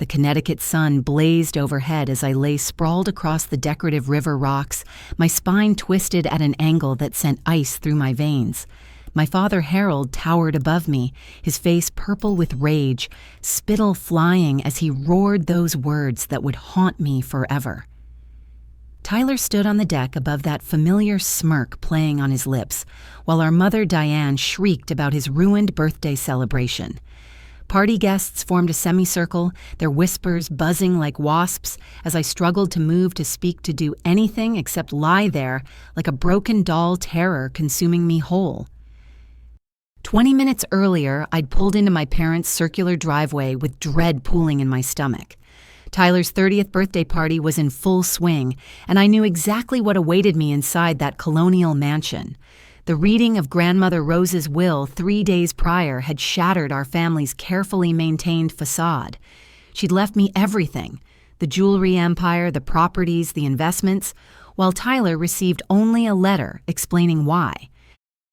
The Connecticut sun blazed overhead as I lay sprawled across the decorative river rocks, my spine twisted at an angle that sent ice through my veins. My father Harold towered above me, his face purple with rage, spittle flying as he roared those words that would haunt me forever. Tyler stood on the deck above that familiar smirk playing on his lips, while our mother Diane shrieked about his ruined birthday celebration. Party guests formed a semicircle, their whispers buzzing like wasps as I struggled to move to speak to do anything except lie there like a broken doll, terror consuming me whole. 20 minutes earlier, I'd pulled into my parents' circular driveway with dread pooling in my stomach. Tyler's 30th birthday party was in full swing, and I knew exactly what awaited me inside that colonial mansion. The reading of Grandmother Rose's will 3 days prior had shattered our family's carefully maintained facade. She'd left me everything, the jewelry empire, the properties, the investments, while Tyler received only a letter explaining why.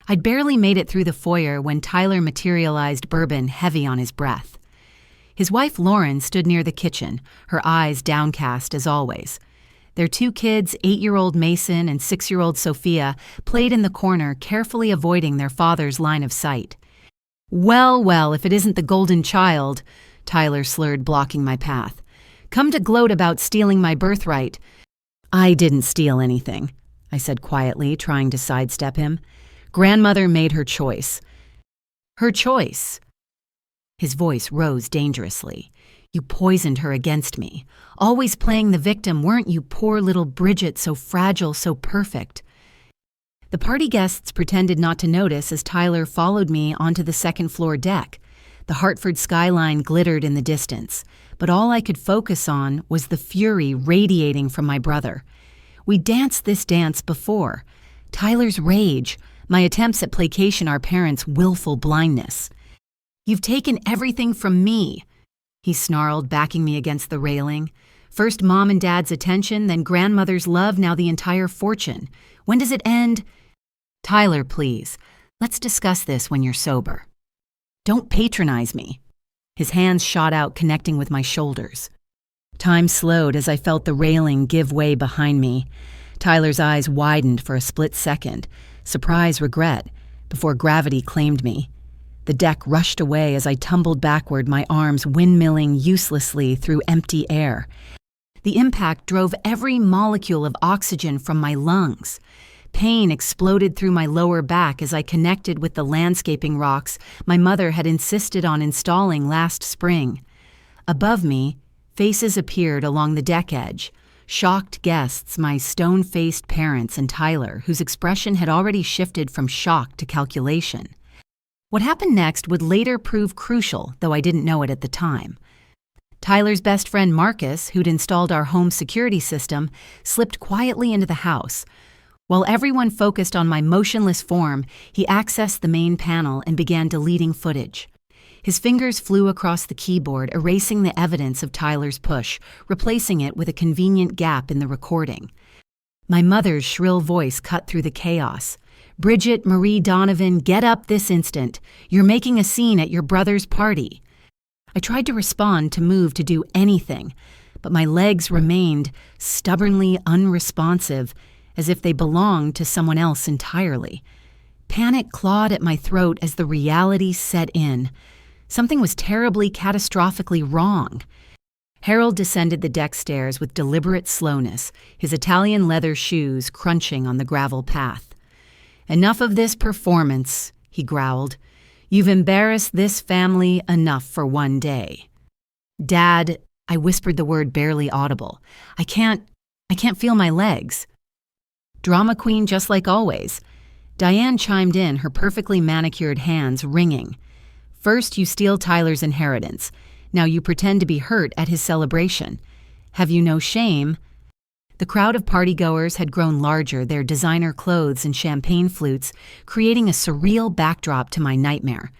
I'd barely made it through the foyer when Tyler materialized, bourbon heavy on his breath. His wife Lauren stood near the kitchen, her eyes downcast as always. Their 2 kids, 8-year-old Mason and 6-year-old Sophia, played in the corner, carefully avoiding their father's line of sight. Well, if it isn't the golden child," Tyler slurred, blocking my path. "Come to gloat about stealing my birthright." "I didn't steal anything," I said quietly, trying to sidestep him. "Grandmother made her choice." "Her choice?" His voice rose dangerously. "You poisoned her against me. Always playing the victim, weren't you, poor little Bridgette, so fragile, so perfect?" The party guests pretended not to notice as Tyler followed me onto the second-floor deck. The Hartford skyline glittered in the distance, but all I could focus on was the fury radiating from my brother. We danced this dance before. Tyler's rage, my attempts at placation, our parents' willful blindness. "You've taken everything from me," he snarled, backing me against the railing. "First Mom and Dad's attention, then grandmother's love, now the entire fortune. When does it end?" "Tyler, please. Let's discuss this when you're sober." "Don't patronize me." His hands shot out, connecting with my shoulders. Time slowed as I felt the railing give way behind me. Tyler's eyes widened for a split second, surprise, regret, before gravity claimed me. The deck rushed away as I tumbled backward, my arms windmilling uselessly through empty air. The impact drove every molecule of oxygen from my lungs. Pain exploded through my lower back as I connected with the landscaping rocks my mother had insisted on installing last spring. Above me, faces appeared along the deck edge. Shocked guests, my stone-faced parents and Tyler, whose expression had already shifted from shock to calculation. What happened next would later prove crucial, though I didn't know it at the time. Tyler's best friend Marcus, who'd installed our home security system, slipped quietly into the house. While everyone focused on my motionless form, he accessed the main panel and began deleting footage. His fingers flew across the keyboard, erasing the evidence of Tyler's push, replacing it with a convenient gap in the recording. My mother's shrill voice cut through the chaos. "Bridgette Marie Donovan, get up this instant. You're making a scene at your brother's party." I tried to respond, to move, to do anything, but my legs remained stubbornly unresponsive, as if they belonged to someone else entirely. Panic clawed at my throat as the reality set in. Something was terribly, catastrophically wrong. Harold descended the deck stairs with deliberate slowness, his Italian leather shoes crunching on the gravel path. "Enough of this performance," he growled. "You've embarrassed this family enough for one day." "Dad," I whispered the word barely audible. I can't feel my legs." "Drama queen just like always." Diane chimed in, her perfectly manicured hands ringing. "First you steal Tyler's inheritance. Now you pretend to be hurt at his celebration. Have you no shame?" The crowd of partygoers had grown larger, their designer clothes and champagne flutes creating a surreal backdrop to my nightmare.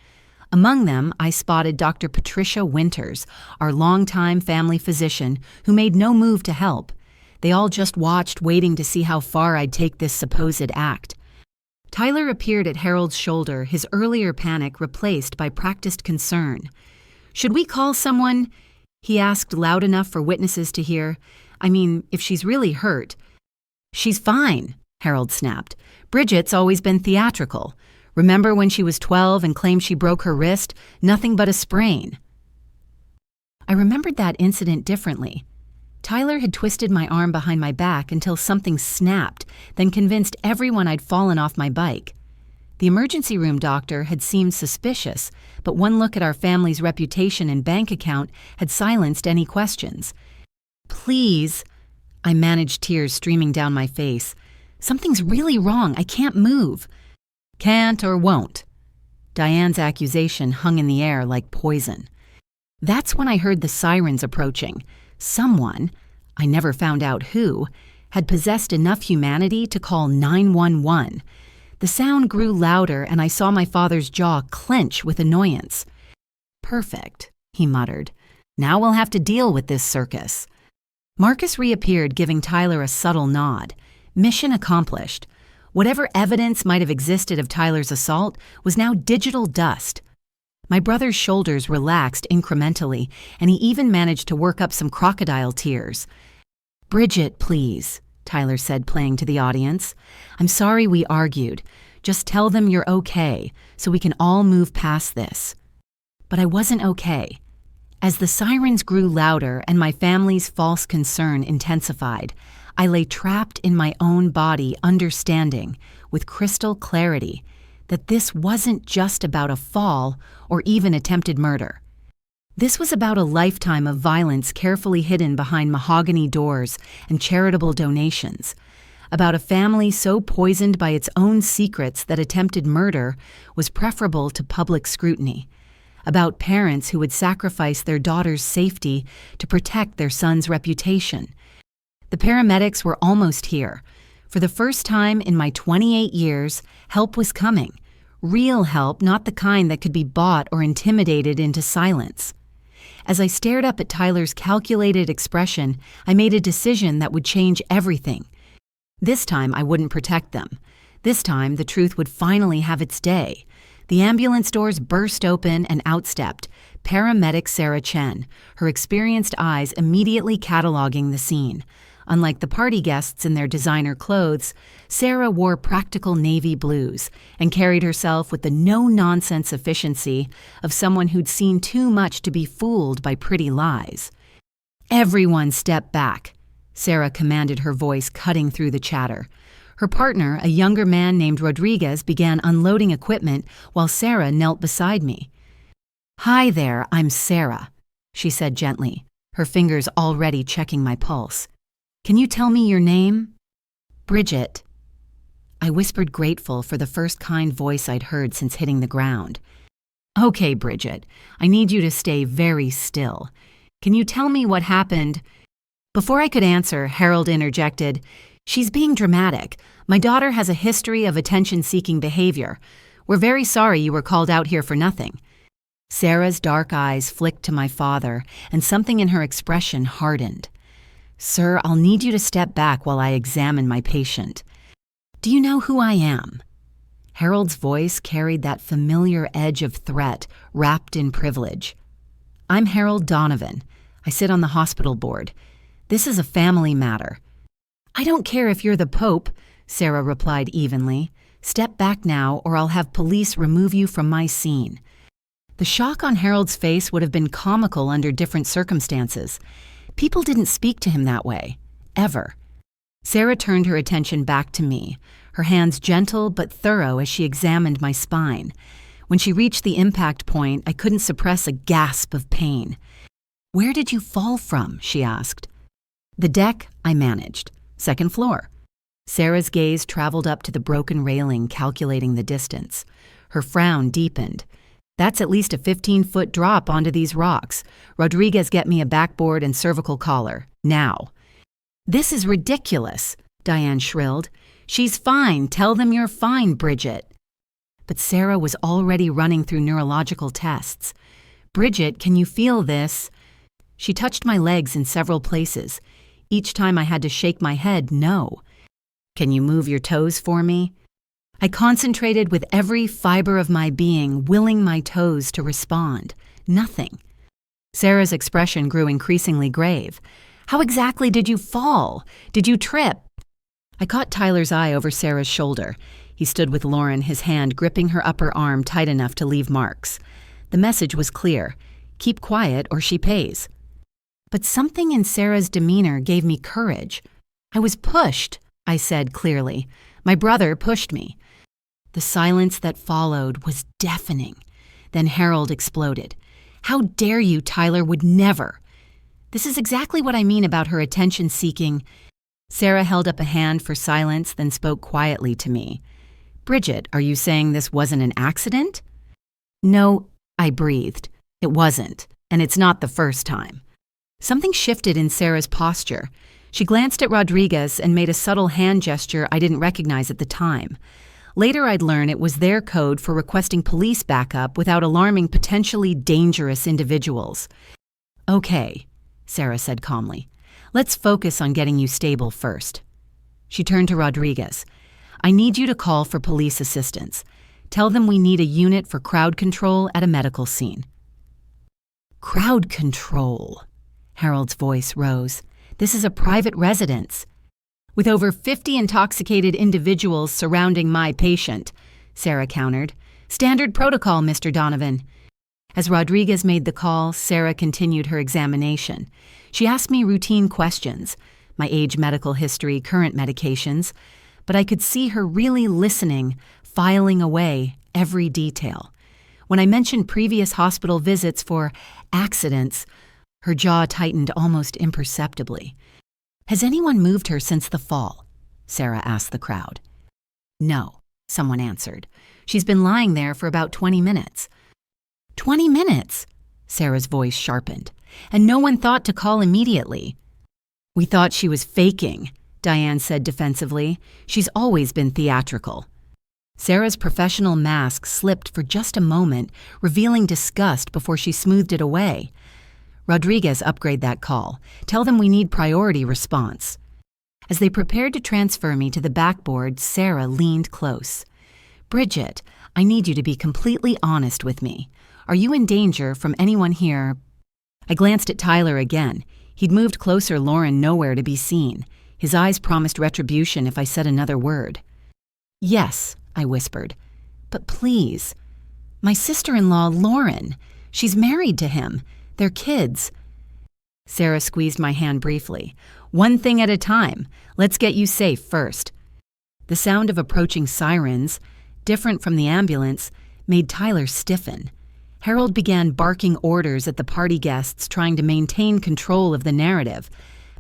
Among them, I spotted Dr. Patricia Winters, our longtime family physician, who made no move to help. They all just watched, waiting to see how far I'd take this supposed act. Tyler appeared at Harold's shoulder, his earlier panic replaced by practiced concern. "Should we call someone?" he asked loud enough for witnesses to hear. I mean, if she's really hurt. She's fine, Harold snapped. Bridgette's always been theatrical. Remember when she was 12 and claimed she broke her wrist? Nothing but a sprain. I remembered that incident differently. Tyler had twisted my arm behind my back until something snapped, then convinced everyone I'd fallen off my bike. The emergency room doctor had seemed suspicious, but one look at our family's reputation and bank account had silenced any questions. Please, I managed tears streaming down my face. Something's really wrong. I can't move. Can't or won't. Diane's accusation hung in the air like poison. That's when I heard the sirens approaching. Someone, I never found out who, had possessed enough humanity to call 911. The sound grew louder and I saw my father's jaw clench with annoyance. Perfect, he muttered. Now we'll have to deal with this circus. Marcus reappeared, giving Tyler a subtle nod. Mission accomplished. Whatever evidence might have existed of Tyler's assault was now digital dust. My brother's shoulders relaxed incrementally, and he even managed to work up some crocodile tears. Bridgette, please, Tyler said, playing to the audience. I'm sorry we argued. Just tell them you're okay, so we can all move past this. But I wasn't okay. As the sirens grew louder and my family's false concern intensified, I lay trapped in my own body, understanding, with crystal clarity, that this wasn't just about a fall or even attempted murder. This was about a lifetime of violence carefully hidden behind mahogany doors and charitable donations, about a family so poisoned by its own secrets that attempted murder was preferable to public scrutiny, about parents who would sacrifice their daughter's safety to protect their son's reputation. The paramedics were almost here. For the first time in my 28 years, help was coming. Real help, not the kind that could be bought or intimidated into silence. As I stared up at Tyler's calculated expression, I made a decision that would change everything. This time I wouldn't protect them. This time the truth would finally have its day. The ambulance doors burst open and outstepped paramedic Sarah Chen, her experienced eyes immediately cataloging the scene. Unlike the party guests in their designer clothes, Sarah wore practical navy blues and carried herself with the no-nonsense efficiency of someone who'd seen too much to be fooled by pretty lies. Everyone step back, Sarah commanded, her voice cutting through the chatter. Her partner, a younger man named Rodriguez, began unloading equipment while Sarah knelt beside me. Hi there, I'm Sarah, she said gently, her fingers already checking my pulse. Can you tell me your name? Bridgette. I whispered, grateful for the first kind voice I'd heard since hitting the ground. Okay, Bridgette, I need you to stay very still. Can you tell me what happened? Before I could answer, Harold interjected, She's being dramatic. My daughter has a history of attention-seeking behavior. We're very sorry you were called out here for nothing. Sarah's dark eyes flicked to my father, and something in her expression hardened. Sir, I'll need you to step back while I examine my patient. Do you know who I am? Harold's voice carried that familiar edge of threat wrapped in privilege. I'm Harold Donovan. I sit on the hospital board. This is a family matter. I don't care if you're the Pope, Sarah replied evenly. Step back now or I'll have police remove you from my scene. The shock on Harold's face would have been comical under different circumstances. People didn't speak to him that way, ever. Sarah turned her attention back to me, her hands gentle but thorough as she examined my spine. When she reached the impact point, I couldn't suppress a gasp of pain. Where did you fall from? She asked. The deck, I managed. Second floor. Sarah's gaze traveled up to the broken railing, calculating the distance. Her frown deepened. That's at least a 15-foot drop onto these rocks. Rodriguez, get me a backboard and cervical collar. Now. This is ridiculous, Diane shrilled. She's fine. Tell them you're fine, Bridgette. But Sarah was already running through neurological tests. Bridgette, can you feel this? She touched my legs in several places. Each time I had to shake my head, no. Can you move your toes for me? I concentrated with every fiber of my being, willing my toes to respond. Nothing. Sarah's expression grew increasingly grave. How exactly did you fall? Did you trip? I caught Tyler's eye over Sarah's shoulder. He stood with Lauren, his hand gripping her upper arm tight enough to leave marks. The message was clear. Keep quiet or she pays. But something in Sarah's demeanor gave me courage. I was pushed, I said clearly. My brother pushed me. The silence that followed was deafening. Then Harold exploded. How dare you, Tyler would never. This is exactly what I mean about her attention-seeking. Sarah held up a hand for silence, then spoke quietly to me. Bridgette, are you saying this wasn't an accident? No, I breathed. It wasn't, and it's not the first time. Something shifted in Sarah's posture. She glanced at Rodriguez and made a subtle hand gesture I didn't recognize at the time. Later I'd learn it was their code for requesting police backup without alarming potentially dangerous individuals. Okay, Sarah said calmly. Let's focus on getting you stable first. She turned to Rodriguez. I need you to call for police assistance. Tell them we need a unit for crowd control at a medical scene. Crowd control. Harold's voice rose. This is a private residence. With over 50 intoxicated individuals surrounding my patient, Sarah countered. Standard protocol, Mr. Donovan. As Rodriguez made the call, Sarah continued her examination. She asked me routine questions, my age, medical history, current medications, but I could see her really listening, filing away every detail. When I mentioned previous hospital visits for accidents, her jaw tightened almost imperceptibly. Has anyone moved her since the fall? Sarah asked the crowd. No, someone answered. She's been lying there for about 20 minutes. 20 minutes? Sarah's voice sharpened. And no one thought to call immediately. We thought she was faking, Diane said defensively. She's always been theatrical. Sarah's professional mask slipped for just a moment, revealing disgust before she smoothed it away. Rodriguez, upgrade that call. Tell them we need priority response. As they prepared to transfer me to the backboard, Sarah leaned close. Bridgette, I need you to be completely honest with me. Are you in danger from anyone here? I glanced at Tyler again. He'd moved closer, Lauren nowhere to be seen. His eyes promised retribution if I said another word. Yes, I whispered. But please. My sister-in-law, Lauren. She's married to him. They're kids. Sarah squeezed my hand briefly. One thing at a time. Let's get you safe first. The sound of approaching sirens, different from the ambulance, made Tyler stiffen. Harold began barking orders at the party guests, trying to maintain control of the narrative.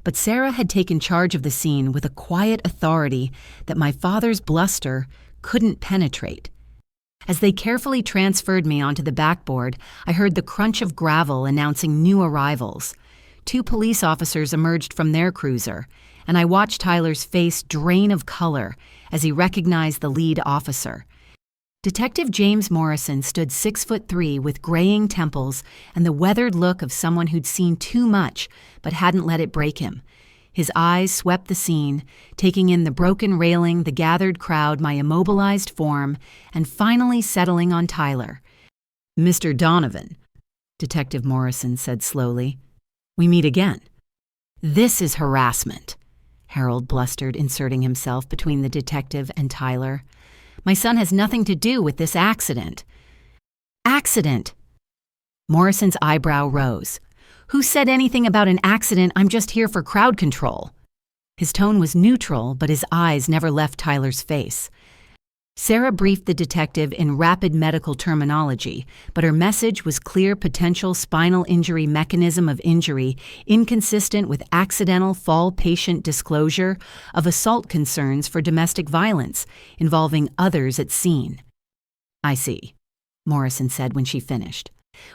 But Sarah had taken charge of the scene with a quiet authority that my father's bluster couldn't penetrate. As they carefully transferred me onto the backboard, I heard the crunch of gravel announcing new arrivals. 2 police officers emerged from their cruiser, and I watched Tyler's face drain of color as he recognized the lead officer. Detective James Morrison stood 6'3" with graying temples and the weathered look of someone who'd seen too much but hadn't let it break him. His eyes swept the scene, taking in the broken railing, the gathered crowd, my immobilized form, and finally settling on Tyler. Mr. Donovan, Detective Morrison said slowly, we meet again. This is harassment, Harold blustered, inserting himself between the detective and Tyler. My son has nothing to do with this accident. Accident! Morrison's eyebrow rose. Who said anything about an accident? I'm just here for crowd control. His tone was neutral, but his eyes never left Tyler's face. Sarah briefed the detective in rapid medical terminology, but her message was clear: potential spinal injury, mechanism of injury, inconsistent with accidental fall patient disclosure of assault concerns for domestic violence involving others at scene. I see, Morrison said when she finished.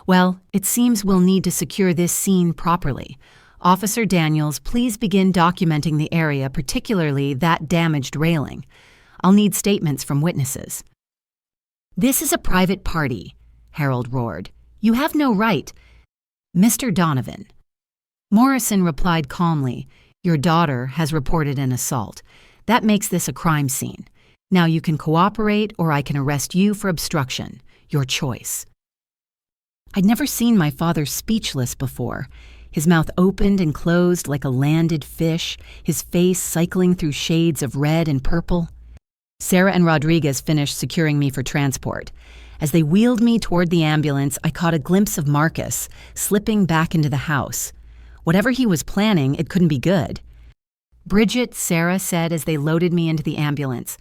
Well, it seems we'll need to secure this scene properly. Officer Daniels, please begin documenting the area, particularly that damaged railing. I'll need statements from witnesses. This is a private party, Harold roared. You have no right. Mr. Donovan. Morrison replied calmly, your daughter has reported an assault. That makes this a crime scene. Now you can cooperate or I can arrest you for obstruction. Your choice. I'd never seen my father speechless before. His mouth opened and closed like a landed fish, his face cycling through shades of red and purple. Sarah and Rodriguez finished securing me for transport. As they wheeled me toward the ambulance, I caught a glimpse of Marcus, slipping back into the house. Whatever he was planning, it couldn't be good. "Bridgette," Sarah said as they loaded me into the ambulance,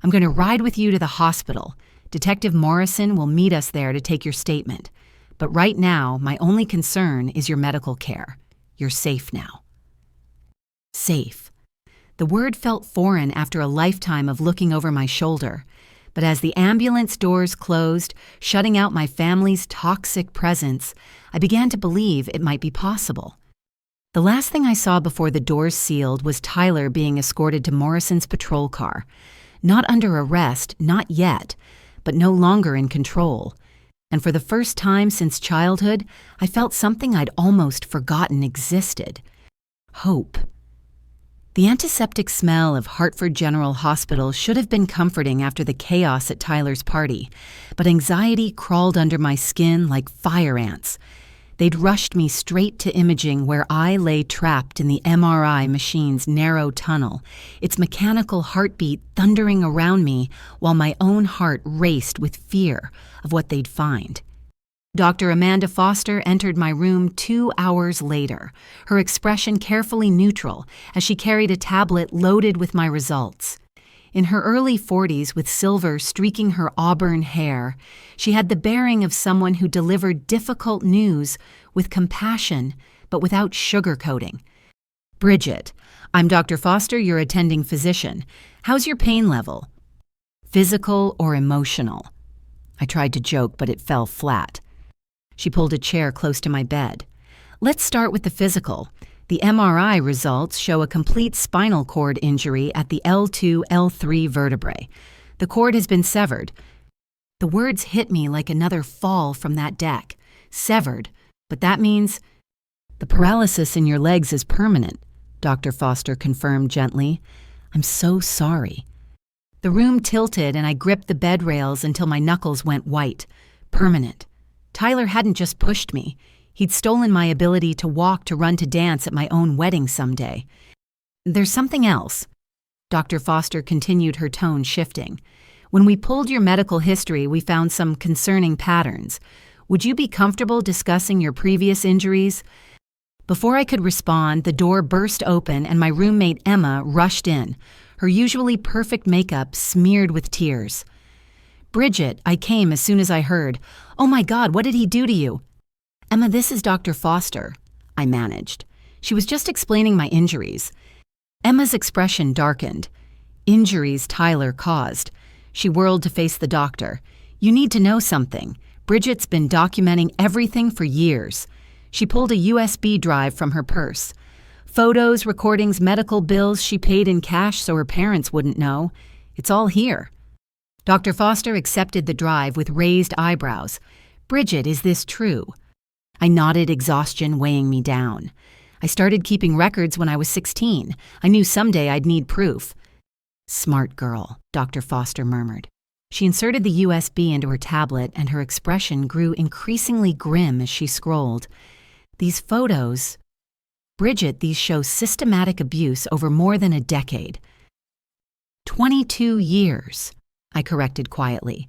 "I'm going to ride with you to the hospital. Detective Morrison will meet us there to take your statement. But right now, my only concern is your medical care. You're safe now." Safe. The word felt foreign after a lifetime of looking over my shoulder. But as the ambulance doors closed, shutting out my family's toxic presence, I began to believe it might be possible. The last thing I saw before the doors sealed was Tyler being escorted to Morrison's patrol car. Not under arrest, not yet, but no longer in control. And for the first time since childhood, I felt something I'd almost forgotten existed. Hope. The antiseptic smell of Hartford General Hospital should have been comforting after the chaos at Tyler's party, but anxiety crawled under my skin like fire ants. They'd rushed me straight to imaging where I lay trapped in the MRI machine's narrow tunnel, its mechanical heartbeat thundering around me while my own heart raced with fear of what they'd find. Dr. Amanda Foster entered my room 2 hours later, her expression carefully neutral as she carried a tablet loaded with my results. In her early 40s, with silver streaking her auburn hair, she had the bearing of someone who delivered difficult news with compassion, but without sugarcoating. "Bridgette, I'm Dr. Foster, your attending physician. How's your pain level? Physical or emotional?" I tried to joke, but it fell flat. She pulled a chair close to my bed. "Let's start with the physical. The MRI results show a complete spinal cord injury at the L2, L3 vertebrae. The cord has been severed." The words hit me like another fall from that deck. Severed, but that means the paralysis in your legs is permanent, Dr. Foster confirmed gently. "I'm so sorry." The room tilted and I gripped the bed rails until my knuckles went white. Permanent. Tyler hadn't just pushed me. He'd stolen my ability to walk to run to dance at my own wedding someday. "There's something else." Dr. Foster continued, her tone shifting. "When we pulled your medical history, we found some concerning patterns. Would you be comfortable discussing your previous injuries?" Before I could respond, the door burst open and my roommate Emma rushed in, her usually perfect makeup smeared with tears. "Bridgette, I came as soon as I heard. Oh my God, what did he do to you?" "Emma, this is Dr. Foster," I managed. She was just explaining my injuries. Emma's expression darkened. Injuries Tyler caused. She whirled to face the doctor. "You need to know something. Bridgette's been documenting everything for years." She pulled a USB drive from her purse. Photos, recordings, medical bills she paid in cash so her parents wouldn't know. It's all here. Dr. Foster accepted the drive with raised eyebrows. "Bridgette, is this true?" I nodded, exhaustion weighing me down. "I started keeping records when I was 16. I knew someday I'd need proof." "Smart girl," Dr. Foster murmured. She inserted the USB into her tablet and her expression grew increasingly grim as she scrolled. "These photos... Bridgette, these show systematic abuse over more than a decade." 22 years, I corrected quietly.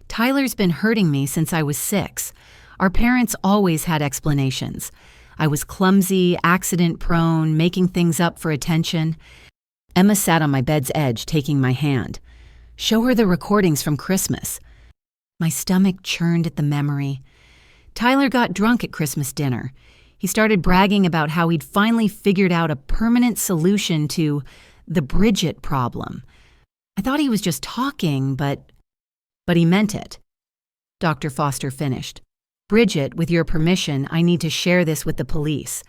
"Tyler's been hurting me since I was 6. Our parents always had explanations. I was clumsy, accident-prone, making things up for attention." Emma sat on my bed's edge, taking my hand. "Show her the recordings from Christmas." My stomach churned at the memory. Tyler got drunk at Christmas dinner. He started bragging about how he'd finally figured out a permanent solution to the Bridgette problem. I thought he was just talking, but he meant it. Dr. Foster finished. "Bridgette, with your permission, I need to share this with the police.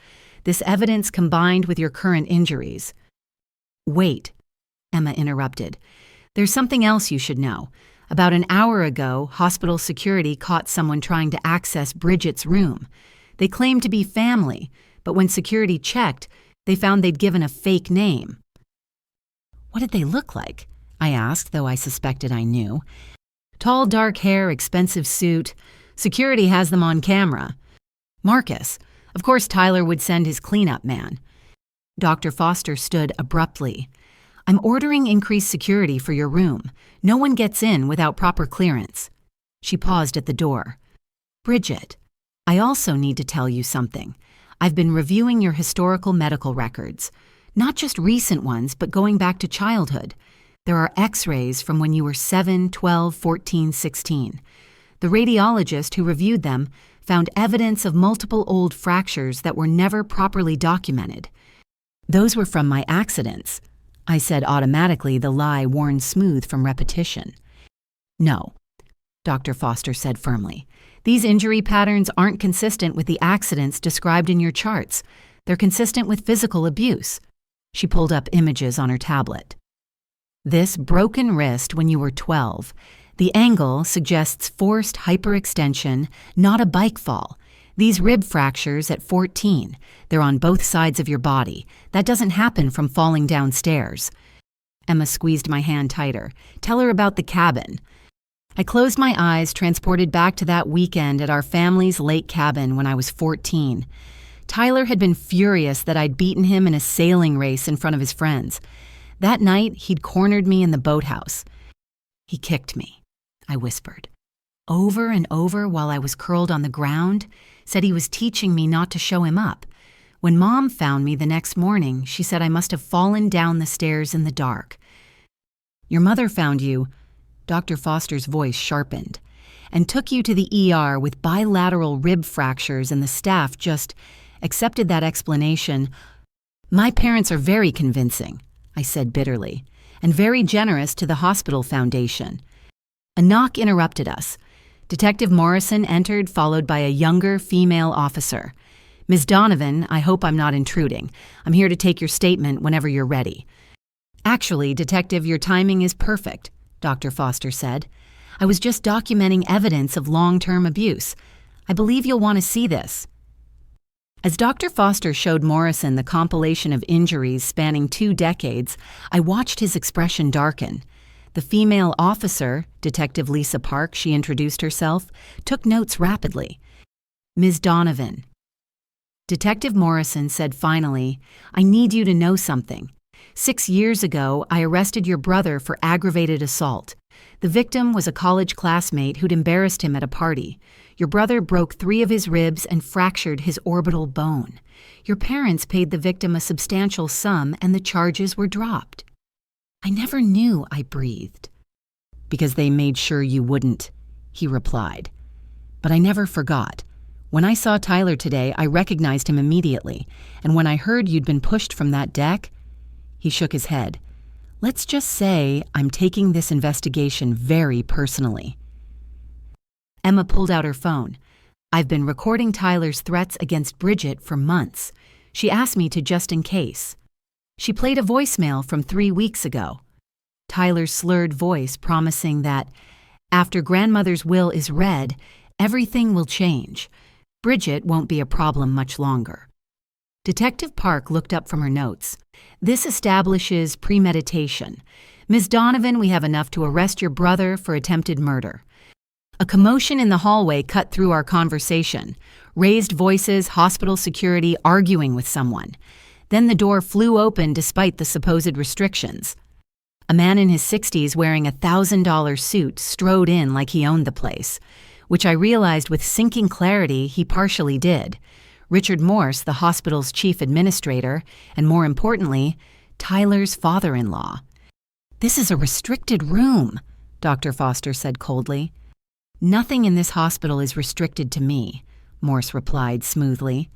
This evidence combined with your current injuries." "Wait," Emma interrupted. "There's something else you should know. About an hour ago, hospital security caught someone trying to access Bridgette's room. They claimed to be family, but when security checked, they found they'd given a fake name." "What did they look like?" I asked, though I suspected I knew. "Tall, dark hair, expensive suit, Security has them on camera. Marcus. Of course Tyler would send his cleanup man. Dr. Foster stood abruptly. I'm ordering increased security for your room. No one gets in without proper clearance. She paused at the door. Bridgette, I also need to tell you something. I've been reviewing your historical medical records. Not just recent ones, but going back to childhood. There are x-rays from when you were 7, 12, 14, 16. The radiologist who reviewed them found evidence of multiple old fractures that were never properly documented. Those were from my accidents. I said automatically, the lie worn smooth from repetition. No, Dr. Foster said firmly. These injury patterns aren't consistent with the accidents described in your charts. They're consistent with physical abuse. She pulled up images on her tablet. This broken wrist when you were 12. The angle suggests forced hyperextension, not a bike fall. These rib fractures at 14. They're on both sides of your body. That doesn't happen from falling downstairs. Emma squeezed my hand tighter. Tell her about the cabin. I closed my eyes, transported back to that weekend at our family's lake cabin when I was 14. Tyler had been furious that I'd beaten him in a sailing race in front of his friends. That night, he'd cornered me in the boathouse. He kicked me, I whispered. Over and over while I was curled on the ground, said he was teaching me not to show him up. When Mom found me the next morning, she said I must have fallen down the stairs in the dark. Your mother found you, Dr. Foster's voice sharpened, and took you to the ER with bilateral rib fractures, and the staff just accepted that explanation. My parents are very convincing, I said bitterly, and very generous to the hospital foundation. A knock interrupted us. Detective Morrison entered, followed by a younger female officer. Ms. Donovan, I hope I'm not intruding. I'm here to take your statement whenever you're ready. Actually, Detective, your timing is perfect, Dr. Foster said. I was just documenting evidence of long-term abuse. I believe you'll want to see this. As Dr. Foster showed Morrison the compilation of injuries spanning 2 decades, I watched his expression darken. The female officer, Detective Lisa Park, she introduced herself, took notes rapidly. Ms. Donovan. Detective Morrison said finally, I need you to know something. 6 years ago, I arrested your brother for aggravated assault. The victim was a college classmate who'd embarrassed him at a party. Your brother broke 3 of his ribs and fractured his orbital bone. Your parents paid the victim a substantial sum and the charges were dropped. I never knew, I breathed. Because they made sure you wouldn't, he replied. But I never forgot. When I saw Tyler today, I recognized him immediately, and when I heard you'd been pushed from that deck, he shook his head. Let's just say I'm taking this investigation very personally. Emma pulled out her phone. I've been recording Tyler's threats against Bridgette for months. She asked me to just in case. She played a voicemail from 3 weeks ago. Tyler's slurred voice promising that, after grandmother's will is read, everything will change. Bridgette won't be a problem much longer. Detective Park looked up from her notes. This establishes premeditation. Ms. Donovan, we have enough to arrest your brother for attempted murder. A commotion in the hallway cut through our conversation. Raised voices, hospital security arguing with someone. Then the door flew open despite the supposed restrictions. A man in his 60s wearing a $1,000 suit strode in like he owned the place, which I realized with sinking clarity he partially did. Richard Morse, the hospital's chief administrator, and more importantly, Tyler's father-in-law. This is a restricted room, Dr. Foster said coldly. Nothing in this hospital is restricted to me, Morse replied smoothly.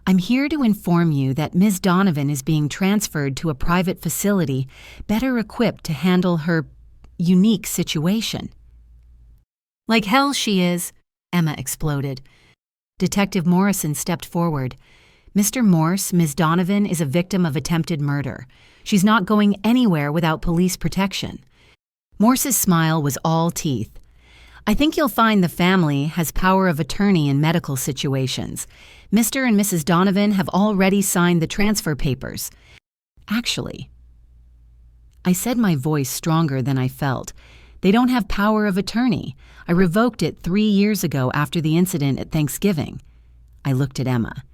I'm here to inform you that Ms. Donovan is being transferred to a private facility better equipped to handle her unique situation. Like hell she is, Emma exploded. Detective Morrison stepped forward. Mr. Morse, Ms. Donovan is a victim of attempted murder. She's not going anywhere without police protection. Morse's smile was all teeth. I think you'll find the family has power of attorney in medical situations. Mr. and Mrs. Donovan have already signed the transfer papers. Actually, I said, my voice stronger than I felt, They don't have power of attorney. I revoked it 3 years ago after the incident at Thanksgiving. I looked at Emma.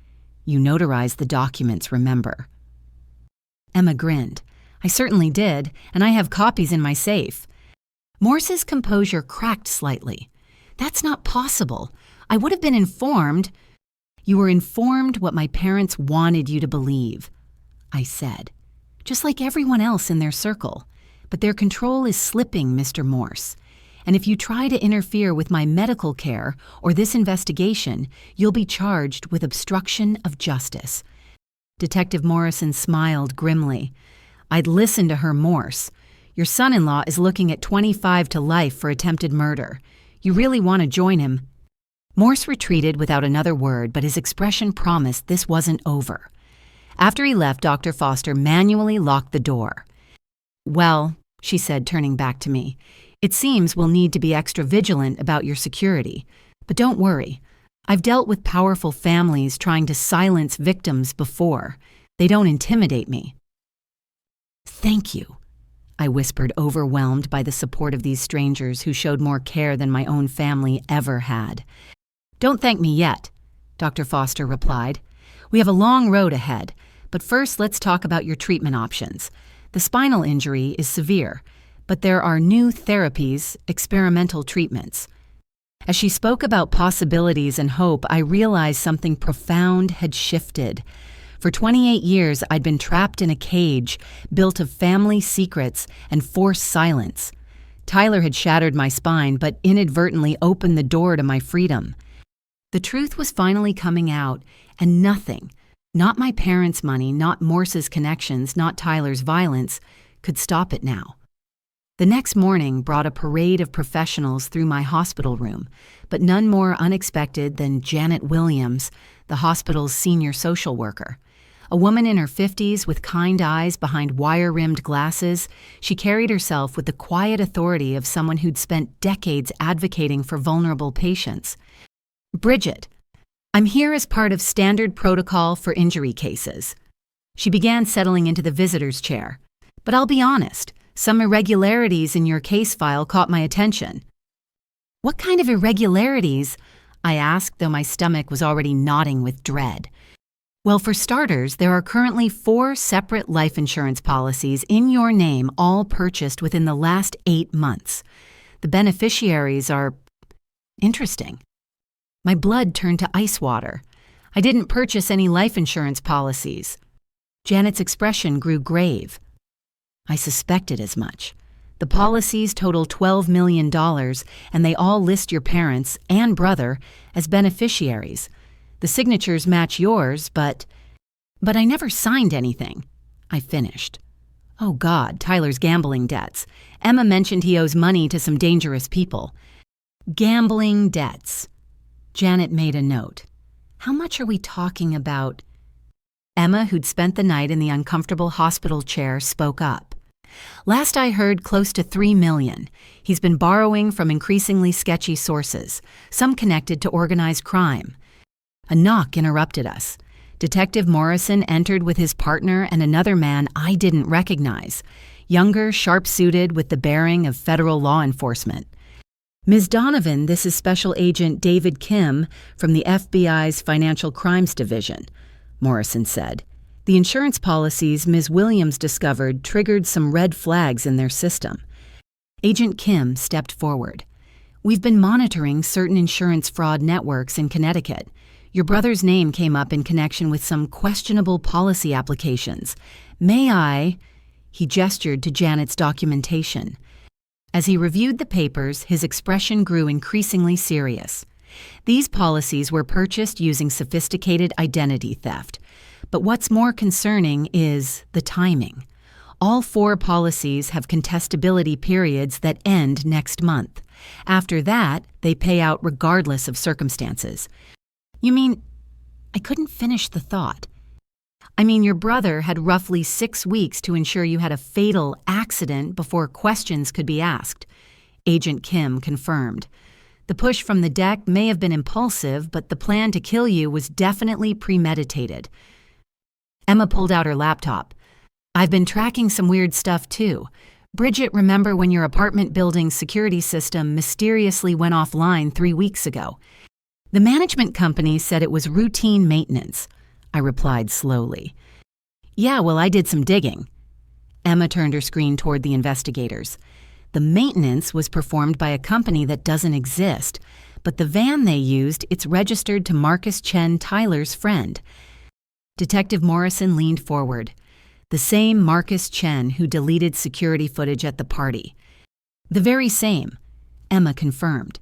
You notarized the documents, remember? Emma grinned. I certainly did, and I have copies in my safe. Morse's composure cracked slightly. That's not possible. I would have been informed. You were informed what my parents wanted you to believe, I said, just like everyone else in their circle. But their control is slipping, Mr. Morse. And if you try to interfere with my medical care or this investigation, you'll be charged with obstruction of justice. Detective Morrison smiled grimly. I'd listen to her, Morse. Your son-in-law is looking at 25 to life for attempted murder. You really want to join him? Morse retreated without another word, but his expression promised this wasn't over. After he left, Dr. Foster manually locked the door. Well, she said, turning back to me, it seems we'll need to be extra vigilant about your security. But don't worry. I've dealt with powerful families trying to silence victims before. They don't intimidate me. Thank you, I whispered, overwhelmed by the support of these strangers who showed more care than my own family ever had. Don't thank me yet, Dr. Foster replied. We have a long road ahead, but first let's talk about your treatment options. The spinal injury is severe, but there are new therapies, experimental treatments. As she spoke about possibilities and hope, I realized something profound had shifted. For 28 years, I'd been trapped in a cage built of family secrets and forced silence. Tyler had shattered my spine, but inadvertently opened the door to my freedom. The truth was finally coming out, and nothing, not my parents' money, not Morse's connections, not Tyler's violence, could stop it now. The next morning brought a parade of professionals through my hospital room, but none more unexpected than Janet Williams, the hospital's senior social worker. A woman in her 50s with kind eyes behind wire-rimmed glasses, she carried herself with the quiet authority of someone who'd spent decades advocating for vulnerable patients. Bridgette, I'm here as part of standard protocol for injury cases. She began settling into the visitor's chair. But I'll be honest, some irregularities in your case file caught my attention. What kind of irregularities? I asked, though my stomach was already knotting with dread. Well, for starters, there are currently 4 separate life insurance policies in your name, all purchased within the last 8 months. The beneficiaries are interesting. My blood turned to ice water. I didn't purchase any life insurance policies. Janet's expression grew grave. I suspected as much. The policies total $12 million, and they all list your parents and brother as beneficiaries. The signatures match yours, but I never signed anything. I finished. Oh God, Tyler's gambling debts. Emma mentioned he owes money to some dangerous people. Gambling debts. Janet made a note. How much are we talking about? Emma, who'd spent the night in the uncomfortable hospital chair, spoke up. Last I heard, close to $3 million. He's been borrowing from increasingly sketchy sources, some connected to organized crime. A knock interrupted us. Detective Morrison entered with his partner and another man I didn't recognize, younger, sharp-suited, with the bearing of federal law enforcement. Ms. Donovan, this is Special Agent David Kim from the FBI's Financial Crimes Division, Morrison said. The insurance policies Ms. Williams discovered triggered some red flags in their system. Agent Kim stepped forward. We've been monitoring certain insurance fraud networks in Connecticut. Your brother's name came up in connection with some questionable policy applications. May I? He gestured to Janet's documentation. As he reviewed the papers, his expression grew increasingly serious. These policies were purchased using sophisticated identity theft. But what's more concerning is the timing. All 4 policies have contestability periods that end next month. After that, they pay out regardless of circumstances. You mean, I couldn't finish the thought. I mean, your brother had roughly 6 weeks to ensure you had a fatal accident before questions could be asked. Agent Kim confirmed. The push from the deck may have been impulsive, but the plan to kill you was definitely premeditated. Emma pulled out her laptop. I've been tracking some weird stuff too. Bridgette, remember when your apartment building's security system mysteriously went offline 3 weeks ago? The management company said it was routine maintenance. I replied slowly. Yeah, well, I did some digging. Emma turned her screen toward the investigators. The maintenance was performed by a company that doesn't exist, but the van they used, it's registered to Marcus Chen, Tyler's friend. Detective Morrison leaned forward. The same Marcus Chen who deleted security footage at the party. The very same, Emma confirmed.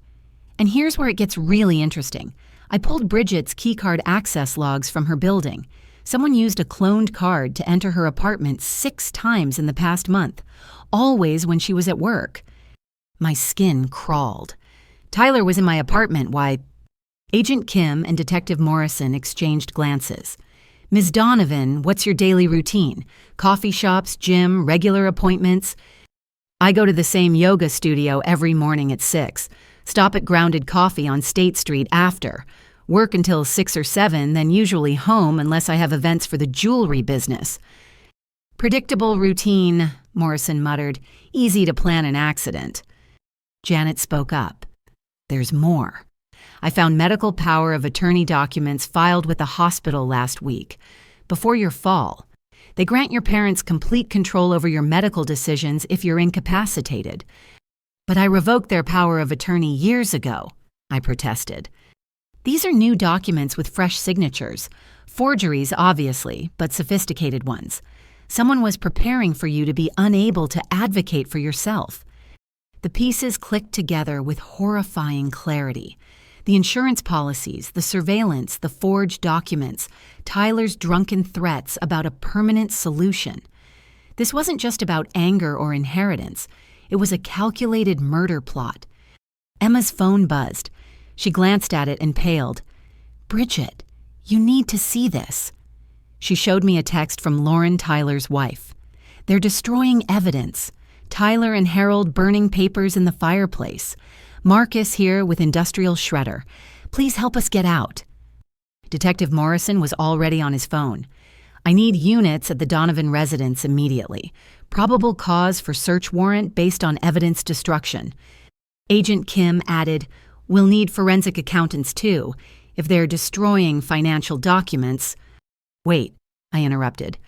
And here's where it gets really interesting. I pulled Bridgette's keycard access logs from her building. Someone used a cloned card to enter her apartment 6 times in the past month, always when she was at work. My skin crawled. Tyler was in my apartment, why? Agent Kim and Detective Morrison exchanged glances. Ms. Donovan, what's your daily routine? Coffee shops, gym, regular appointments? I go to the same yoga studio every morning at 6. Stop at Grounded Coffee on State Street after. Work until 6 or 7, then usually home unless I have events for the jewelry business. Predictable routine, Morrison muttered. Easy to plan an accident. Janet spoke up. There's more. I found medical power of attorney documents filed with the hospital last week. Before your fall, they grant your parents complete control over your medical decisions if you're incapacitated. But I revoked their power of attorney years ago, I protested. These are new documents with fresh signatures. Forgeries, obviously, but sophisticated ones. Someone was preparing for you to be unable to advocate for yourself. The pieces clicked together with horrifying clarity. The insurance policies, the surveillance, the forged documents, Tyler's drunken threats about a permanent solution. This wasn't just about anger or inheritance. It was a calculated murder plot. Emma's phone buzzed. She glanced at it and paled. Bridgette, you need to see this. She showed me a text from Lauren, Tyler's wife. They're destroying evidence. Tyler and Harold burning papers in the fireplace. Marcus here with industrial shredder. Please help us get out. Detective Morrison was already on his phone. I need units at the Donovan residence immediately. Probable cause for search warrant based on evidence destruction. Agent Kim added, we'll need forensic accountants too. If they're destroying financial documents. Wait, I interrupted.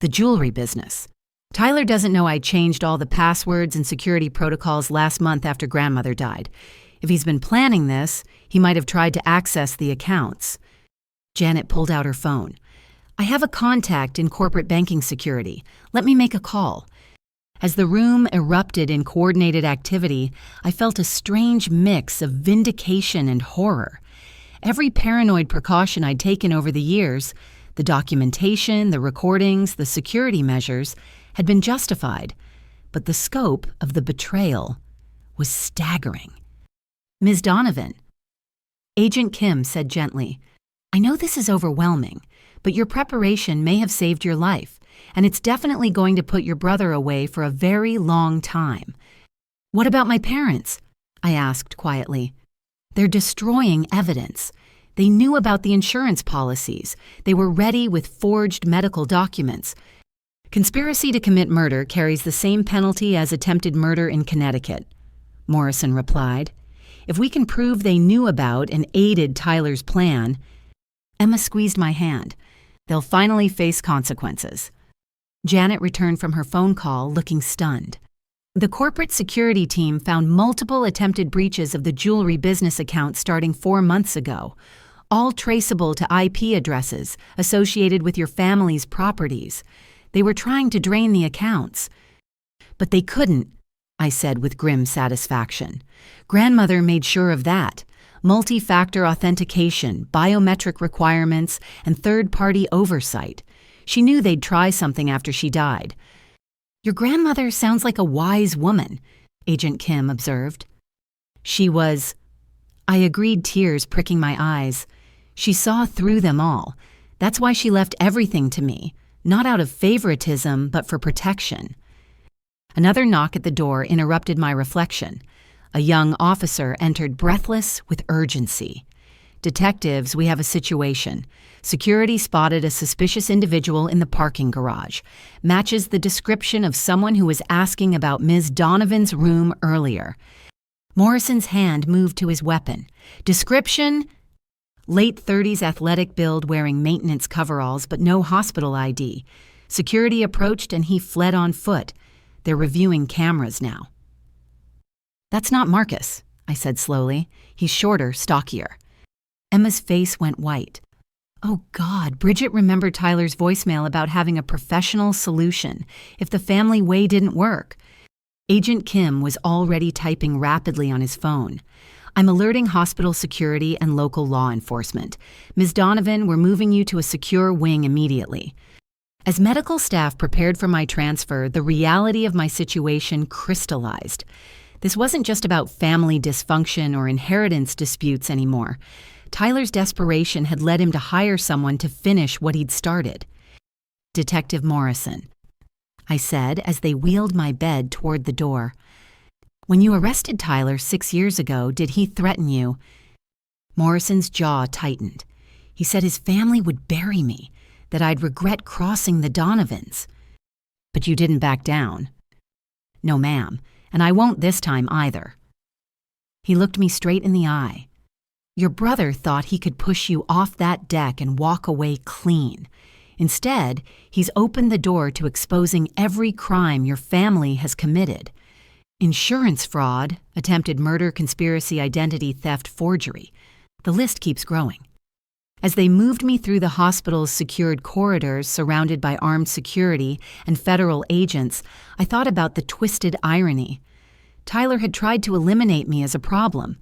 The jewelry business. Tyler doesn't know I changed all the passwords and security protocols last month after grandmother died. If he's been planning this, he might have tried to access the accounts. Janet pulled out her phone. I have a contact in corporate banking security. Let me make a call. As the room erupted in coordinated activity, I felt a strange mix of vindication and horror. Every paranoid precaution I'd taken over the years, the documentation, the recordings, the security measures, had been justified, but the scope of the betrayal was staggering. Ms. Donovan, Agent Kim said gently, I know this is overwhelming, but your preparation may have saved your life, and it's definitely going to put your brother away for a very long time. What about my parents? I asked quietly. They're destroying evidence. They knew about the insurance policies. They were ready with forged medical documents. Conspiracy to commit murder carries the same penalty as attempted murder in Connecticut, Morrison replied. If we can prove they knew about and aided Tyler's plan. Emma squeezed my hand. They'll finally face consequences. Janet returned from her phone call looking stunned. The corporate security team found multiple attempted breaches of the jewelry business account starting 4 months ago, all traceable to IP addresses associated with your family's properties. They were trying to drain the accounts. But they couldn't, I said with grim satisfaction. Grandmother made sure of that. Multi-factor authentication, biometric requirements, and third-party oversight. She knew they'd try something after she died. Your grandmother sounds like a wise woman, Agent Kim observed. She was. I agreed, tears pricking my eyes. She saw through them all. That's why she left everything to me. Not out of favoritism, but for protection. Another knock at the door interrupted my reflection. A young officer entered breathless with urgency. Detectives, we have a situation. Security spotted a suspicious individual in the parking garage. Matches the description of someone who was asking about Ms. Donovan's room earlier. Morrison's hand moved to his weapon. Description: late 30s athletic build wearing maintenance coveralls but no hospital ID. Security approached and he fled on foot. They're reviewing cameras now. That's not Marcus, I said slowly. He's shorter, stockier. Emma's face went white. Oh God, Bridgette remembered Tyler's voicemail about having a professional solution if the family way didn't work. Agent Kim was already typing rapidly on his phone. I'm alerting hospital security and local law enforcement. Ms. Donovan, we're moving you to a secure wing immediately. As medical staff prepared for my transfer, the reality of my situation crystallized. This wasn't just about family dysfunction or inheritance disputes anymore. Tyler's desperation had led him to hire someone to finish what he'd started. Detective Morrison, I said as they wheeled my bed toward the door. When you arrested Tyler 6 years ago, did he threaten you? Morrison's jaw tightened. He said his family would bury me, that I'd regret crossing the Donovans. But you didn't back down. No, ma'am, and I won't this time either. He looked me straight in the eye. Your brother thought he could push you off that deck and walk away clean. Instead, he's opened the door to exposing every crime your family has committed. Insurance fraud, attempted murder, conspiracy, identity theft, forgery. The list keeps growing. As they moved me through the hospital's secured corridors surrounded by armed security and federal agents, I thought about the twisted irony. Tyler had tried to eliminate me as a problem.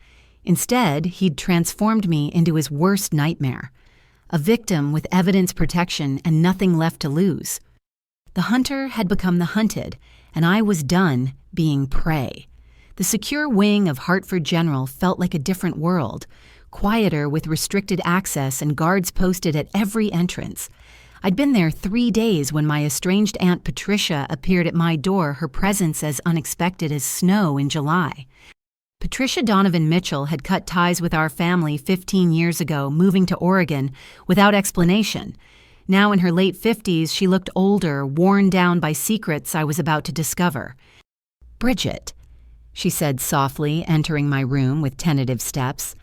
Instead, he'd transformed me into his worst nightmare. A victim with evidence protection and nothing left to lose. The hunter had become the hunted, and I was done being prey. The secure wing of Hartford General felt like a different world, quieter with restricted access and guards posted at every entrance. I'd been there 3 days when my estranged Aunt Patricia appeared at my door, her presence as unexpected as snow in July. Patricia Donovan Mitchell had cut ties with our family 15 years ago, moving to Oregon without explanation. Now in her late 50s, she looked older, worn down by secrets I was about to discover. Bridgette, she said softly, entering my room with tentative steps.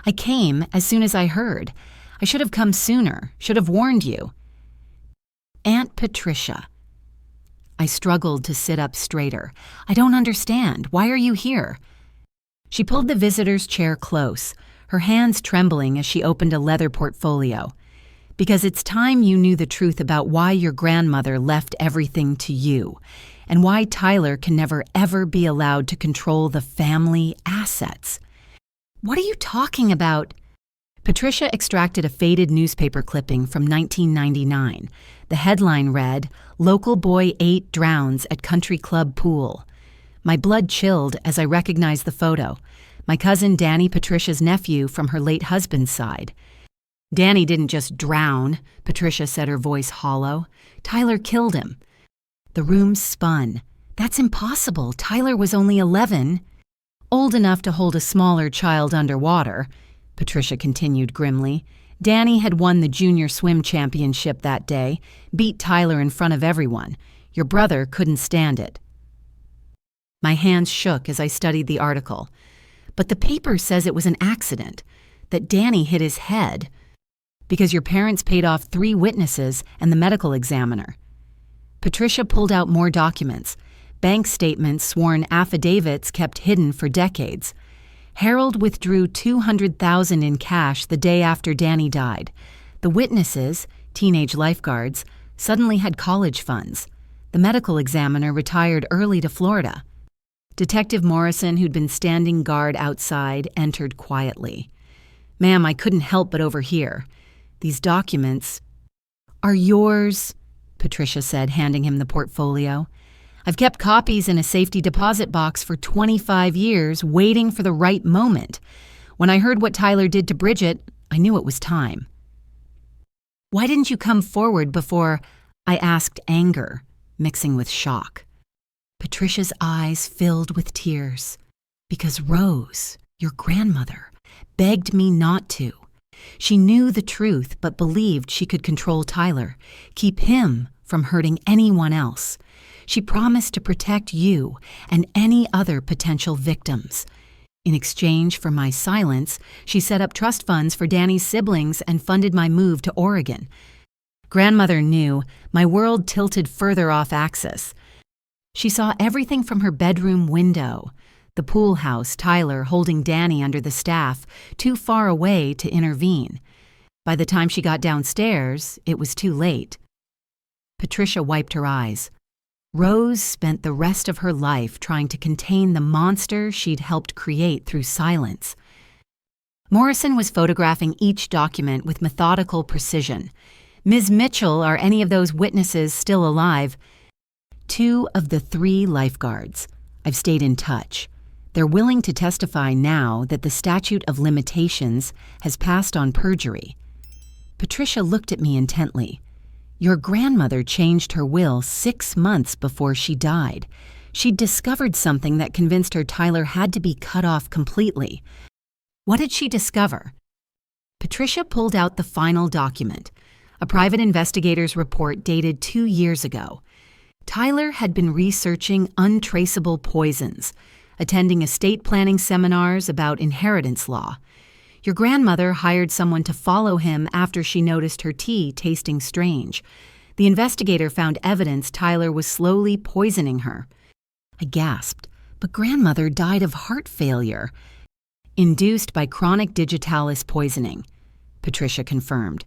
I came as soon as I heard. I should have come sooner, should have warned you. Aunt Patricia. I struggled to sit up straighter. I don't understand. Why are you here? She pulled the visitor's chair close, her hands trembling as she opened a leather portfolio. Because it's time you knew the truth about why your grandmother left everything to you, and why Tyler can never ever be allowed to control the family assets. What are you talking about? Patricia extracted a faded newspaper clipping from 1999. The headline read, "Local Boy 8 Drowns at Country Club Pool." My blood chilled as I recognized the photo. My cousin Danny, Patricia's nephew from her late husband's side. Danny didn't just drown, Patricia said, her voice hollow. Tyler killed him. The room spun. That's impossible. Tyler was only 11. Old enough to hold a smaller child underwater, Patricia continued grimly. Danny had won the junior swim championship that day, beat Tyler in front of everyone. Your brother couldn't stand it. My hands shook as I studied the article. But the paper says it was an accident, that Danny hit his head, because your parents paid off 3 witnesses and the medical examiner. Patricia pulled out more documents, bank statements, sworn affidavits kept hidden for decades. Harold withdrew $200,000 in cash the day after Danny died. The witnesses, teenage lifeguards, suddenly had college funds. The medical examiner retired early to Florida. Detective Morrison, who'd been standing guard outside, entered quietly. Ma'am, I couldn't help but overhear. These documents are yours, Patricia said, handing him the portfolio. I've kept copies in a safety deposit box for 25 years, waiting for the right moment. When I heard what Tyler did to Bridgette, I knew it was time. Why didn't you come forward before? I asked, anger, mixing with shock. Patricia's eyes filled with tears. Because Rose, your grandmother, begged me not to. She knew the truth but believed she could control Tyler, keep him from hurting anyone else. She promised to protect you and any other potential victims. In exchange for my silence, she set up trust funds for Danny's siblings and funded my move to Oregon. Grandmother knew my world tilted further off axis. She saw everything from her bedroom window. The pool house, Tyler holding Danny under the staff, too far away to intervene. By the time she got downstairs, it was too late. Patricia wiped her eyes. Rose spent the rest of her life trying to contain the monster she'd helped create through silence. Morrison was photographing each document with methodical precision. Ms. Mitchell, are any of those witnesses still alive? 2 of the 3 lifeguards. I've stayed in touch. They're willing to testify now that the statute of limitations has passed on perjury. Patricia looked at me intently. Your grandmother changed her will 6 months before she died. She'd discovered something that convinced her Tyler had to be cut off completely. What did she discover? Patricia pulled out the final document, a private investigator's report dated 2 years ago. Tyler had been researching untraceable poisons, attending estate planning seminars about inheritance law. Your grandmother hired someone to follow him after she noticed her tea tasting strange. The investigator found evidence Tyler was slowly poisoning her. I gasped, but grandmother died of heart failure. Induced by chronic digitalis poisoning, Patricia confirmed.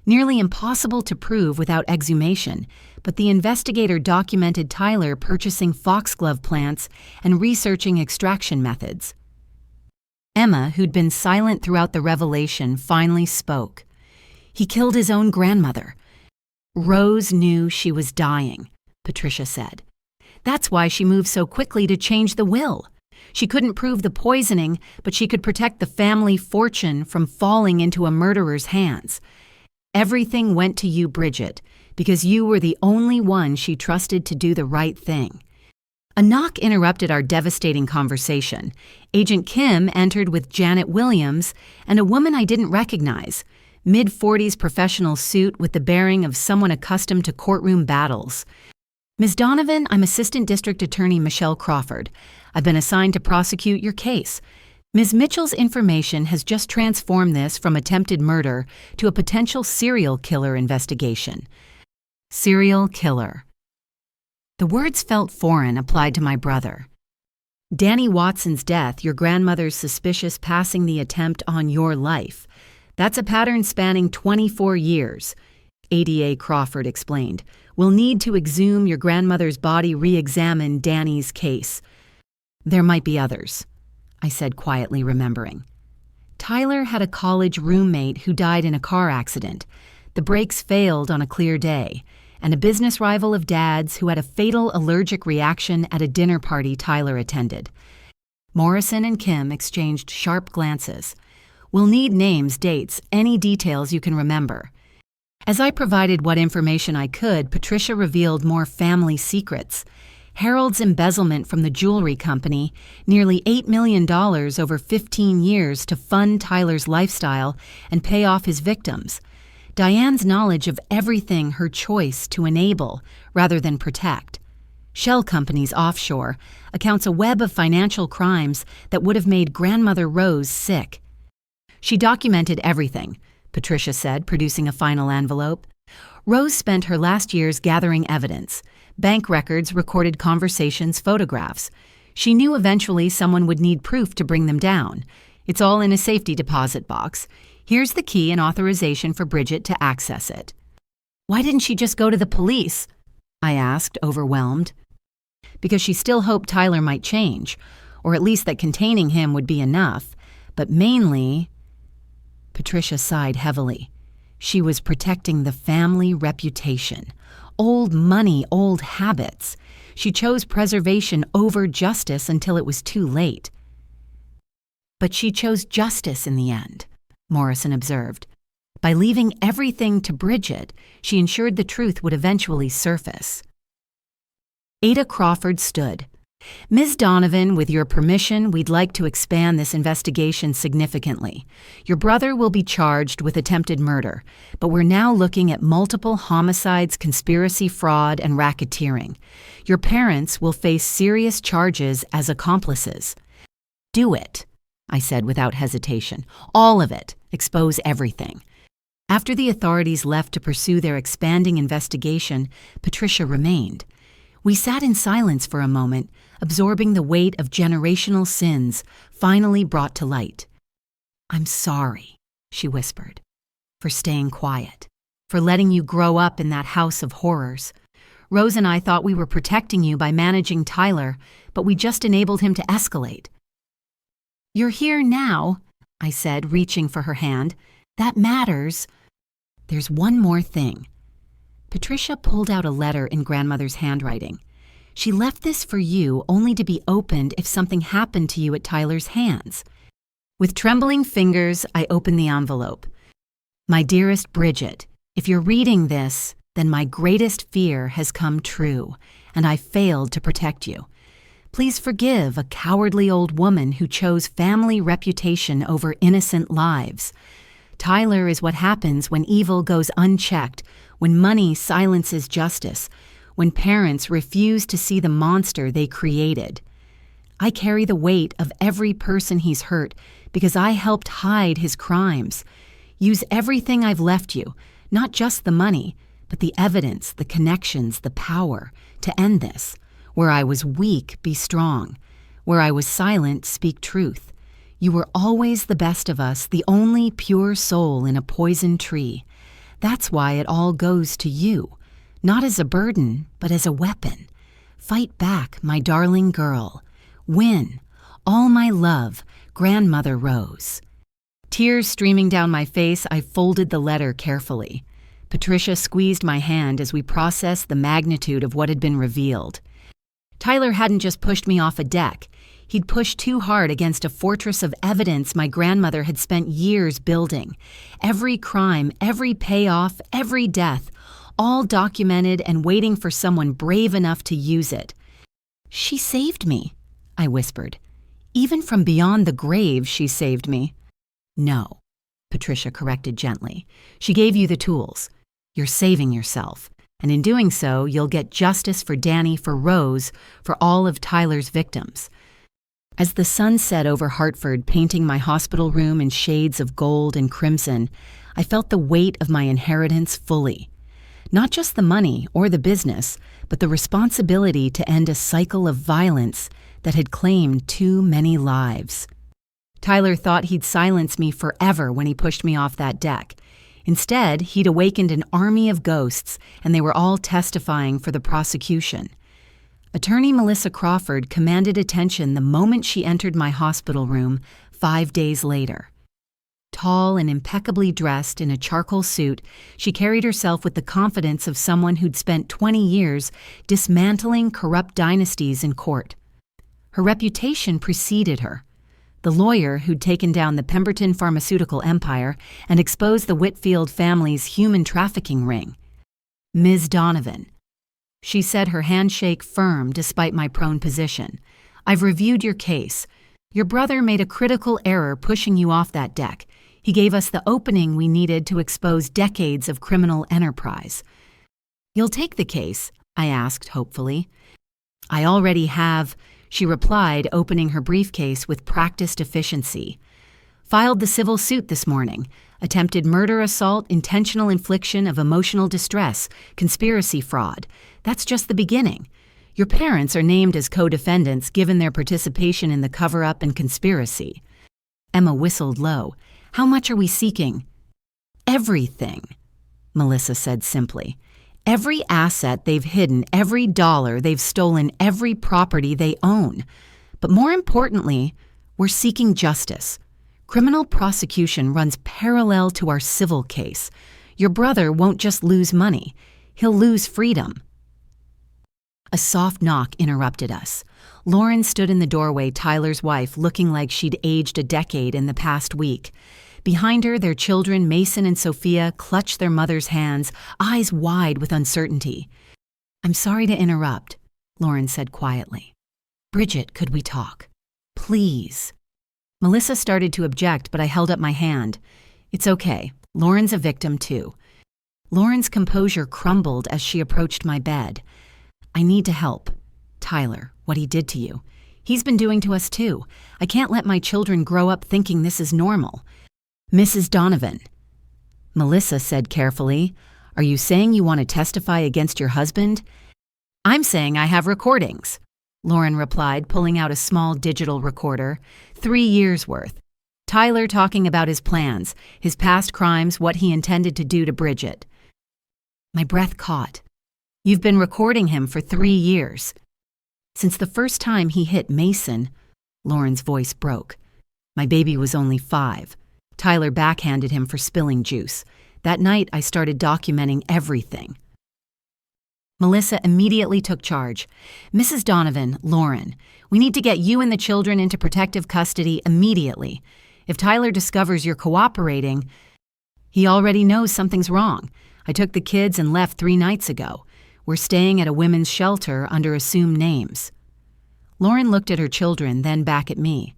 Nearly impossible to prove without exhumation, but the investigator documented Tyler purchasing foxglove plants and researching extraction methods. Emma, who'd been silent throughout the revelation, finally spoke. He killed his own grandmother. Rose knew she was dying, Patricia said. That's why she moved so quickly to change the will. She couldn't prove the poisoning, but she could protect the family fortune from falling into a murderer's hands. Everything went to you, Bridgette, because you were the only one she trusted to do the right thing. A knock interrupted our devastating conversation. Agent Kim entered with Janet Williams and a woman I didn't recognize, mid-40s professional suit with the bearing of someone accustomed to courtroom battles. Ms. Donovan, I'm Assistant District Attorney Michelle Crawford. I've been assigned to prosecute your case. Ms. Mitchell's information has just transformed this from attempted murder to a potential serial killer investigation. Serial killer. The words felt foreign applied to my brother. Danny Watson's death, your grandmother's suspicious passing the attempt on your life. That's a pattern spanning 24 years, ADA Crawford explained. We'll need to exhume your grandmother's body, re-examine Danny's case. There might be others, I said quietly, remembering. Tyler had a college roommate who died in a car accident. The brakes failed on a clear day, and a business rival of Dad's who had a fatal allergic reaction at a dinner party Tyler attended. Morrison and Kim exchanged sharp glances. We'll need names, dates, any details you can remember. As I provided what information I could, Patricia revealed more family secrets. Harold's embezzlement from the jewelry company, nearly $8 million over 15 years to fund Tyler's lifestyle and pay off his victims. Diane's knowledge of everything her choice to enable rather than protect. Shell companies offshore accounts a web of financial crimes that would have made Grandmother Rose sick. She documented everything, Patricia said, producing a final envelope. Rose spent her last years gathering evidence. Bank records, recorded conversations, photographs. She knew eventually someone would need proof to bring them down. It's all in a safety deposit box. Here's the key and authorization for Bridgette to access it. Why didn't she just go to the police? I asked, overwhelmed. Because she still hoped Tyler might change, or at least that containing him would be enough. But mainly, Patricia sighed heavily. She was protecting the family reputation. Old money, old habits. She chose preservation over justice until it was too late. But she chose justice in the end, Morrison observed. By leaving everything to Bridgette, she ensured the truth would eventually surface. Ada Crawford stood. Ms. Donovan, with your permission, we'd like to expand this investigation significantly. Your brother will be charged with attempted murder, but we're now looking at multiple homicides, conspiracy, fraud, and racketeering. Your parents will face serious charges as accomplices. Do it, I said without hesitation. All of it. Expose everything. After the authorities left to pursue their expanding investigation, Patricia remained. We sat in silence for a moment, absorbing the weight of generational sins finally brought to light. "I'm sorry," she whispered, "for staying quiet, for letting you grow up in that house of horrors. Rose and I thought we were protecting you by managing Tyler, but we just enabled him to escalate." "You're here now," I said, reaching for her hand. "That matters." "There's one more thing." Patricia pulled out a letter in grandmother's handwriting. "She left this for you only to be opened if something happened to you at Tyler's hands." With trembling fingers, I opened the envelope. "My dearest Bridgette, if you're reading this, then my greatest fear has come true, and I failed to protect you. Please forgive a cowardly old woman who chose family reputation over innocent lives. Tyler is what happens when evil goes unchecked, when money silences justice, when parents refuse to see the monster they created. I carry the weight of every person he's hurt because I helped hide his crimes. Use everything I've left you, not just the money, but the evidence, the connections, the power, to end this. Where I was weak, be strong. Where I was silent, speak truth. You were always the best of us, the only pure soul in a poison tree. That's why it all goes to you, not as a burden, but as a weapon. Fight back, my darling girl. Win. All my love, Grandmother Rose." Tears streaming down my face, I folded the letter carefully. Patricia squeezed my hand as we processed the magnitude of what had been revealed. Tyler hadn't just pushed me off a deck. He'd pushed too hard against a fortress of evidence my grandmother had spent years building. Every crime, every payoff, every death, all documented and waiting for someone brave enough to use it. "She saved me," I whispered. "Even from beyond the grave, she saved me." "No," Patricia corrected gently. "She gave you the tools. You're saving yourself. And in doing so, you'll get justice for Danny, for Rose, for all of Tyler's victims." As the sun set over Hartford, painting my hospital room in shades of gold and crimson, I felt the weight of my inheritance fully. Not just the money or the business, but the responsibility to end a cycle of violence that had claimed too many lives. Tyler thought he'd silence me forever when he pushed me off that deck. Instead, he'd awakened an army of ghosts, and they were all testifying for the prosecution. Attorney Melissa Crawford commanded attention the moment she entered my hospital room 5 days later. Tall and impeccably dressed in a charcoal suit, she carried herself with the confidence of someone who'd spent 20 years dismantling corrupt dynasties in court. Her reputation preceded her. The lawyer who'd taken down the Pemberton pharmaceutical empire and exposed the Whitfield family's human trafficking ring. Ms. Donovan. She said, her handshake firm despite my prone position. "I've reviewed your case. Your brother made a critical error pushing you off that deck. He gave us the opening we needed to expose decades of criminal enterprise." "You'll take the case?" I asked hopefully. "I already have," she replied, opening her briefcase with practiced efficiency. "Filed the civil suit this morning. Attempted murder, assault, intentional infliction of emotional distress, conspiracy fraud. That's just the beginning. Your parents are named as co-defendants given their participation in the cover-up and conspiracy." Emma whistled low. "How much are we seeking?" "Everything," Melissa said simply. "Every asset they've hidden, every dollar they've stolen, every property they own. But more importantly, we're seeking justice. Criminal prosecution runs parallel to our civil case. Your brother won't just lose money. He'll lose freedom." A soft knock interrupted us. Lauren stood in the doorway, Tyler's wife, looking like she'd aged a decade in the past week. Behind her, their children, Mason and Sophia, clutched their mother's hands, eyes wide with uncertainty. "I'm sorry to interrupt," Lauren said quietly. Bridgette, could we talk? Please. Melissa started to object, but I held up my hand. It's okay. Lauren's a victim, too. Lauren's composure crumbled as she approached my bed. I need to help. Tyler, what he did to you. He's been doing to us, too. I can't let my children grow up thinking this is normal. Mrs. Donovan. Melissa said carefully, are you saying you want to testify against your husband? I'm saying I have recordings. Lauren replied, pulling out a small digital recorder. 3 years' worth. Tyler talking about his plans, his past crimes, what he intended to do to Bridgette. My breath caught. You've been recording him for 3 years. Since the first time he hit Mason, Lauren's voice broke. My baby was only 5. Tyler backhanded him for spilling juice. That night, I started documenting everything. Melissa immediately took charge. Mrs. Donovan, Lauren, we need to get you and the children into protective custody immediately. If Tyler discovers you're cooperating, he already knows something's wrong. I took the kids and left 3 nights ago. We're staying at a women's shelter under assumed names. Lauren looked at her children, then back at me.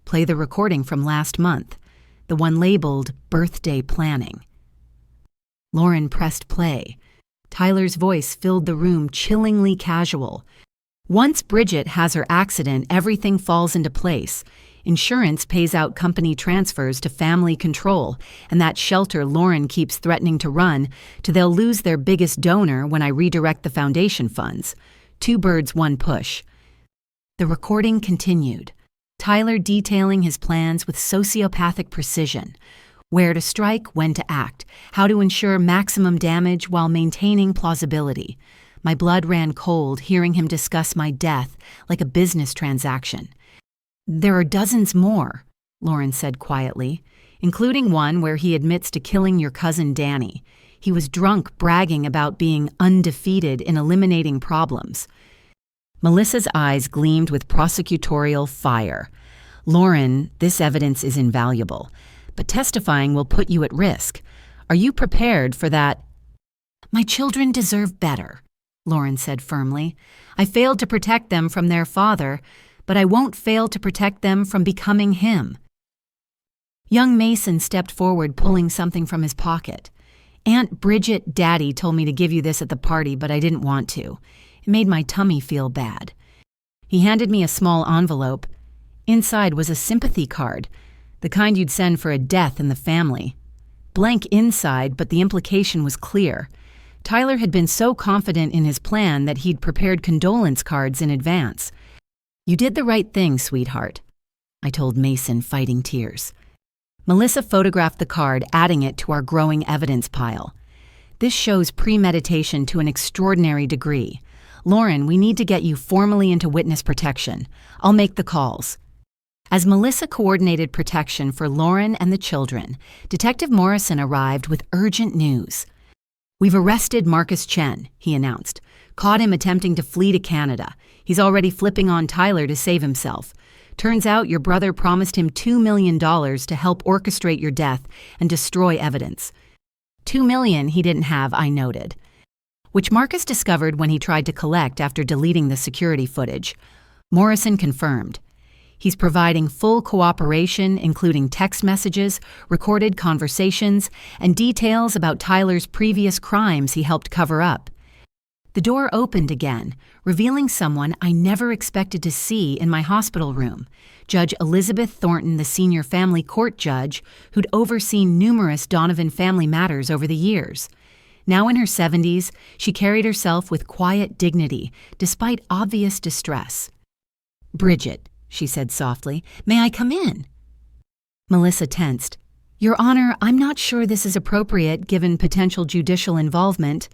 Play the recording from last month, the one labeled birthday planning. Lauren pressed play. Tyler's voice filled the room, chillingly casual. Once Bridgette has her accident, everything falls into place. Insurance pays out company transfers to family control, and that shelter Lauren keeps threatening to run till they'll lose their biggest donor when I redirect the foundation funds. 2 birds, 1 push. The recording continued. Tyler detailing his plans with sociopathic precision. Where to strike, when to act, how to ensure maximum damage while maintaining plausibility. My blood ran cold hearing him discuss my death like a business transaction. There are dozens more, Lauren said quietly, including one where he admits to killing your cousin Danny. He was drunk bragging about being undefeated in eliminating problems. Melissa's eyes gleamed with prosecutorial fire. Lauren, this evidence is invaluable, but testifying will put you at risk. Are you prepared for that? My children deserve better, Lauren said firmly. I failed to protect them from their father, but I won't fail to protect them from becoming him. Young Mason stepped forward, pulling something from his pocket. Aunt Bridgette, Daddy told me to give you this at the party, but I didn't want to. It made my tummy feel bad. He handed me a small envelope. Inside was a sympathy card, the kind you'd send for a death in the family. Blank inside, but the implication was clear. Tyler had been so confident in his plan that he'd prepared condolence cards in advance. You did the right thing, sweetheart, I told Mason, fighting tears. Melissa photographed the card, adding it to our growing evidence pile. This shows premeditation to an extraordinary degree. Lauren, we need to get you formally into witness protection. I'll make the calls. As Melissa coordinated protection for Lauren and the children, Detective Morrison arrived with urgent news. We've arrested Marcus Chen, he announced. Caught him attempting to flee to Canada. He's already flipping on Tyler to save himself. Turns out your brother promised him $2 million to help orchestrate your death and destroy evidence. $2 million he didn't have, I noted, which Marcus discovered when he tried to collect after deleting the security footage. Morrison confirmed. He's providing full cooperation, including text messages, recorded conversations, and details about Tyler's previous crimes he helped cover up. The door opened again, revealing someone I never expected to see in my hospital room, Judge Elizabeth Thornton, the senior family court judge who'd overseen numerous Donovan family matters over the years. Now in her 70s, she carried herself with quiet dignity, despite obvious distress. Bridgette, she said softly, may I come in? Melissa tensed. Your Honor, I'm not sure this is appropriate given potential judicial involvement.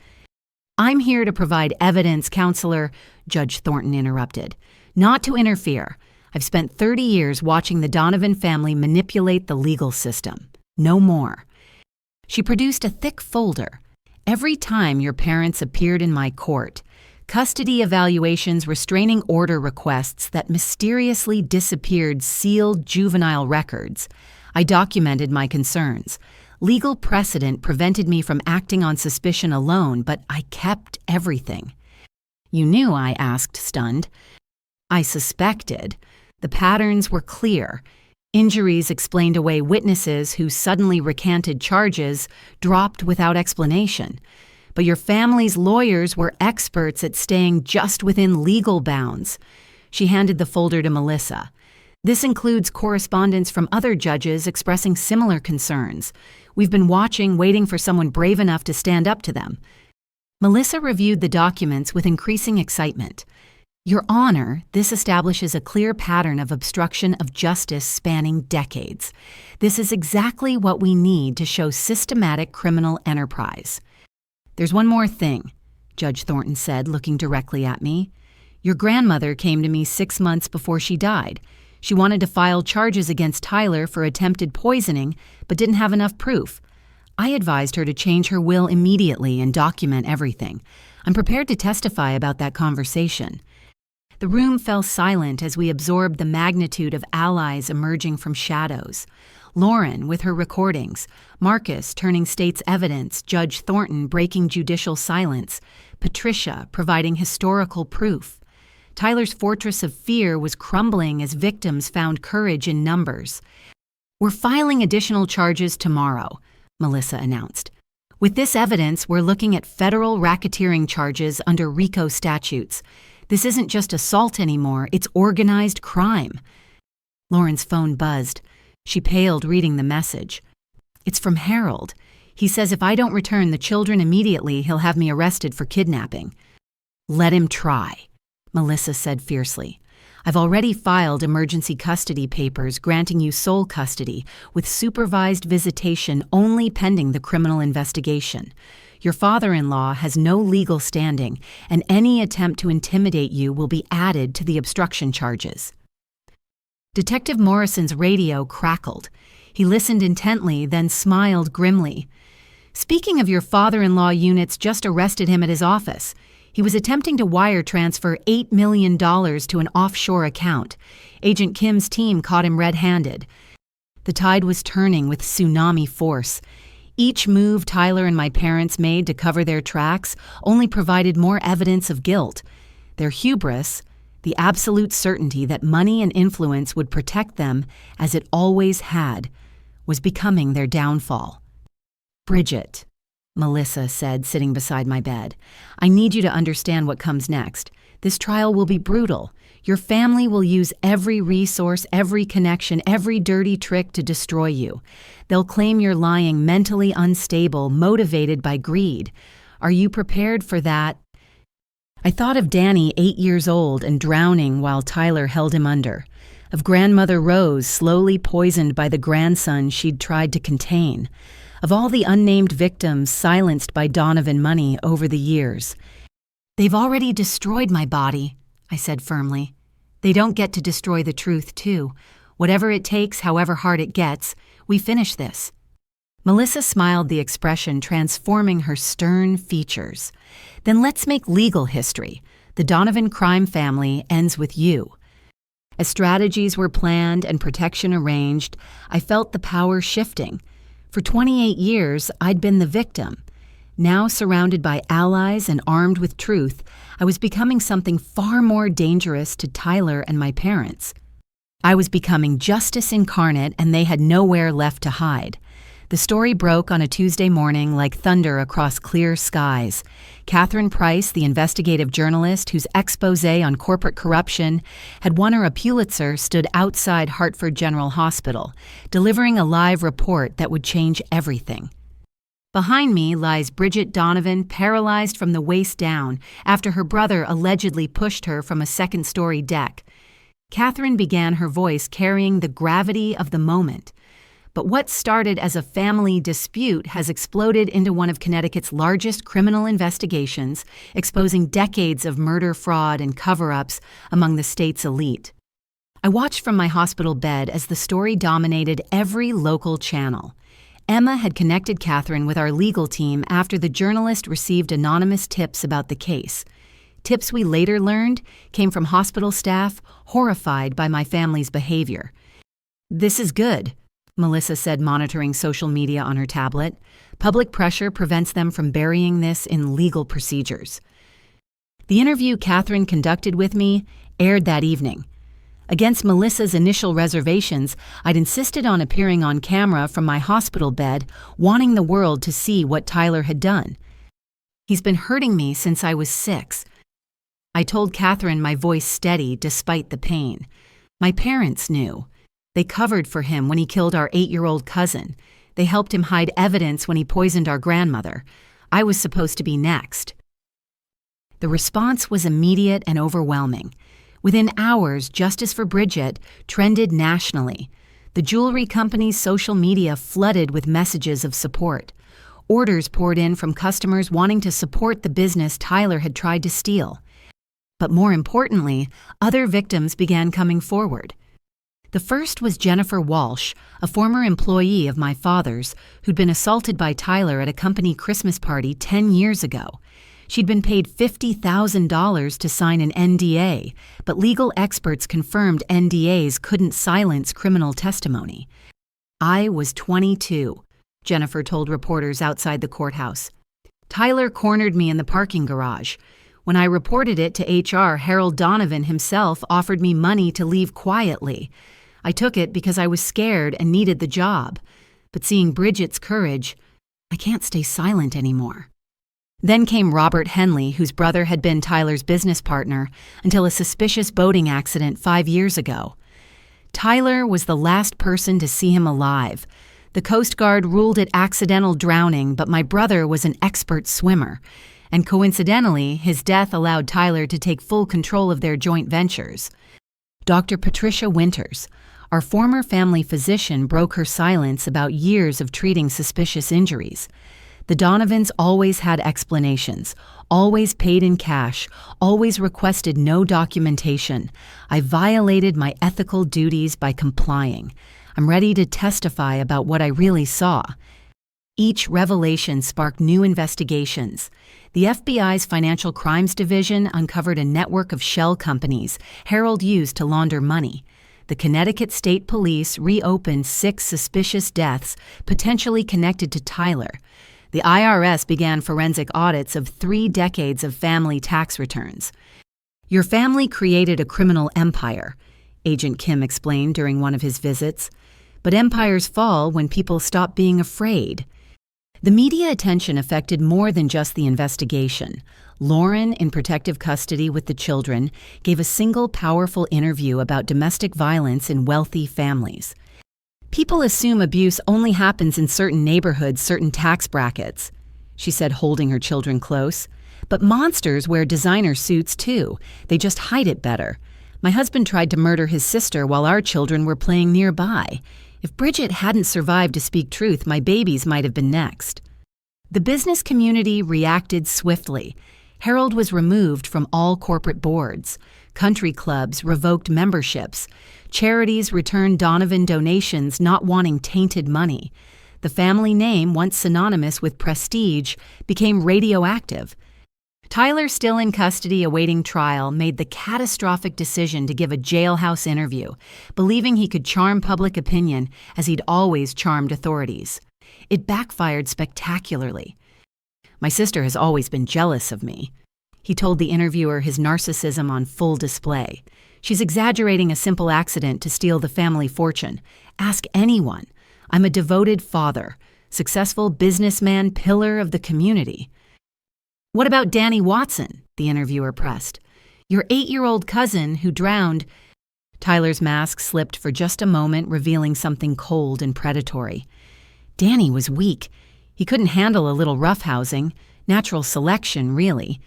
I'm here to provide evidence, Counselor, Judge Thornton interrupted. Not to interfere. I've spent 30 years watching the Donovan family manipulate the legal system. No more. She produced a thick folder. Every time your parents appeared in my court, custody evaluations, restraining order requests that mysteriously disappeared sealed juvenile records, I documented my concerns. Legal precedent prevented me from acting on suspicion alone, but I kept everything. You knew, I asked, stunned. I suspected. The patterns were clear. Injuries explained away witnesses who suddenly recanted charges, dropped without explanation. But your family's lawyers were experts at staying just within legal bounds. She handed the folder to Melissa. This includes correspondence from other judges expressing similar concerns. We've been watching, waiting for someone brave enough to stand up to them. Melissa reviewed the documents with increasing excitement. Your Honor, this establishes a clear pattern of obstruction of justice spanning decades. This is exactly what we need to show systematic criminal enterprise. There's one more thing, Judge Thornton said, looking directly at me. Your grandmother came to me 6 months before she died. She wanted to file charges against Tyler for attempted poisoning, but didn't have enough proof. I advised her to change her will immediately and document everything. I'm prepared to testify about that conversation. The room fell silent as we absorbed the magnitude of allies emerging from shadows. Lauren with her recordings, Marcus turning state's evidence, Judge Thornton breaking judicial silence, Patricia providing historical proof. Tyler's fortress of fear was crumbling as victims found courage in numbers. We're filing additional charges tomorrow, Melissa announced. With this evidence, we're looking at federal racketeering charges under RICO statutes. This isn't just assault anymore, it's organized crime. Lauren's phone buzzed. She paled reading the message. It's from Harold. He says if I don't return the children immediately, he'll have me arrested for kidnapping. Let him try, Melissa said fiercely. I've already filed emergency custody papers granting you sole custody with supervised visitation only pending the criminal investigation. Your father-in-law has no legal standing, and any attempt to intimidate you will be added to the obstruction charges. Detective Morrison's radio crackled. He listened intently, then smiled grimly. Speaking of your father-in-law, units just arrested him at his office. He was attempting to wire transfer $8 million to an offshore account. Agent Kim's team caught him red-handed. The tide was turning with tsunami force. Each move Tyler and my parents made to cover their tracks only provided more evidence of guilt. Their hubris, the absolute certainty that money and influence would protect them, as it always had, was becoming their downfall. Bridgette, Melissa said, sitting beside my bed, I need you to understand what comes next. This trial will be brutal. Your family will use every resource, every connection, every dirty trick to destroy you. They'll claim you're lying, mentally unstable, motivated by greed. Are you prepared for that? I thought of Danny, 8 years old and drowning while Tyler held him under. Of grandmother Rose, slowly poisoned by the grandson she'd tried to contain. Of all the unnamed victims silenced by Donovan money over the years. They've already destroyed my body, I said firmly. They don't get to destroy the truth, too. Whatever it takes, however hard it gets, we finish this. Melissa smiled, the expression transforming her stern features. Then let's make legal history. The Donovan crime family ends with you. As strategies were planned and protection arranged, I felt the power shifting. For 28 years, I'd been the victim. Now surrounded by allies and armed with truth, I was becoming something far more dangerous to Tyler and my parents. I was becoming justice incarnate, and they had nowhere left to hide. The story broke on a Tuesday morning like thunder across clear skies. Catherine Price, the investigative journalist whose expose on corporate corruption had won her a Pulitzer, stood outside Hartford General Hospital, delivering a live report that would change everything. Behind me lies Bridgette Donovan, paralyzed from the waist down after her brother allegedly pushed her from a second-story deck. Catherine began, her voice carrying the gravity of the moment. But what started as a family dispute has exploded into one of Connecticut's largest criminal investigations, exposing decades of murder, fraud, and cover-ups among the state's elite. I watched from my hospital bed as the story dominated every local channel. Emma had connected Catherine with our legal team after the journalist received anonymous tips about the case. Tips we later learned came from hospital staff horrified by my family's behavior. This is good, Melissa said, monitoring social media on her tablet. Public pressure prevents them from burying this in legal procedures. The interview Catherine conducted with me aired that evening. Against Melissa's initial reservations, I'd insisted on appearing on camera from my hospital bed, wanting the world to see what Tyler had done. "He's been hurting me since I was 6. I told Catherine, my voice steady despite the pain. My parents knew. They covered for him when he killed our 8-year-old cousin. They helped him hide evidence when he poisoned our grandmother. I was supposed to be next." The response was immediate and overwhelming. Within hours, justice for Bridgette trended nationally. The jewelry company's social media flooded with messages of support. Orders poured in from customers wanting to support the business Tyler had tried to steal. But more importantly, other victims began coming forward. The first was Jennifer Walsh, a former employee of my father's, who'd been assaulted by Tyler at a company Christmas party 10 years ago. She'd been paid $50,000 to sign an NDA, but legal experts confirmed NDAs couldn't silence criminal testimony. "I was 22, Jennifer told reporters outside the courthouse. "Tyler cornered me in the parking garage. When I reported it to HR, Harold Donovan himself offered me money to leave quietly. I took it because I was scared and needed the job. But seeing Bridgette's courage, I can't stay silent anymore." Then came Robert Henley, whose brother had been Tyler's business partner until a suspicious boating accident 5 years ago. Tyler was the last person to see him alive. The Coast Guard ruled it accidental drowning, but my brother was an expert swimmer. And coincidentally, his death allowed Tyler to take full control of their joint ventures. Dr. Patricia Winters, our former family physician, broke her silence about years of treating suspicious injuries. The Donovans always had explanations, always paid in cash, always requested no documentation. I violated my ethical duties by complying. I'm ready to testify about what I really saw. Each revelation sparked new investigations. The FBI's Financial Crimes Division uncovered a network of shell companies Harold used to launder money. The Connecticut State Police reopened 6 suspicious deaths potentially connected to Tyler. The IRS began forensic audits of 3 decades of family tax returns. "Your family created a criminal empire," Agent Kim explained during one of his visits. "But empires fall when people stop being afraid." The media attention affected more than just the investigation. Lauren, in protective custody with the children, gave a single powerful interview about domestic violence in wealthy families. "People assume abuse only happens in certain neighborhoods, certain tax brackets," she said, holding her children close. "But monsters wear designer suits too. They just hide it better. My husband tried to murder his sister while our children were playing nearby. If Bridgette hadn't survived to speak truth, my babies might have been next." The business community reacted swiftly. Harold was removed from all corporate boards. Country clubs revoked memberships. Charities returned Donovan donations, not wanting tainted money. The family name, once synonymous with prestige, became radioactive. Tyler, still in custody awaiting trial, made the catastrophic decision to give a jailhouse interview, believing he could charm public opinion as he'd always charmed authorities. It backfired spectacularly. "My sister has always been jealous of me." He told the interviewer, his narcissism on full display. "She's exaggerating a simple accident to steal the family fortune. Ask anyone. I'm a devoted father, successful businessman, pillar of the community." "What about Danny Watson?" the interviewer pressed. "Your 8-year-old cousin who drowned." Tyler's mask slipped for just a moment, revealing something cold and predatory. "Danny was weak. He couldn't handle a little roughhousing. Natural selection, really."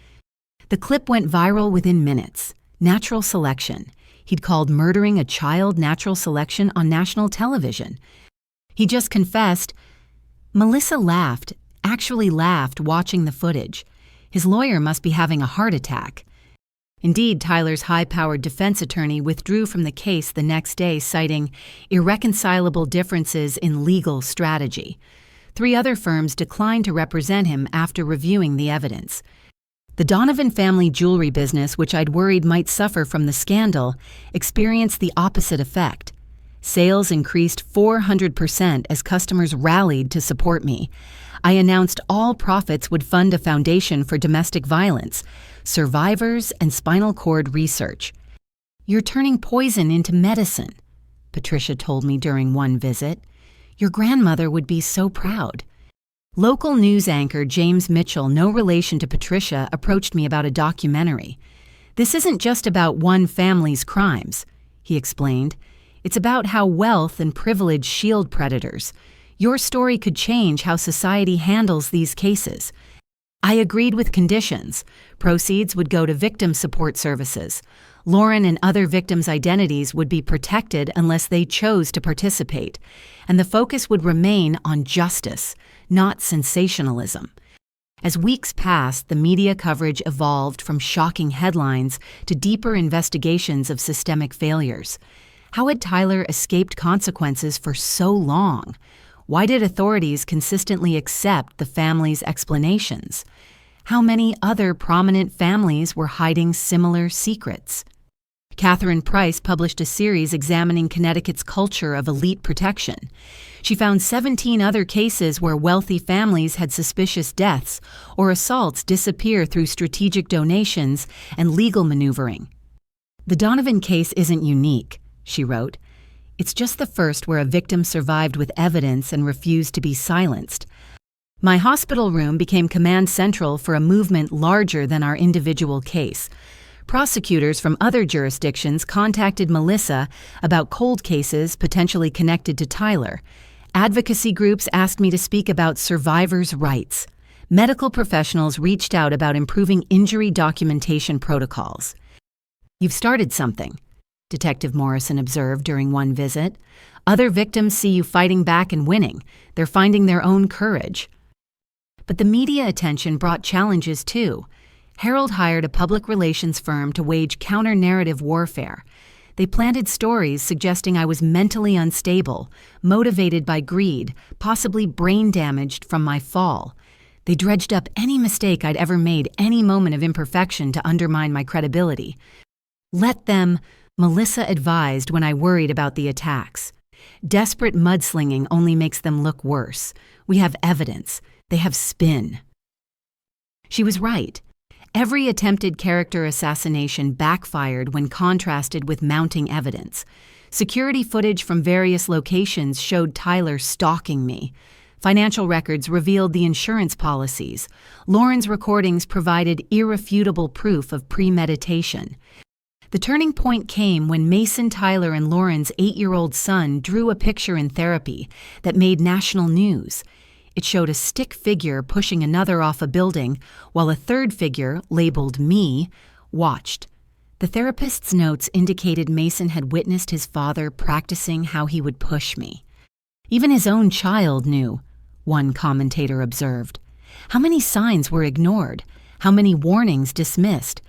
The clip went viral within minutes. Natural selection. He'd called murdering a child natural selection on national television. He just confessed. Melissa laughed, actually laughed, watching the footage. His lawyer must be having a heart attack. Indeed, Tyler's high-powered defense attorney withdrew from the case the next day, citing irreconcilable differences in legal strategy. 3 other firms declined to represent him after reviewing the evidence. The Donovan family jewelry business, which I'd worried might suffer from the scandal, experienced the opposite effect. Sales increased 400% as customers rallied to support me. I announced all profits would fund a foundation for domestic violence, survivors, and spinal cord research. "You're turning poison into medicine," Patricia told me during one visit. "Your grandmother would be so proud." Local news anchor James Mitchell, no relation to Patricia, approached me about a documentary. "This isn't just about one family's crimes," he explained. "It's about how wealth and privilege shield predators. Your story could change how society handles these cases." I agreed with conditions. Proceeds would go to victim support services. Lauren and other victims' identities would be protected unless they chose to participate, and the focus would remain on justice, not sensationalism. As weeks passed, the media coverage evolved from shocking headlines to deeper investigations of systemic failures. How had Tyler escaped consequences for so long? Why did authorities consistently accept the family's explanations? How many other prominent families were hiding similar secrets? Catherine Price published a series examining Connecticut's culture of elite protection. She found 17 other cases where wealthy families had suspicious deaths or assaults disappear through strategic donations and legal maneuvering. "The Donovan case isn't unique," she wrote. "It's just the first where a victim survived with evidence and refused to be silenced. My hospital room became command central for a movement larger than our individual case. Prosecutors from other jurisdictions contacted Melissa about cold cases potentially connected to Tyler. Advocacy groups asked me to speak about survivors' rights. Medical professionals reached out about improving injury documentation protocols." "You've started something," Detective Morrison observed during one visit. "Other victims see you fighting back and winning. They're finding their own courage." But the media attention brought challenges too. Herald hired a public relations firm to wage counter-narrative warfare. They planted stories suggesting I was mentally unstable, motivated by greed, possibly brain damaged from my fall. They dredged up any mistake I'd ever made, any moment of imperfection, to undermine my credibility. "Let them," Melissa advised when I worried about the attacks. "Desperate mudslinging only makes them look worse. We have evidence. They have spin." She was right. Every attempted character assassination backfired when contrasted with mounting evidence. Security footage from various locations showed Tyler stalking me. Financial records revealed the insurance policies. Lauren's recordings provided irrefutable proof of premeditation. The turning point came when Mason Tyler and Lauren's 8-year-old son drew a picture in therapy that made national news. It showed a stick figure pushing another off a building, while a third figure, labeled me, watched. The therapist's notes indicated Mason had witnessed his father practicing how he would push me. "Even his own child knew," one commentator observed. "How many signs were ignored? How many warnings dismissed?"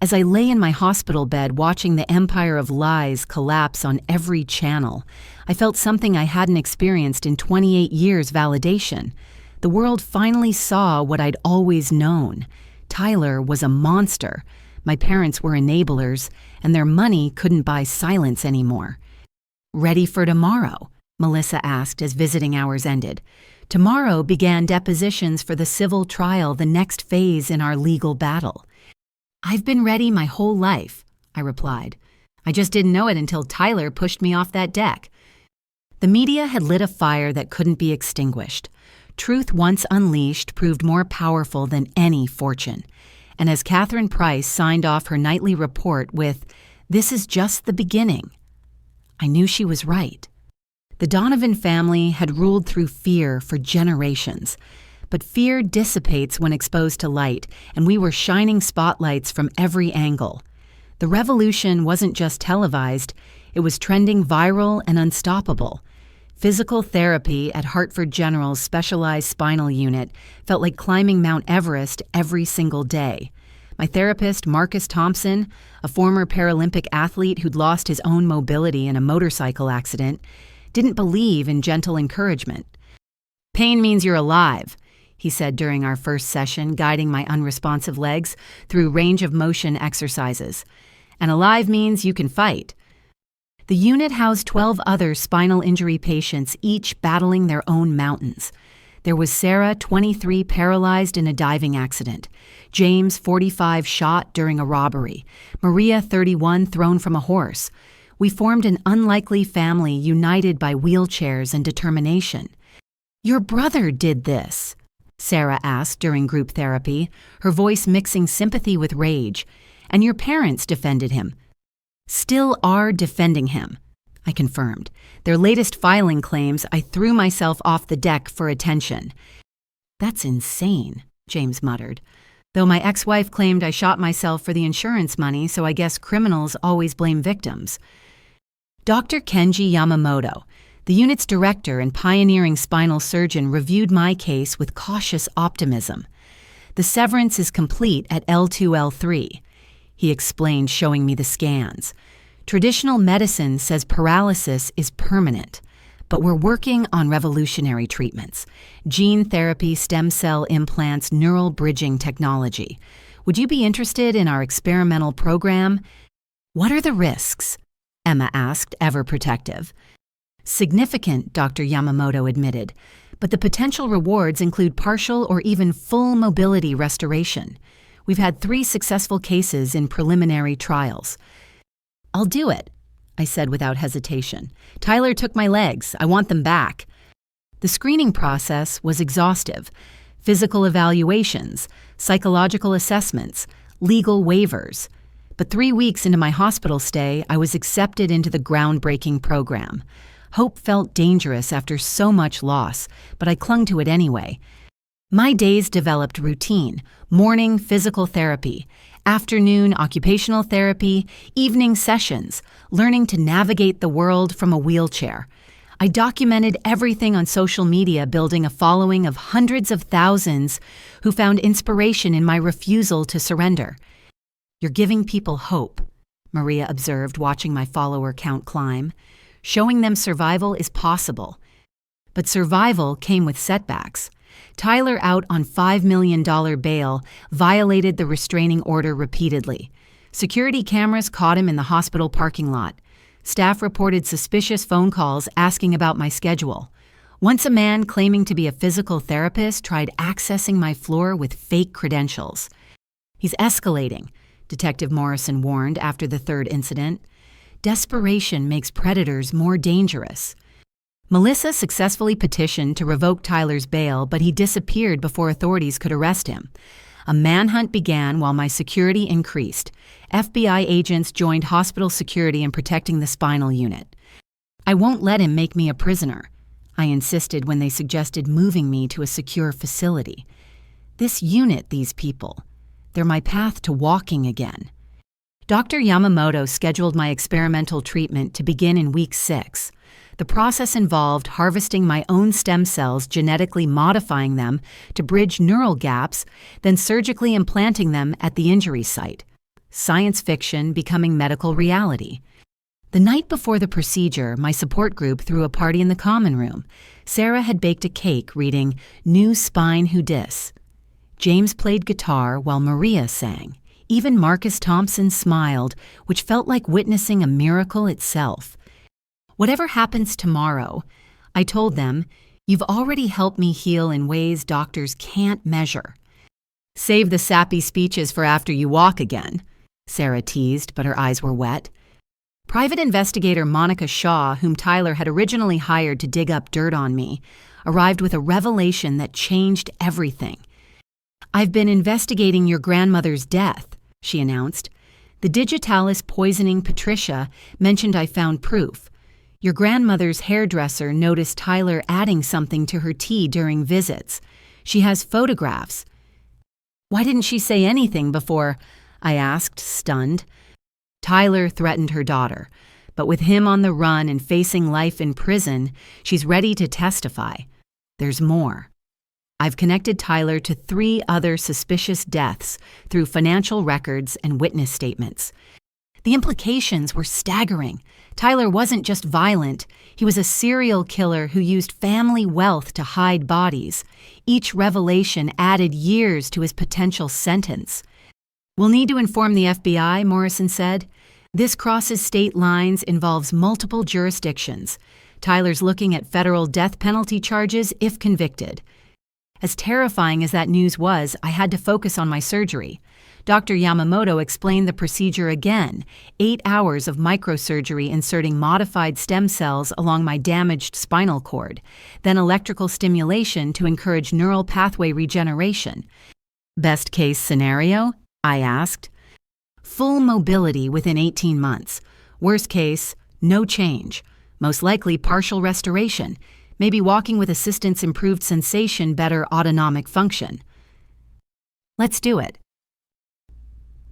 As I lay in my hospital bed watching the empire of lies collapse on every channel, I felt something I hadn't experienced in 28 years: validation. The world finally saw what I'd always known. Tyler was a monster. My parents were enablers, and their money couldn't buy silence anymore. "Ready for tomorrow?" Melissa asked as visiting hours ended. Tomorrow began depositions for the civil trial, the next phase in our legal battle. "I've been ready my whole life," I replied. "I just didn't know it until Tyler pushed me off that deck." The media had lit a fire that couldn't be extinguished. Truth once unleashed proved more powerful than any fortune. And as Catherine Price signed off her nightly report with, "This is just the beginning," I knew she was right. The Donovan family had ruled through fear for generations. But fear dissipates when exposed to light, and we were shining spotlights from every angle. The revolution wasn't just televised, it was trending viral and unstoppable. Physical therapy at Hartford General's specialized spinal unit felt like climbing Mount Everest every single day. My therapist, Marcus Thompson, a former Paralympic athlete who'd lost his own mobility in a motorcycle accident, didn't believe in gentle encouragement. "Pain means you're alive," he said during our first session, guiding my unresponsive legs through range of motion exercises. "And alive means you can fight." The unit housed 12 other spinal injury patients, each battling their own mountains. There was Sarah, 23, paralyzed in a diving accident. James, 45, shot during a robbery. Maria, 31, thrown from a horse. We formed an unlikely family united by wheelchairs and determination. "Your brother did this," Sarah asked during group therapy, her voice mixing sympathy with rage. "And your parents defended him." "Still are defending him," I confirmed. "Their latest filing claims I threw myself off the deck for attention." "That's insane," James muttered. "Though my ex-wife claimed I shot myself for the insurance money, so I guess criminals always blame victims." Dr. Kenji Yamamoto, the unit's director and pioneering spinal surgeon, reviewed my case with cautious optimism. "The severance is complete at L2-L3, he explained, showing me the scans. "Traditional medicine says paralysis is permanent, but we're working on revolutionary treatments. Gene therapy, stem cell implants, neural bridging technology. Would you be interested in our experimental program?" "What are the risks?" Emma asked, ever protective. "Significant," Dr. Yamamoto admitted, "but the potential rewards include partial or even full mobility restoration. We've had 3 successful cases in preliminary trials." "I'll do it," I said without hesitation. "Tyler took my legs. I want them back." The screening process was exhaustive. Physical evaluations, psychological assessments, legal waivers. But 3 weeks into my hospital stay, I was accepted into the groundbreaking program. Hope felt dangerous after so much loss, but I clung to it anyway. My days developed routine: morning physical therapy, afternoon occupational therapy, evening sessions, learning to navigate the world from a wheelchair. I documented everything on social media, building a following of hundreds of thousands who found inspiration in my refusal to surrender. "You're giving people hope," Maria observed, watching my follower count climb. "Showing them survival is possible." But survival came with setbacks. Tyler, out on $5 million bail, violated the restraining order repeatedly. Security cameras caught him in the hospital parking lot. Staff reported suspicious phone calls asking about my schedule. Once a man claiming to be a physical therapist tried accessing my floor with fake credentials. "He's escalating," Detective Morrison warned after the 3rd incident. "Desperation makes predators more dangerous." Melissa successfully petitioned to revoke Tyler's bail, but he disappeared before authorities could arrest him. A manhunt began while my security increased. FBI agents joined hospital security in protecting the spinal unit. "I won't let him make me a prisoner," I insisted when they suggested moving me to a secure facility. "This unit, these people, they're my path to walking again." Dr. Yamamoto scheduled my experimental treatment to begin in week 6. The process involved harvesting my own stem cells, genetically modifying them to bridge neural gaps, then surgically implanting them at the injury site. Science fiction becoming medical reality. The night before the procedure, my support group threw a party in the common room. Sarah had baked a cake reading "New Spine Who Dis." James played guitar while Maria sang. Even Marcus Thompson smiled, which felt like witnessing a miracle itself. "Whatever happens tomorrow," I told them, "you've already helped me heal in ways doctors can't measure." "Save the sappy speeches for after you walk again," Sarah teased, but her eyes were wet. Private investigator Monica Shaw, whom Tyler had originally hired to dig up dirt on me, arrived with a revelation that changed everything. "I've been investigating your grandmother's death," she announced. "The digitalis poisoning Patricia mentioned I found proof. Your grandmother's hairdresser noticed Tyler adding something to her tea during visits. She has photographs." "Why didn't she say anything before?" I asked, stunned. "Tyler threatened her daughter, but with him on the run and facing life in prison, she's ready to testify. There's more. I've connected Tyler to 3 other suspicious deaths through financial records and witness statements. The implications were staggering. Tyler wasn't just violent, he was a serial killer who used family wealth to hide bodies. Each revelation added years to his potential sentence. "We'll need to inform the FBI," Morrison said. "This crosses state lines, involves multiple jurisdictions. Tyler's looking at federal death penalty charges if convicted. As terrifying as that news was, I had to focus on my surgery. Dr. Yamamoto explained the procedure again, 8 hours of microsurgery inserting modified stem cells along my damaged spinal cord, then electrical stimulation to encourage neural pathway regeneration. Best case scenario? I asked. Full mobility within 18 months. Worst case, no change. Most likely partial restoration. Maybe walking with assistance, improved sensation, better autonomic function. Let's do it.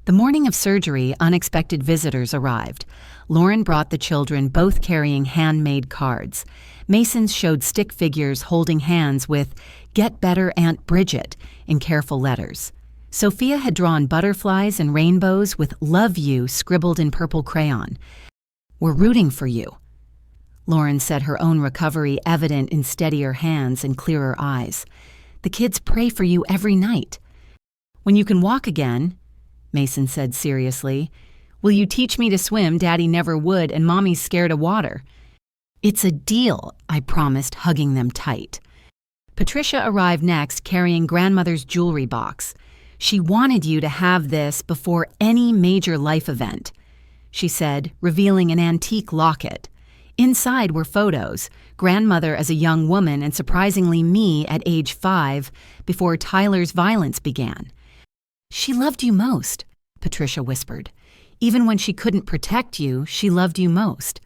The morning of surgery, unexpected visitors arrived. Lauren brought the children, both carrying handmade cards. Masons showed stick figures holding hands with "Get Better Aunt Bridgette" in careful letters. Sophia had drawn butterflies and rainbows with "Love You" scribbled in purple crayon. "We're rooting for you." Lauren said, her own recovery evident in steadier hands and clearer eyes. "The kids pray for you every night." "When you can walk again," Mason said seriously, "will you teach me to swim? Daddy never would, and Mommy's scared of water." "It's a deal," I promised, hugging them tight. Patricia arrived next, carrying grandmother's jewelry box. "She wanted you to have this before any major life event," she said, revealing an antique locket. Inside were photos, grandmother as a young woman and surprisingly me at age 5, before Tyler's violence began. "She loved you most," Patricia whispered. "Even when she couldn't protect you, she loved you most."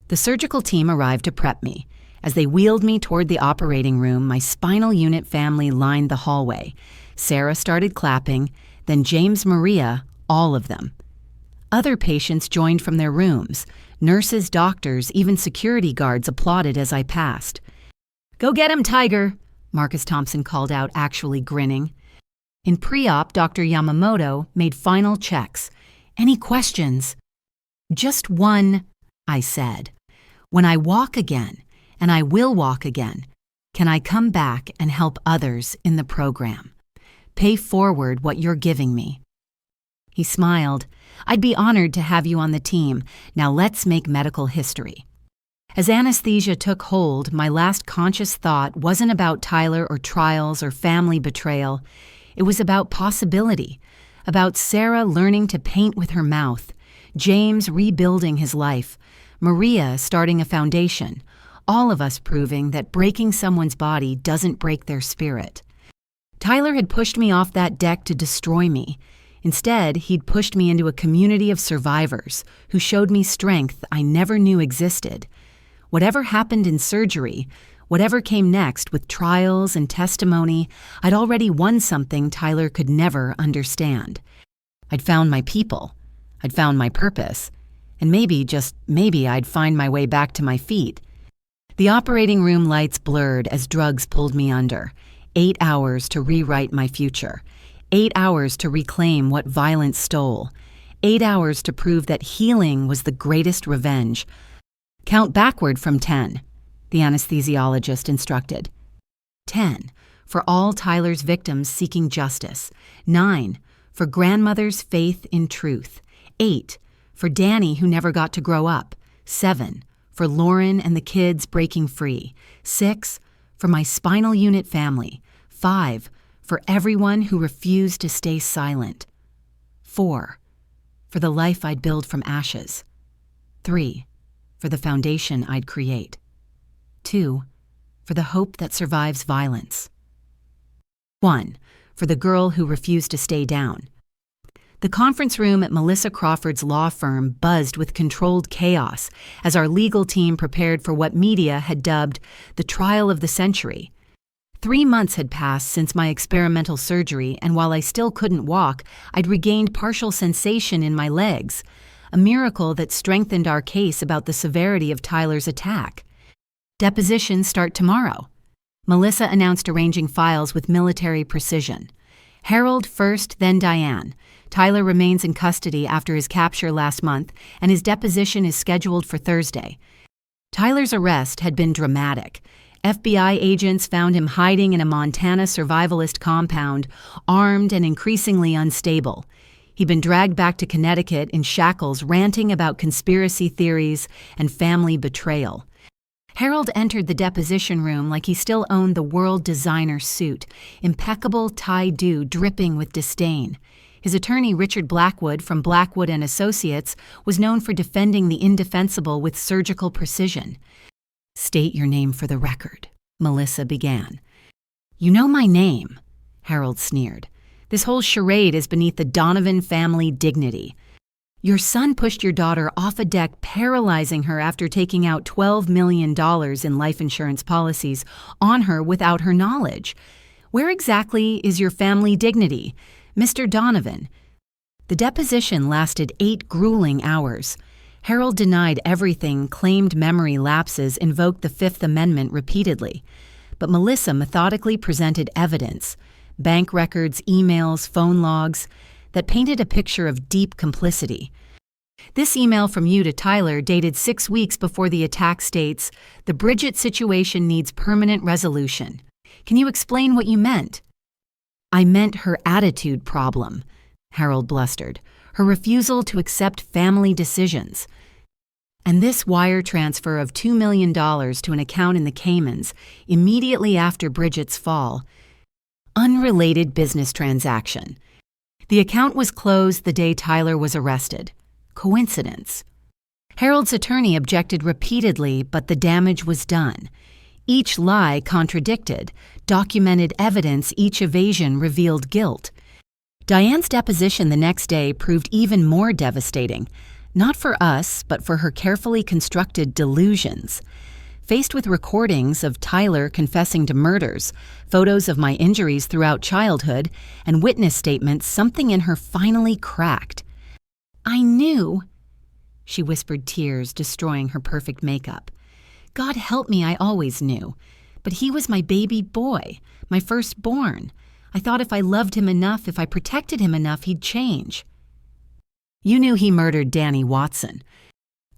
The surgical team arrived to prep me. As they wheeled me toward the operating room, my spinal unit family lined the hallway. Sarah started clapping, then James, Maria, all of them. Other patients joined from their rooms. Nurses, doctors, even security guards applauded as I passed. "Go get him, Tiger," Marcus Thompson called out, actually grinning. In pre-op, Dr. Yamamoto made final checks. "Any questions?" "Just one," I said. "When I walk again, and I will walk again, can I come back and help others in the program? Pay forward what you're giving me." He smiled. "I'd be honored to have you on the team. Now let's make medical history." As anesthesia took hold, my last conscious thought wasn't about Tyler or trials or family betrayal. It was about possibility, about Sarah learning to paint with her mouth, James rebuilding his life, Maria starting a foundation, all of us proving that breaking someone's body doesn't break their spirit. Tyler had pushed me off that deck to destroy me. Instead, he'd pushed me into a community of survivors who showed me strength I never knew existed. Whatever happened in surgery, whatever came next with trials and testimony, I'd already won something Tyler could never understand. I'd found my people. I'd found my purpose. And maybe, just maybe, I'd find my way back to my feet. The operating room lights blurred as drugs pulled me under. 8 hours to rewrite my future. 8 hours to reclaim what violence stole. 8 hours to prove that healing was the greatest revenge. "Count backward from 10, the anesthesiologist instructed. 10, for all Tyler's victims seeking justice. 9, for grandmother's faith in truth. 8, for Danny who never got to grow up. 7, for Lauren and the kids breaking free. 6, for my spinal unit family. 5, for everyone who refused to stay silent. 4, for the life I'd build from ashes. 3, for the foundation I'd create. 2, for the hope that survives violence. 1, for the girl who refused to stay down. The conference room at Melissa Crawford's law firm buzzed with controlled chaos as our legal team prepared for what media had dubbed the trial of the century. 3 months had passed since my experimental surgery, and while I still couldn't walk, I'd regained partial sensation in my legs, a miracle that strengthened our case about the severity of Tyler's attack. Depositions start tomorrow. Melissa announced, arranging files with military precision. Harold first, then Diane. Tyler remains in custody after his capture last month, and his deposition is scheduled for Thursday. Tyler's arrest had been dramatic. FBI agents found him hiding in a Montana survivalist compound, armed and increasingly unstable. He'd been dragged back to Connecticut in shackles, ranting about conspiracy theories and family betrayal. Harold entered the deposition room like he still owned the world designer suit, impeccable tie-do dripping with disdain. His attorney, Richard Blackwood from Blackwood and Associates, was known for defending the indefensible with surgical precision. "State your name for the record," Melissa began. "You know my name," Harold sneered. "This whole charade is beneath the Donovan family dignity. Your son pushed your daughter off a deck, paralyzing her after taking out $12 million in life insurance policies on her without her knowledge. Where exactly is your family dignity, Mr. Donovan?" The deposition lasted 8 grueling hours. Harold denied everything, claimed memory lapses, invoked the Fifth Amendment repeatedly. But Melissa methodically presented evidence, bank records, emails, phone logs, that painted a picture of deep complicity. "This email from you to Tyler, dated 6 weeks before the attack, states, 'The Bridgette situation needs permanent resolution.' Can you explain what you meant?" "I meant her attitude problem," Harold blustered, "her refusal to accept family decisions. And this wire transfer of $2 million to an account in the Caymans immediately after Bridgette's fall. Unrelated business transaction. The account was closed the day Tyler was arrested. Coincidence?" Harold's attorney objected repeatedly, but the damage was done. Each lie contradicted, documented evidence, each evasion revealed guilt. Diane's deposition the next day proved even more devastating, not for us, but for her carefully constructed delusions. Faced with recordings of Tyler confessing to murders, photos of my injuries throughout childhood, and witness statements, something in her finally cracked. "I knew," she whispered, tears destroying her perfect makeup. "God help me, I always knew. But he was my baby boy, my firstborn. I thought if I loved him enough, if I protected him enough, he'd change." "You knew he murdered Danny Watson."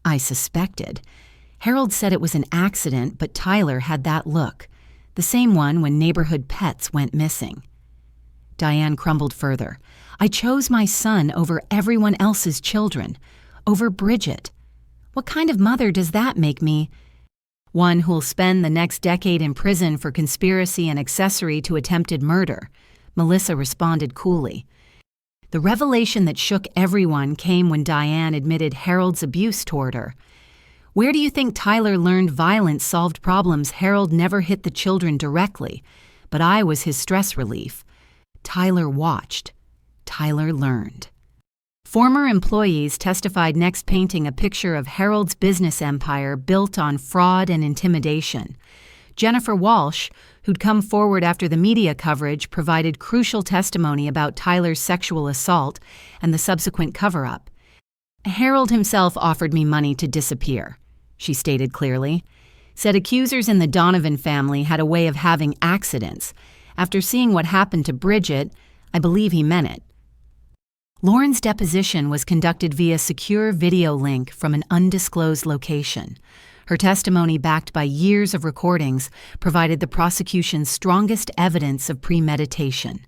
"I suspected. Harold said it was an accident, but Tyler had that look, the same one when neighborhood pets went missing." Diane crumbled further. "I chose my son over everyone else's children, over Bridgette. What kind of mother does that make me? One who'll spend the next decade in prison for conspiracy and accessory to attempted murder," Melissa responded coolly. The revelation that shook everyone came when Diane admitted Harold's abuse toward her. "Where do you think Tyler learned violence solved problems? Harold never hit the children directly, but I was his stress relief. Tyler watched. Tyler learned." Former employees testified next, painting a picture of Harold's business empire built on fraud and intimidation. Jennifer Walsh, who'd come forward after the media coverage, provided crucial testimony about Tyler's sexual assault and the subsequent cover-up. "Harold himself offered me money to disappear," she stated clearly. Said accusers in the Donovan family had a way of having accidents. After seeing what happened to Bridgette, I believe he meant it. Lauren's deposition was conducted via secure video link from an undisclosed location. Her testimony, backed by years of recordings, provided the prosecution's strongest evidence of premeditation.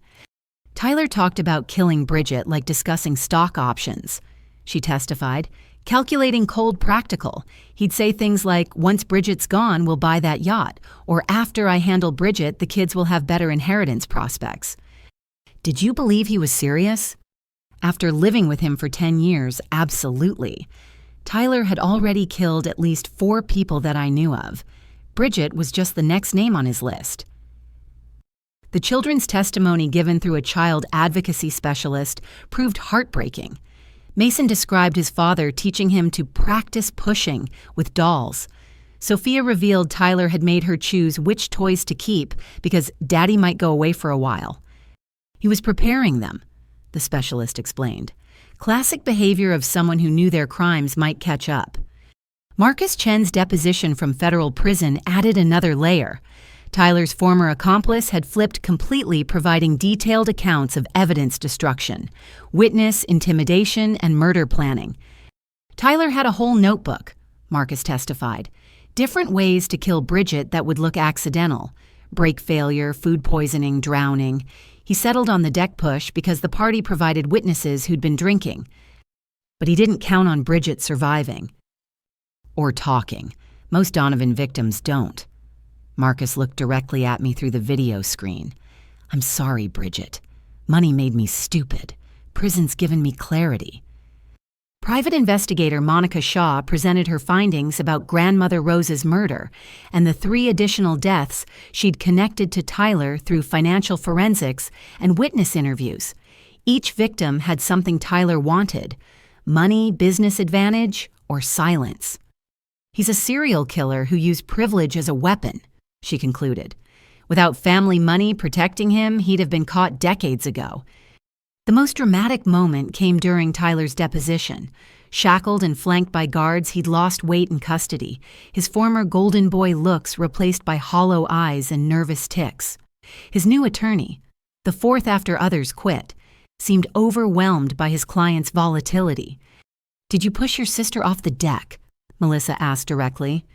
Tyler talked about killing Bridgette like discussing stock options. She testified, calculating cold practical. He'd say things like, "Once Bridgette's gone, we'll buy that yacht," or "After I handle Bridgette, the kids will have better inheritance prospects." Did you believe he was serious? After living with him for 10 years, absolutely. Tyler had already killed at least 4 people that I knew of. Bridgette was just the next name on his list. The children's testimony given through a child advocacy specialist proved heartbreaking. Mason described his father teaching him to practice pushing with dolls. Sophia revealed Tyler had made her choose which toys to keep because Daddy might go away for a while. He was preparing them, the specialist explained. Classic behavior of someone who knew their crimes might catch up. Marcus Chen's deposition from federal prison added another layer. Tyler's former accomplice had flipped completely, providing detailed accounts of evidence destruction, witness intimidation, and murder planning. Tyler had a whole notebook, Marcus testified. Different ways to kill Bridgette that would look accidental. Brake failure, food poisoning, drowning. He settled on the deck push because the party provided witnesses who'd been drinking. But he didn't count on Bridgette surviving. Or talking. Most Donovan victims don't. Marcus looked directly at me through the video screen. I'm sorry, Bridgette. Money made me stupid. Prison's given me clarity. Private investigator Monica Shaw presented her findings about grandmother Rose's murder and the 3 additional deaths she'd connected to Tyler through financial forensics and witness interviews. Each victim had something Tyler wanted: money, business advantage, or silence. He's a serial killer who used privilege as a weapon, she concluded. Without family money protecting him, he'd have been caught decades ago. The most dramatic moment came during Tyler's deposition. Shackled and flanked by guards, he'd lost weight in custody, his former golden boy looks replaced by hollow eyes and nervous tics. His new attorney, the 4th after others quit, seemed overwhelmed by his client's volatility. "Did you push your sister off the deck?" Melissa asked directly.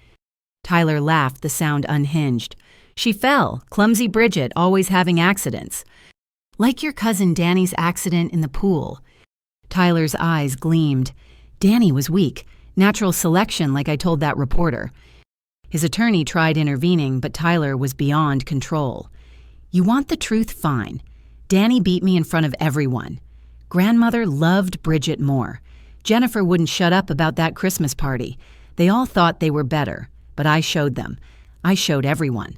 Tyler laughed, the sound unhinged. "She fell, clumsy Bridgette, always having accidents. Like your cousin Danny's accident in the pool." Tyler's eyes gleamed. "Danny was weak. Natural selection, like I told that reporter." His attorney tried intervening, but Tyler was beyond control. "You want the truth? Fine. Danny beat me in front of everyone. Grandmother loved Bridgette more. Jennifer wouldn't shut up about that Christmas party. They all thought they were better, but I showed them. I showed everyone."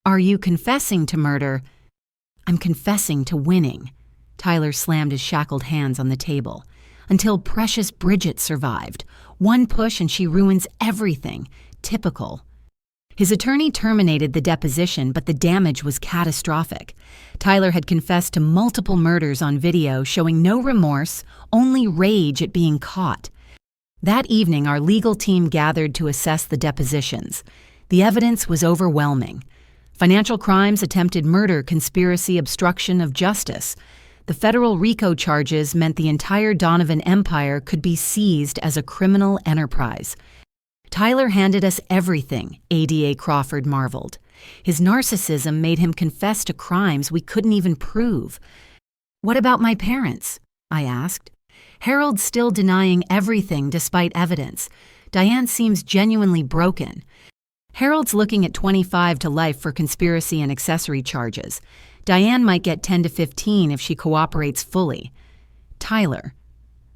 "Are you confessing to murder?" "I'm confessing to winning." Tyler slammed his shackled hands on the table. "Until precious Bridgette survived. One push and she ruins everything. Typical." His attorney terminated the deposition, but the damage was catastrophic. Tyler had confessed to multiple murders on video, showing no remorse, only rage at being caught. That evening, our legal team gathered to assess the depositions. The evidence was overwhelming. Financial crimes, attempted murder, conspiracy, obstruction of justice. The federal RICO charges meant the entire Donovan empire could be seized as a criminal enterprise. "Tyler handed us everything," ADA Crawford marveled. "His narcissism made him confess to crimes we couldn't even prove." "What about my parents?" I asked. "Harold's still denying everything despite evidence. Diane seems genuinely broken. Harold's looking at 25 to life for conspiracy and accessory charges. Diane might get 10 to 15 if she cooperates fully." "Tyler."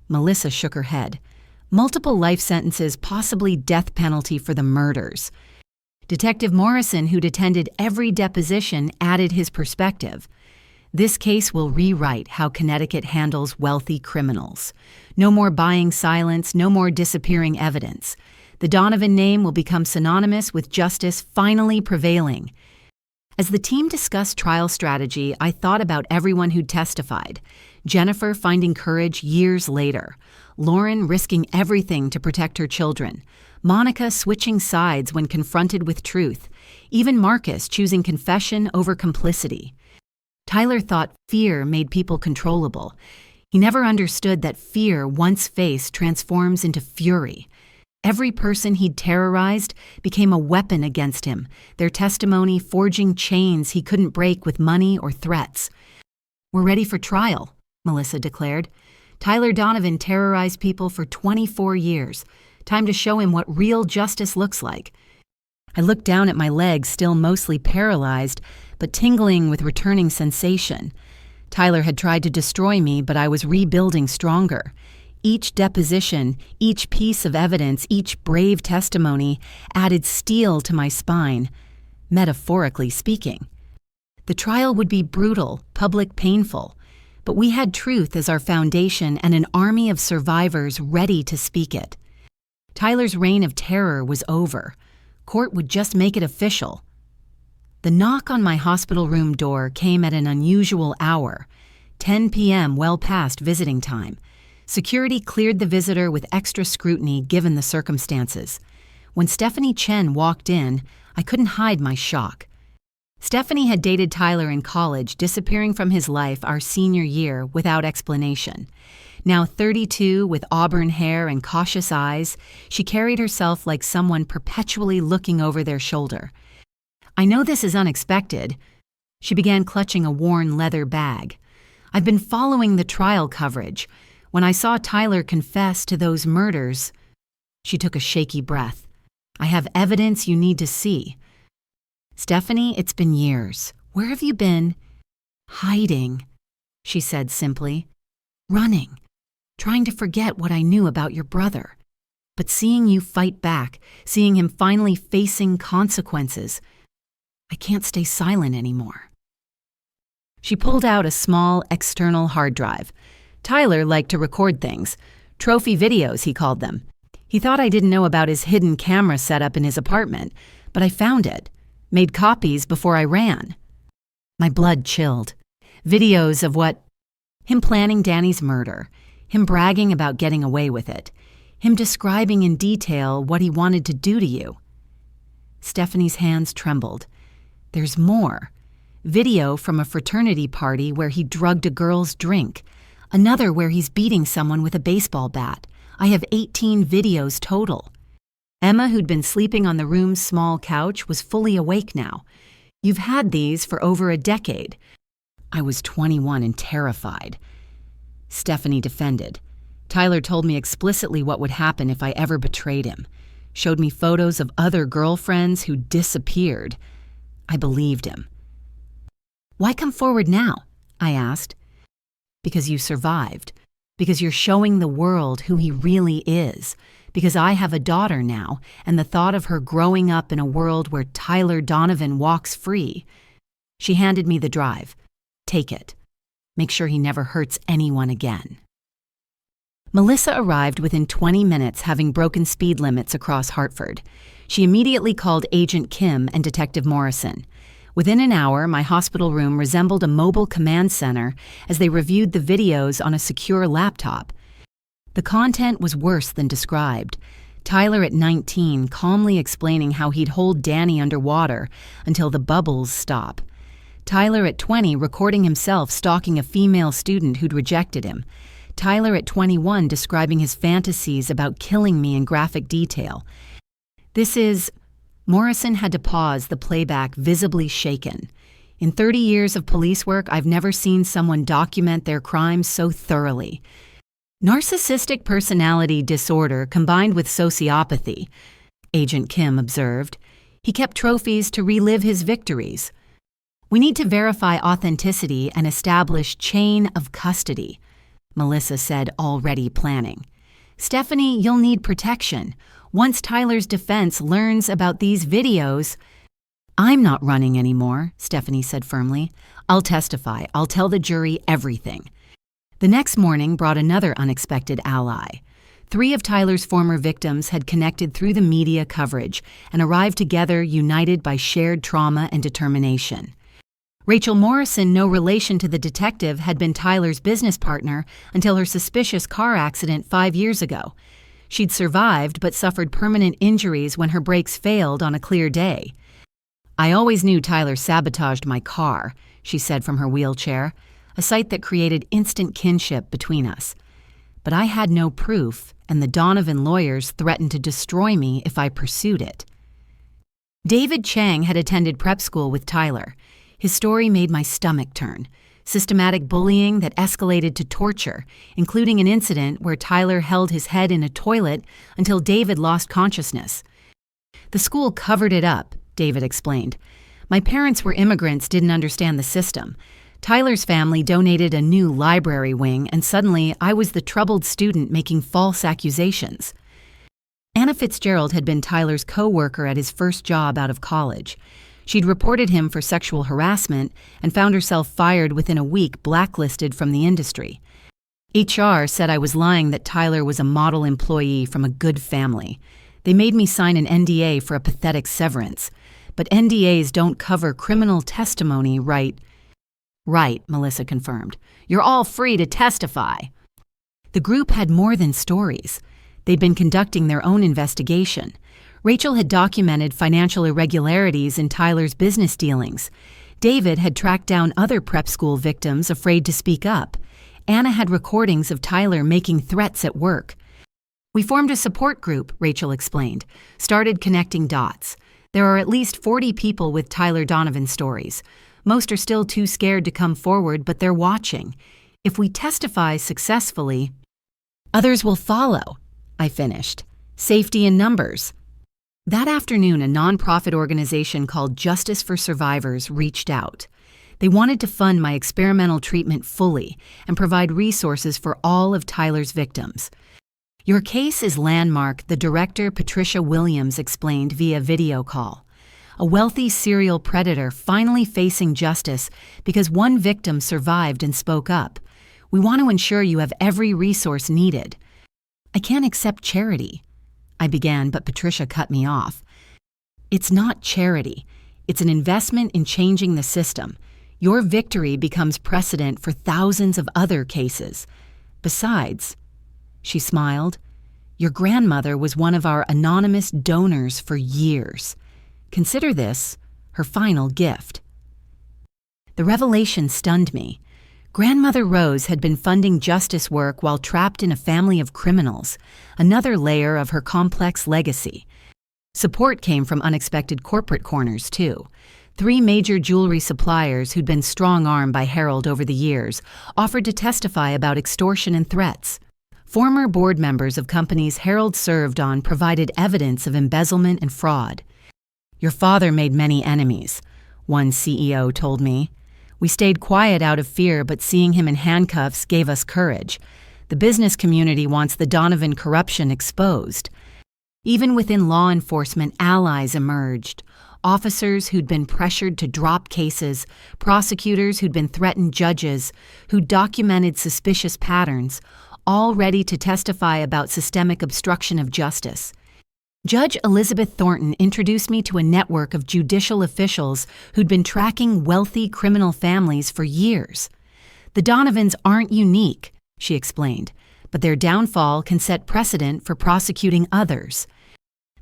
Melissa shook her head. "Multiple life sentences, possibly death penalty for the murders." Detective Morrison, who'd attended every deposition, added his perspective. "This case will rewrite how Connecticut handles wealthy criminals. No more buying silence, no more disappearing evidence. The Donovan name will become synonymous with justice finally prevailing." As the team discussed trial strategy, I thought about everyone who'd testified. Jennifer finding courage years later. Lauren risking everything to protect her children. Monica switching sides when confronted with truth. Even Marcus choosing confession over complicity. Tyler thought fear made people controllable. He never understood that fear, once faced, transforms into fury. Every person he'd terrorized became a weapon against him, their testimony forging chains he couldn't break with money or threats. "We're ready for trial," Melissa declared. "Tyler Donovan terrorized people for 24 years. Time to show him what real justice looks like." I looked down at my legs, still mostly paralyzed, but tingling with returning sensation. Tyler had tried to destroy me, but I was rebuilding stronger. Each deposition, each piece of evidence, each brave testimony added steel to my spine, metaphorically speaking. The trial would be brutal, public, painful, but we had truth as our foundation and an army of survivors ready to speak it. Tyler's reign of terror was over. Court would just make it official. The knock on my hospital room door came at an unusual hour, 10 p.m., well past visiting time. Security cleared the visitor with extra scrutiny given the circumstances. When Stephanie Chen walked in, I couldn't hide my shock. Stephanie had dated Tyler in college, disappearing from his life our senior year without explanation. Now 32, with auburn hair and cautious eyes, she carried herself like someone perpetually looking over their shoulder. "I know this is unexpected." She began clutching a worn leather bag. "I've been following the trial coverage. When I saw Tyler confess to those murders..." She took a shaky breath. I have evidence you need to see. Stephanie, it's been years. Where have you been? Hiding, she said simply. Running. Trying to forget what I knew about your brother. But seeing you fight back, seeing him finally facing consequences, I can't stay silent anymore. She pulled out a small external hard drive. Tyler liked to record things. Trophy videos, he called them. He thought I didn't know about his hidden camera setup in his apartment, but I found it. Made copies before I ran. My blood chilled. Videos of what? Him planning Danny's murder. Him bragging about getting away with it. Him describing in detail what he wanted to do to you. Stephanie's hands trembled. There's more. Video from a fraternity party where he drugged a girl's drink. Another where he's beating someone with a baseball bat. I have 18 videos total. Emma, who'd been sleeping on the room's small couch, was fully awake now. You've had these for over a decade. I was 21 and terrified. Stephanie defended. Tyler told me explicitly what would happen if I ever betrayed him. Showed me photos of other girlfriends who disappeared. I believed him. Why come forward now? I asked. Because you survived. Because you're showing the world who he really is. Because I have a daughter now, and the thought of her growing up in a world where Tyler Donovan walks free. She handed me the drive. Take it. Make sure he never hurts anyone again. Melissa arrived within 20 minutes, having broken speed limits across Hartford. She immediately called Agent Kim and Detective Morrison. Within an hour, my hospital room resembled a mobile command center as they reviewed the videos on a secure laptop. The content was worse than described. Tyler at 19 calmly explaining how he'd hold Danny underwater until the bubbles stop. Tyler at 20 recording himself stalking a female student who'd rejected him. Tyler at 21 describing his fantasies about killing me in graphic detail. Morrison had to pause the playback, visibly shaken. In 30 years of police work, I've never seen someone document their crimes so thoroughly. Narcissistic personality disorder combined with sociopathy, Agent Kim observed. He kept trophies to relive his victories. We need to verify authenticity and establish chain of custody, Melissa said, already planning. Stephanie, you'll need protection. Once Tyler's defense learns about these videos... I'm not running anymore, Stephanie said firmly. I'll testify. I'll tell the jury everything. The next morning brought another unexpected ally. 3 of Tyler's former victims had connected through the media coverage and arrived together united by shared trauma and determination. Rachel Morrison, no relation to the detective, had been Tyler's business partner until her suspicious car accident 5 years ago. She'd survived but suffered permanent injuries when her brakes failed on a clear day. I always knew Tyler sabotaged my car, she said from her wheelchair, a sight that created instant kinship between us. But I had no proof, and the Donovan lawyers threatened to destroy me if I pursued it. David Chang had attended prep school with Tyler. His story made my stomach turn. Systematic bullying that escalated to torture, including an incident where Tyler held his head in a toilet until David lost consciousness. The school covered it up, David explained. My parents were immigrants, didn't understand the system. Tyler's family donated a new library wing, and suddenly I was the troubled student making false accusations. Anna Fitzgerald had been Tyler's co-worker at his first job out of college. She'd reported him for sexual harassment and found herself fired within a week, blacklisted from the industry. HR said I was lying that Tyler was a model employee from a good family. They made me sign an NDA for a pathetic severance. But NDAs don't cover criminal testimony, right? Right, Melissa confirmed. You're all free to testify. The group had more than stories. They'd been conducting their own investigation. Rachel had documented financial irregularities in Tyler's business dealings. David had tracked down other prep school victims afraid to speak up. Anna had recordings of Tyler making threats at work. We formed a support group, Rachel explained, started connecting dots. There are at least 40 people with Tyler Donovan stories. Most are still too scared to come forward, but they're watching. If we testify successfully, others will follow, I finished. Safety in numbers. That afternoon, a nonprofit organization called Justice for Survivors reached out. They wanted to fund my experimental treatment fully and provide resources for all of Tyler's victims. "Your case is landmark," the director, Patricia Williams, explained via video call. "A wealthy serial predator finally facing justice because one victim survived and spoke up. We want to ensure you have every resource needed." "I can't accept charity," I began, but Patricia cut me off. "It's not charity. It's an investment in changing the system. Your victory becomes precedent for thousands of other cases. Besides," she smiled, "your grandmother was one of our anonymous donors for years. Consider this her final gift." The revelation stunned me. Grandmother Rose had been funding justice work while trapped in a family of criminals, another layer of her complex legacy. Support came from unexpected corporate corners, too. 3 major jewelry suppliers who'd been strong-armed by Harold over the years offered to testify about extortion and threats. Former board members of companies Harold served on provided evidence of embezzlement and fraud. "Your father made many enemies," one CEO told me. "We stayed quiet out of fear, but seeing him in handcuffs gave us courage. The business community wants the Donovan corruption exposed." Even within law enforcement, allies emerged. Officers who'd been pressured to drop cases, prosecutors who'd been threatened judges, who documented suspicious patterns, all ready to testify about systemic obstruction of justice. Judge Elizabeth Thornton introduced me to a network of judicial officials who'd been tracking wealthy criminal families for years. "The Donovans aren't unique," she explained, "but their downfall can set precedent for prosecuting others."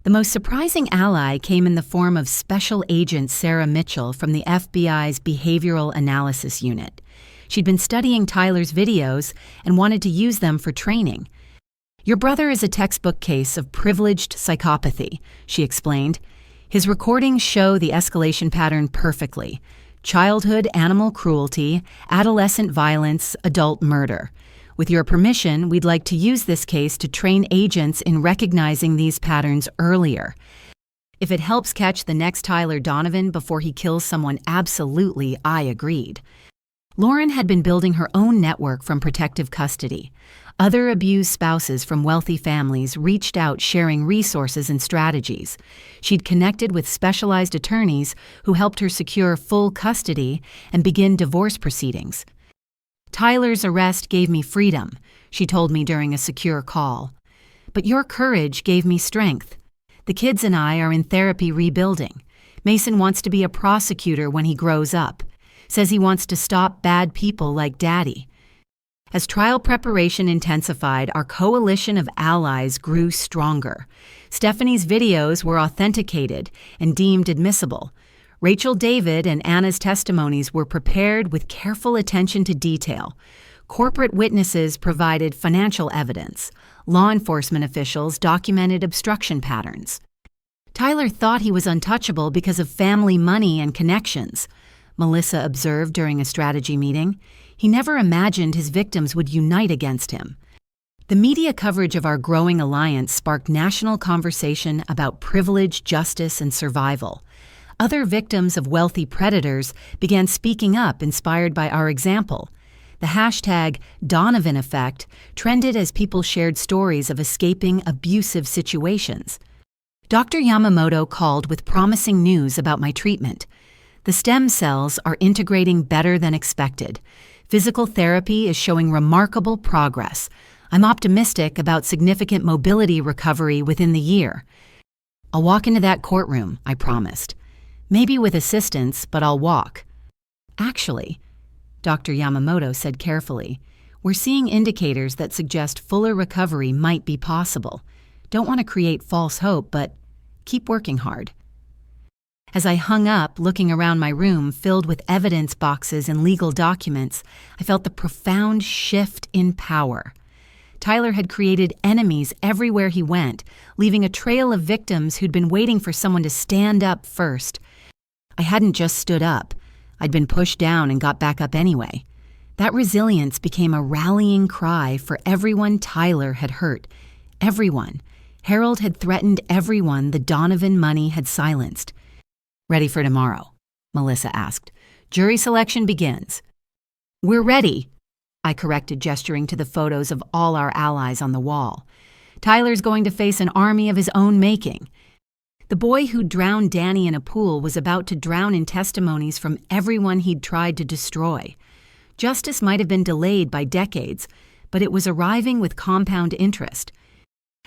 The most surprising ally came in the form of Special Agent Sarah Mitchell from the FBI's Behavioral Analysis Unit. She'd been studying Tyler's videos and wanted to use them for training. "Your brother is a textbook case of privileged psychopathy," she explained. "His recordings show the escalation pattern perfectly: childhood animal cruelty, adolescent violence, adult murder. With your permission, we'd like to use this case to train agents in recognizing these patterns earlier. If it helps catch the next Tyler Donovan before he kills someone, absolutely," I agreed. Lauren had been building her own network from protective custody. Other abused spouses from wealthy families reached out sharing resources and strategies. She'd connected with specialized attorneys who helped her secure full custody and begin divorce proceedings. "Tyler's arrest gave me freedom," she told me during a secure call. "But your courage gave me strength. The kids and I are in therapy rebuilding. Mason wants to be a prosecutor when he grows up. Says he wants to stop bad people like Daddy." As trial preparation intensified, our coalition of allies grew stronger. Stephanie's videos were authenticated and deemed admissible. Rachel David and Anna's testimonies were prepared with careful attention to detail. Corporate witnesses provided financial evidence. Law enforcement officials documented obstruction patterns. Tyler thought he was untouchable because of family money and connections, Melissa observed during a strategy meeting. He never imagined his victims would unite against him. The media coverage of our growing alliance sparked national conversation about privilege, justice, and survival. Other victims of wealthy predators began speaking up, inspired by our example. The hashtag Donovan effect trended as people shared stories of escaping abusive situations. Dr. Yamamoto called with promising news about my treatment. "The stem cells are integrating better than expected. Physical therapy is showing remarkable progress. I'm optimistic about significant mobility recovery within the year." "I'll walk into that courtroom," I promised. "Maybe with assistance, but I'll walk." "Actually," Dr. Yamamoto said carefully, "we're seeing indicators that suggest fuller recovery might be possible. Don't want to create false hope, but keep working hard." As I hung up, looking around my room filled with evidence boxes and legal documents, I felt the profound shift in power. Tyler had created enemies everywhere he went, leaving a trail of victims who'd been waiting for someone to stand up first. I hadn't just stood up. I'd been pushed down and got back up anyway. That resilience became a rallying cry for everyone Tyler had hurt. Everyone. Harold had threatened everyone the Donovan money had silenced. "Ready for tomorrow?" Melissa asked. "Jury selection begins." "We're ready," I corrected, gesturing to the photos of all our allies on the wall. "Tyler's going to face an army of his own making." The boy who drowned Danny in a pool was about to drown in testimonies from everyone he'd tried to destroy. Justice might have been delayed by decades, but it was arriving with compound interest.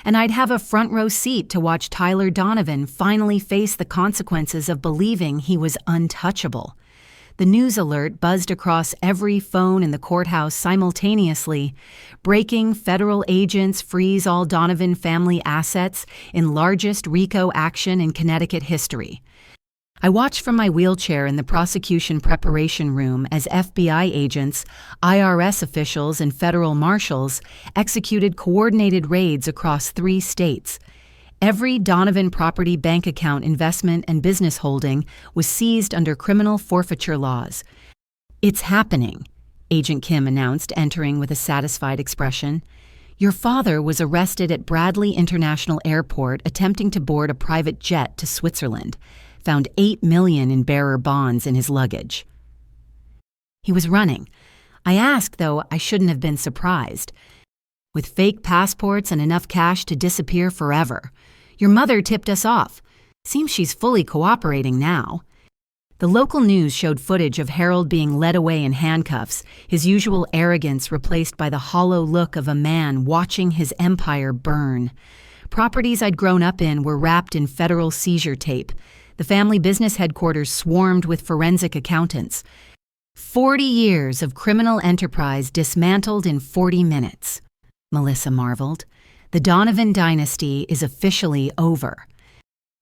And I'd have a front row seat to watch Tyler Donovan finally face the consequences of believing he was untouchable. The news alert buzzed across every phone in the courthouse simultaneously. "Breaking: federal agents freeze all Donovan family assets in largest RICO action in Connecticut history." I watched from my wheelchair in the prosecution preparation room as FBI agents, IRS officials, and federal marshals executed coordinated raids across 3 states. Every Donovan property, bank account, investment, and business holding was seized under criminal forfeiture laws. "It's happening," Agent Kim announced, entering with a satisfied expression. "Your father was arrested at Bradley International Airport attempting to board a private jet to Switzerland. Found $8 million in bearer bonds in his luggage." He was running. I asked, though I shouldn't have been surprised. "With fake passports and enough cash to disappear forever. Your mother tipped us off. Seems she's fully cooperating now." The local news showed footage of Harold being led away in handcuffs, his usual arrogance replaced by the hollow look of a man watching his empire burn. Properties I'd grown up in were wrapped in federal seizure tape. The family business headquarters swarmed with forensic accountants. 40 years of criminal enterprise dismantled in 40 minutes. Melissa marveled. The Donovan dynasty is officially over.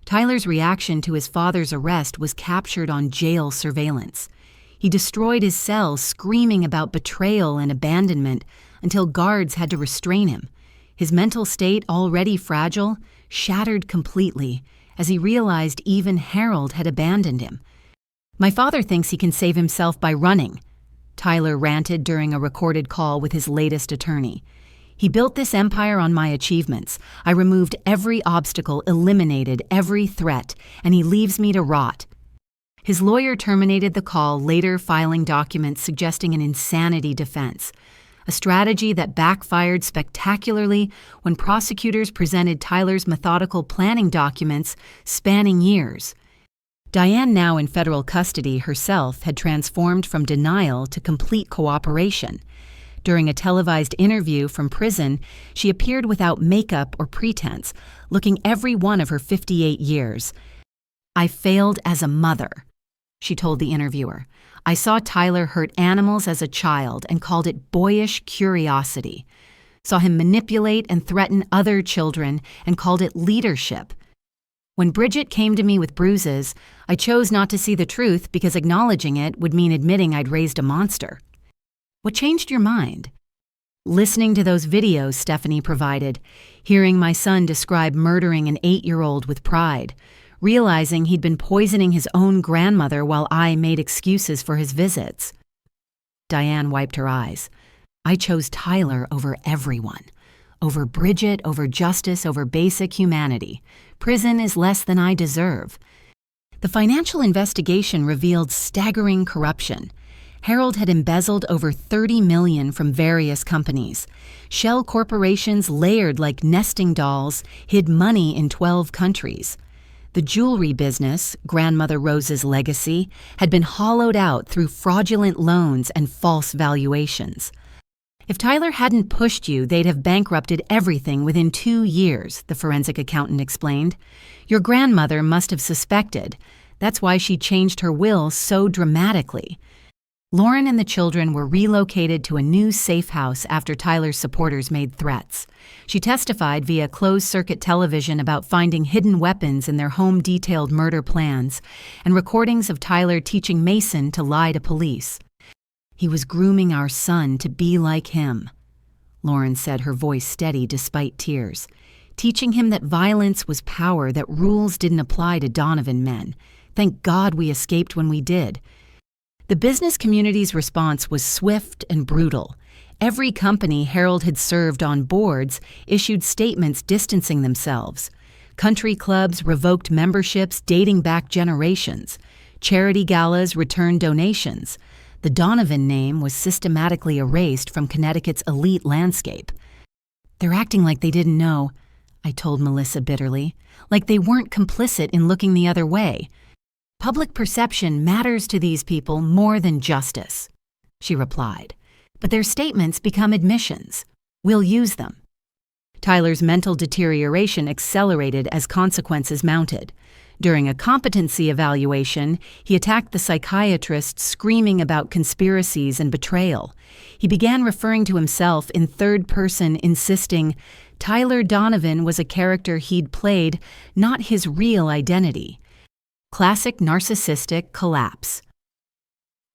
Tyler's reaction to his father's arrest was captured on jail surveillance. He destroyed his cell, screaming about betrayal and abandonment until guards had to restrain him. His mental state, already fragile, shattered completely as he realized even Harold had abandoned him. "My father thinks he can save himself by running," Tyler ranted during a recorded call with his latest attorney. "He built this empire on my achievements. I removed every obstacle, eliminated every threat, and he leaves me to rot." His lawyer terminated the call, later filing documents suggesting an insanity defense, a strategy that backfired spectacularly when prosecutors presented Tyler's methodical planning documents spanning years. Diane, now in federal custody herself, had transformed from denial to complete cooperation. During a televised interview from prison, she appeared without makeup or pretense, looking every one of her 58 years. "I failed as a mother," she told the interviewer. "I saw Tyler hurt animals as a child and called it boyish curiosity. Saw him manipulate and threaten other children and called it leadership. When Bridgette came to me with bruises, I chose not to see the truth because acknowledging it would mean admitting I'd raised a monster." "What changed your mind?" "Listening to those videos Stephanie provided, hearing my son describe murdering an 8-year-old with pride, realizing he'd been poisoning his own grandmother while I made excuses for his visits." Diane wiped her eyes. "I chose Tyler over everyone. Over Bridgette, over justice, over basic humanity. Prison is less than I deserve." The financial investigation revealed staggering corruption. Harold had embezzled over $30 million from various companies. Shell corporations, layered like nesting dolls, hid money in 12 countries. The jewelry business, Grandmother Rose's legacy, had been hollowed out through fraudulent loans and false valuations. "If Tyler hadn't pushed you, they'd have bankrupted everything within 2 years," the forensic accountant explained. "Your grandmother must have suspected. That's why she changed her will so dramatically." Lauren and the children were relocated to a new safe house after Tyler's supporters made threats. She testified via closed-circuit television about finding hidden weapons in their home-detailed murder plans and recordings of Tyler teaching Mason to lie to police. "He was grooming our son to be like him," Lauren said, her voice steady despite tears. "Teaching him that violence was power, that rules didn't apply to Donovan men. Thank God we escaped when we did." The business community's response was swift and brutal. Every company Harold had served on boards issued statements distancing themselves. Country clubs revoked memberships dating back generations. Charity galas returned donations. The Donovan name was systematically erased from Connecticut's elite landscape. "They're acting like they didn't know," I told Melissa bitterly, "like they weren't complicit in looking the other way. Public perception matters to these people more than justice," she replied. "But their statements become admissions. We'll use them." Tyler's mental deterioration accelerated as consequences mounted. During a competency evaluation, he attacked the psychiatrist, screaming about conspiracies and betrayal. He began referring to himself in third person, insisting Tyler Donovan was a character he'd played, not his real identity. Classic narcissistic collapse.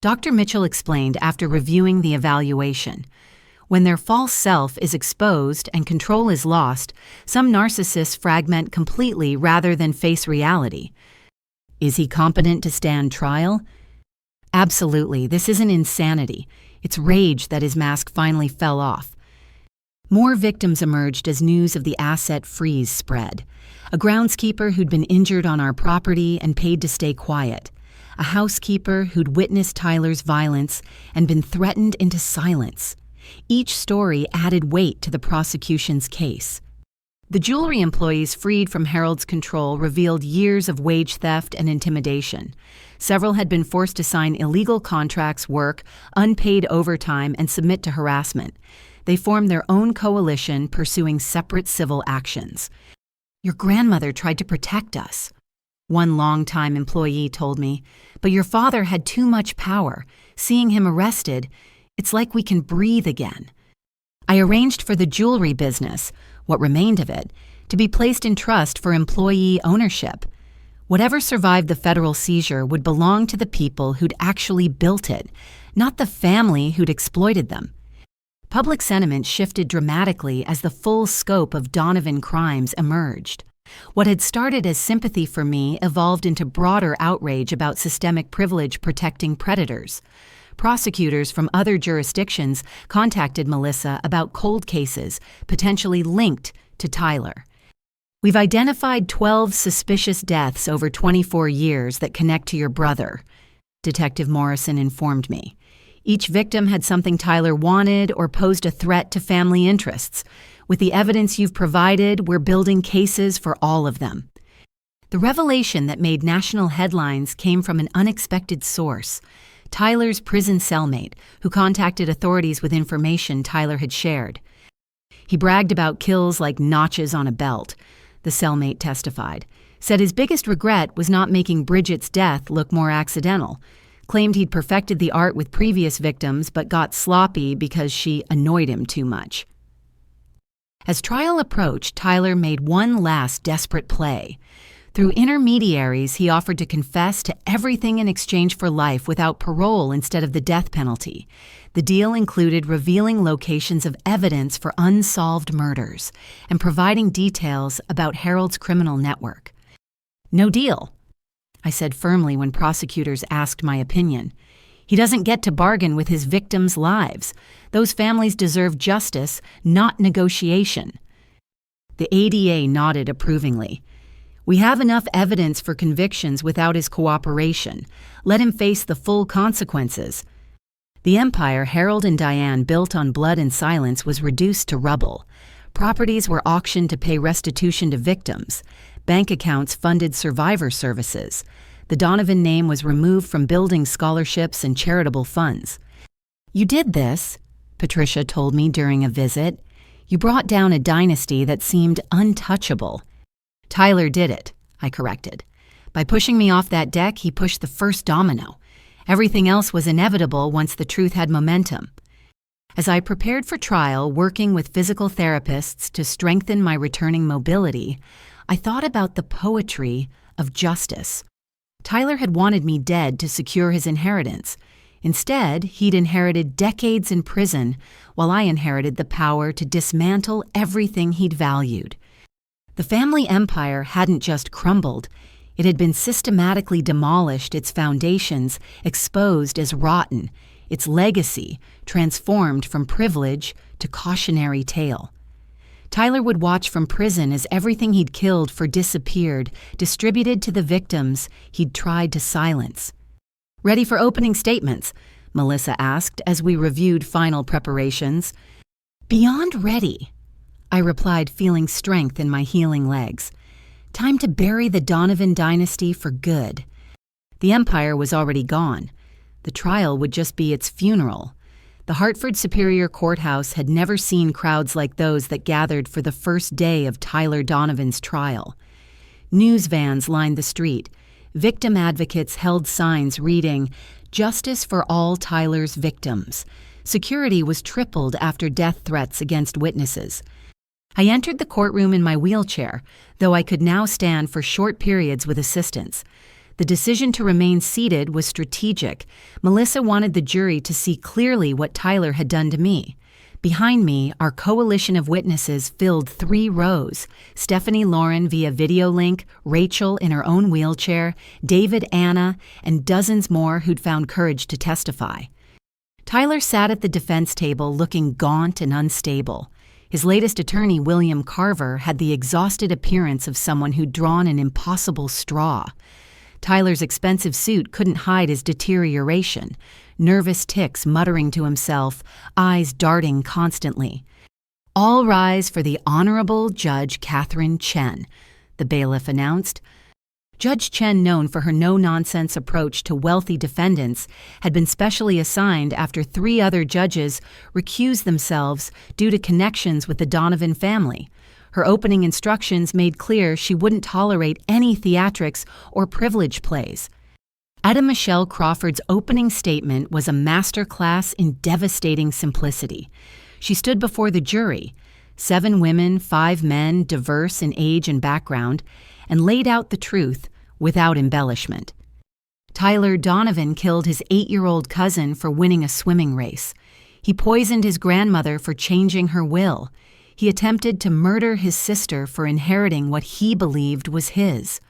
Dr. Mitchell explained after reviewing the evaluation, "When their false self is exposed and control is lost, some narcissists fragment completely rather than face reality." Is he competent to stand trial? Absolutely. This isn't insanity. It's rage that his mask finally fell off. More victims emerged as news of the asset freeze spread. A groundskeeper who'd been injured on our property and paid to stay quiet. A housekeeper who'd witnessed Tyler's violence and been threatened into silence. Each story added weight to the prosecution's case. The jewelry employees freed from Harold's control revealed years of wage theft and intimidation. Several had been forced to sign illegal contracts, work unpaid overtime, and submit to harassment. They formed their own coalition, pursuing separate civil actions. "Your grandmother tried to protect us," one longtime employee told me, "but your father had too much power. Seeing him arrested, it's like we can breathe again." I arranged for the jewelry business, what remained of it, to be placed in trust for employee ownership. Whatever survived the federal seizure would belong to the people who'd actually built it, not the family who'd exploited them. Public sentiment shifted dramatically as the full scope of Donovan crimes emerged. What had started as sympathy for me evolved into broader outrage about systemic privilege protecting predators. Prosecutors from other jurisdictions contacted Melissa about cold cases potentially linked to Tyler. "We've identified 12 suspicious deaths over 24 years that connect to your brother," Detective Morrison informed me. "Each victim had something Tyler wanted or posed a threat to family interests. With the evidence you've provided, we're building cases for all of them." The revelation that made national headlines came from an unexpected source. Tyler's prison cellmate, who contacted authorities with information Tyler had shared. "He bragged about kills like notches on a belt," the cellmate testified. "Said his biggest regret was not making Bridgette's death look more accidental. Claimed he'd perfected the art with previous victims but got sloppy because she annoyed him too much." As trial approached, Tyler made one last desperate play. Through intermediaries, he offered to confess to everything in exchange for life without parole instead of the death penalty. The deal included revealing locations of evidence for unsolved murders and providing details about Harold's criminal network. "No deal," I said firmly when prosecutors asked my opinion. "He doesn't get to bargain with his victims' lives. Those families deserve justice, not negotiation." The ADA nodded approvingly. "We have enough evidence for convictions without his cooperation. Let him face the full consequences." The empire Harold and Diane built on blood and silence was reduced to rubble. Properties were auctioned to pay restitution to victims. Bank accounts funded survivor services. The Donovan name was removed from building scholarships and charitable funds. "You did this," Patricia told me during a visit. "You brought down a dynasty that seemed untouchable." "Tyler did it," I corrected. "By pushing me off that deck, he pushed the first domino. Everything else was inevitable once the truth had momentum." As I prepared for trial, working with physical therapists to strengthen my returning mobility, I thought about the poetry of justice. Tyler had wanted me dead to secure his inheritance. Instead, he'd inherited decades in prison, while I inherited the power to dismantle everything he'd valued. The family empire hadn't just crumbled. It had been systematically demolished, its foundations exposed as rotten. its legacy transformed from privilege to cautionary tale. Tyler would watch from prison as everything he'd killed for disappeared, distributed to the victims he'd tried to silence. "Ready for opening statements?" Melissa asked as we reviewed final preparations. "Beyond ready," I replied, feeling strength in my healing legs. Time to bury the Donovan dynasty for good. The empire was already gone. The trial would just be its funeral. The Hartford Superior Courthouse had never seen crowds like those that gathered for the first day of Tyler Donovan's trial. News vans lined the street. Victim advocates held signs reading, "Justice for all Tyler's victims." Security was tripled after death threats against witnesses. I entered the courtroom in my wheelchair, though I could now stand for short periods with assistance. The decision to remain seated was strategic. Melissa wanted the jury to see clearly what Tyler had done to me. Behind me, our coalition of witnesses filled 3 rows: Stephanie Lauren via video link, Rachel in her own wheelchair, David, Anna, and dozens more who'd found courage to testify. Tyler sat at the defense table looking gaunt and unstable. His latest attorney, William Carver, had the exhausted appearance of someone who'd drawn an impossible straw. Tyler's expensive suit couldn't hide his deterioration, nervous tics muttering to himself, eyes darting constantly. "All rise for the Honorable Judge Catherine Chen," the bailiff announced. Judge Chen, known for her no-nonsense approach to wealthy defendants, had been specially assigned after 3 other judges recused themselves due to connections with the Donovan family. Her opening instructions made clear she wouldn't tolerate any theatrics or privilege plays. Etta Michelle Crawford's opening statement was a masterclass in devastating simplicity. She stood before the jury, 7 women, 5 men, diverse in age and background, and laid out the truth without embellishment. Tyler Donovan killed his 8-year-old cousin for winning a swimming race. He poisoned his grandmother for changing her will. He attempted to murder his sister for inheriting what he believed was his.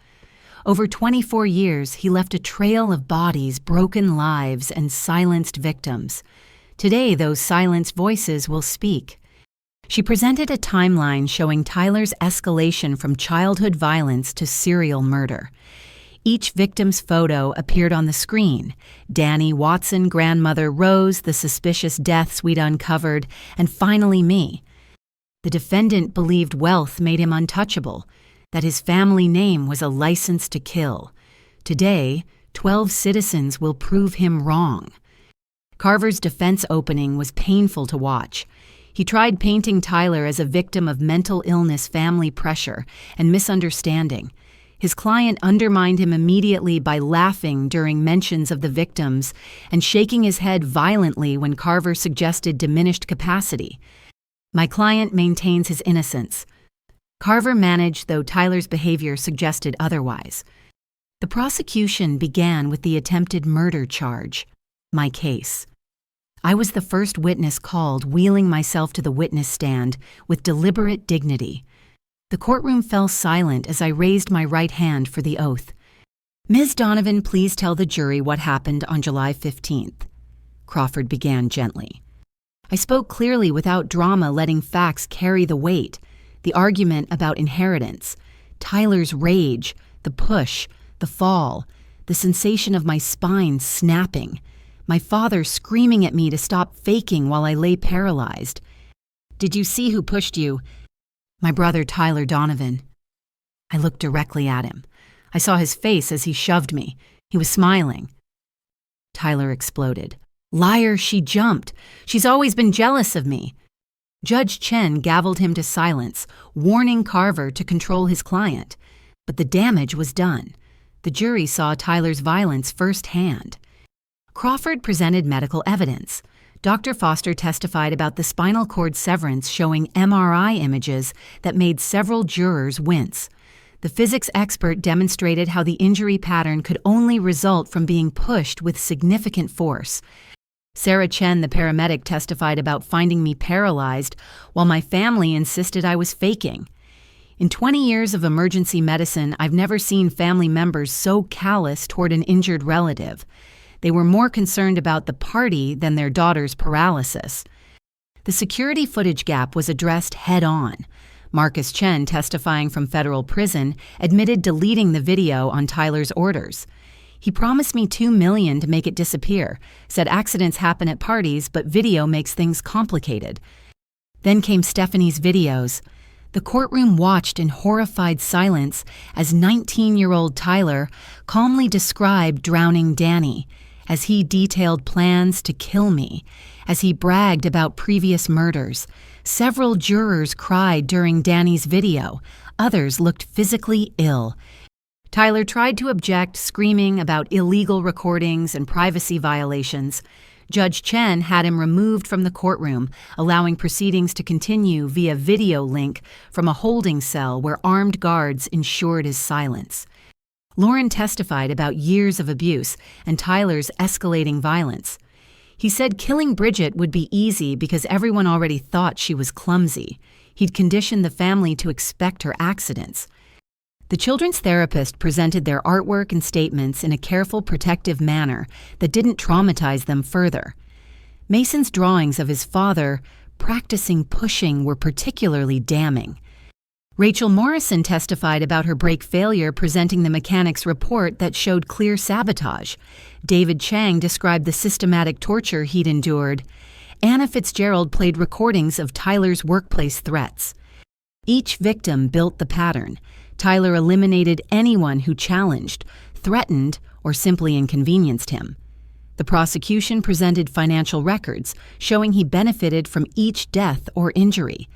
Over 24 years, he left a trail of bodies, broken lives, and silenced victims. Today, those silenced voices will speak. She presented a timeline showing Tyler's escalation from childhood violence to serial murder. Each victim's photo appeared on the screen: Danny Watson, grandmother, Rose, the suspicious deaths we'd uncovered, and finally me. The defendant believed wealth made him untouchable, that his family name was a license to kill. Today, 12 citizens will prove him wrong. Carver's defense opening was painful to watch. He tried painting Tyler as a victim of mental illness, family pressure, and misunderstanding. His client undermined him immediately by laughing during mentions of the victims and shaking his head violently when Carver suggested diminished capacity. My client maintains his innocence. Carver managed, though Tyler's behavior suggested otherwise. The prosecution began with the attempted murder charge, my case. I was the first witness called, wheeling myself to the witness stand with deliberate dignity. The courtroom fell silent as I raised my right hand for the oath. "Ms. Donovan, please tell the jury what happened on July 15th. Crawford began gently. I spoke clearly without drama, letting facts carry the weight. The argument about inheritance, Tyler's rage, the push, the fall, the sensation of my spine snapping, my father screaming at me to stop faking while I lay paralyzed. "Did you see who pushed you?" "My brother, Tyler Donovan." I looked directly at him. I saw his face as he shoved me. He was smiling. Tyler exploded. "Liar, she jumped. She's always been jealous of me." Judge Chen gavelled him to silence, warning Carver to control his client. But the damage was done. The jury saw Tyler's violence firsthand. Crawford presented medical evidence. Dr. Foster testified about the spinal cord severance, showing MRI images that made several jurors wince. The physics expert demonstrated how the injury pattern could only result from being pushed with significant force. Sarah Chen, the paramedic, testified about finding me paralyzed, while my family insisted I was faking. In 20 years of emergency medicine, I've never seen family members so callous toward an injured relative. They were more concerned about the party than their daughter's paralysis. The security footage gap was addressed head-on. Marcus Chen, testifying from federal prison, admitted deleting the video on Tyler's orders. He promised me $2 million to make it disappear, said accidents happen at parties, but video makes things complicated. Then came Stephanie's videos. The courtroom watched in horrified silence as 19-year-old Tyler calmly described drowning Danny, as he detailed plans to kill me, as he bragged about previous murders. Several jurors cried during Danny's video. Others looked physically ill. Tyler tried to object, screaming about illegal recordings and privacy violations. Judge Chen had him removed from the courtroom, allowing proceedings to continue via video link from a holding cell where armed guards ensured his silence. Lauren testified about years of abuse and Tyler's escalating violence. He said killing Bridgette would be easy because everyone already thought she was clumsy. He'd conditioned the family to expect her accidents. The children's therapist presented their artwork and statements in a careful, protective manner that didn't traumatize them further. Mason's drawings of his father practicing pushing were particularly damning. Rachel Morrison testified about her brake failure, presenting the mechanic's report that showed clear sabotage. David Chang described the systematic torture he'd endured. Anna Fitzgerald played recordings of Tyler's workplace threats. Each victim built the pattern. Tyler eliminated anyone who challenged, threatened, or simply inconvenienced him. The prosecution presented financial records showing he benefited from each death or injury.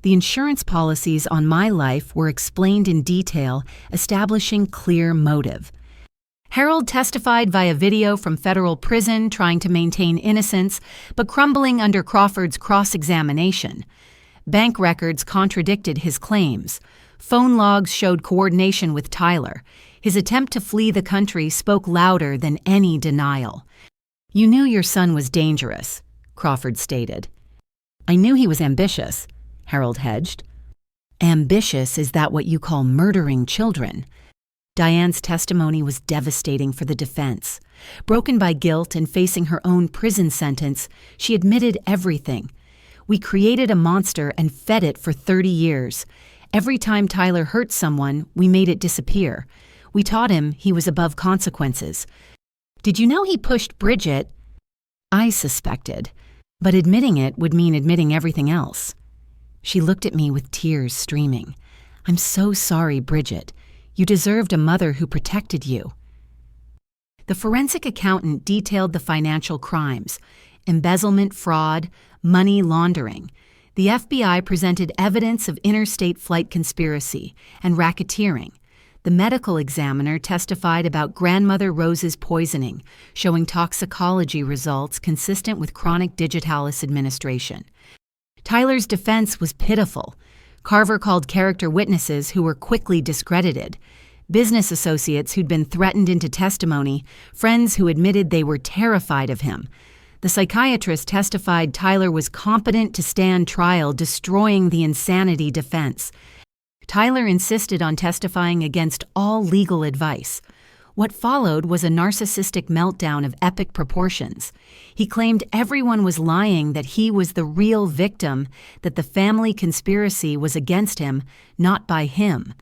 The insurance policies on my life were explained in detail, establishing clear motive. Harold testified via video from federal prison, trying to maintain innocence, but crumbling under Crawford's cross-examination. Bank records contradicted his claims. Phone logs showed coordination with Tyler. His attempt to flee the country spoke louder than any denial. "You knew your son was dangerous," Crawford stated. "I knew he was ambitious," Harold hedged. "Ambitious, is that what you call murdering children?" Diane's testimony was devastating for the defense. Broken by guilt and facing her own prison sentence, she admitted everything. "We created a monster and fed it for 30 years. Every time Tyler hurt someone, we made it disappear. We taught him he was above consequences. Did you know he pushed Bridgette?" I suspected, but admitting it would mean admitting everything else. She looked at me with tears streaming. "I'm so sorry, Bridgette. You deserved a mother who protected you." The forensic accountant detailed the financial crimes: embezzlement, fraud, money laundering. The FBI presented evidence of interstate flight conspiracy and racketeering. The medical examiner testified about grandmother Rose's poisoning, showing toxicology results consistent with chronic digitalis administration. Tyler's defense was pitiful. Carver called character witnesses who were quickly discredited. Business associates who'd been threatened into testimony, friends who admitted they were terrified of him. The psychiatrist testified Tyler was competent to stand trial, destroying the insanity defense. Tyler insisted on testifying against all legal advice. What followed was a narcissistic meltdown of epic proportions. He claimed everyone was lying, that he was the real victim, that the family conspiracy was against him, not by him.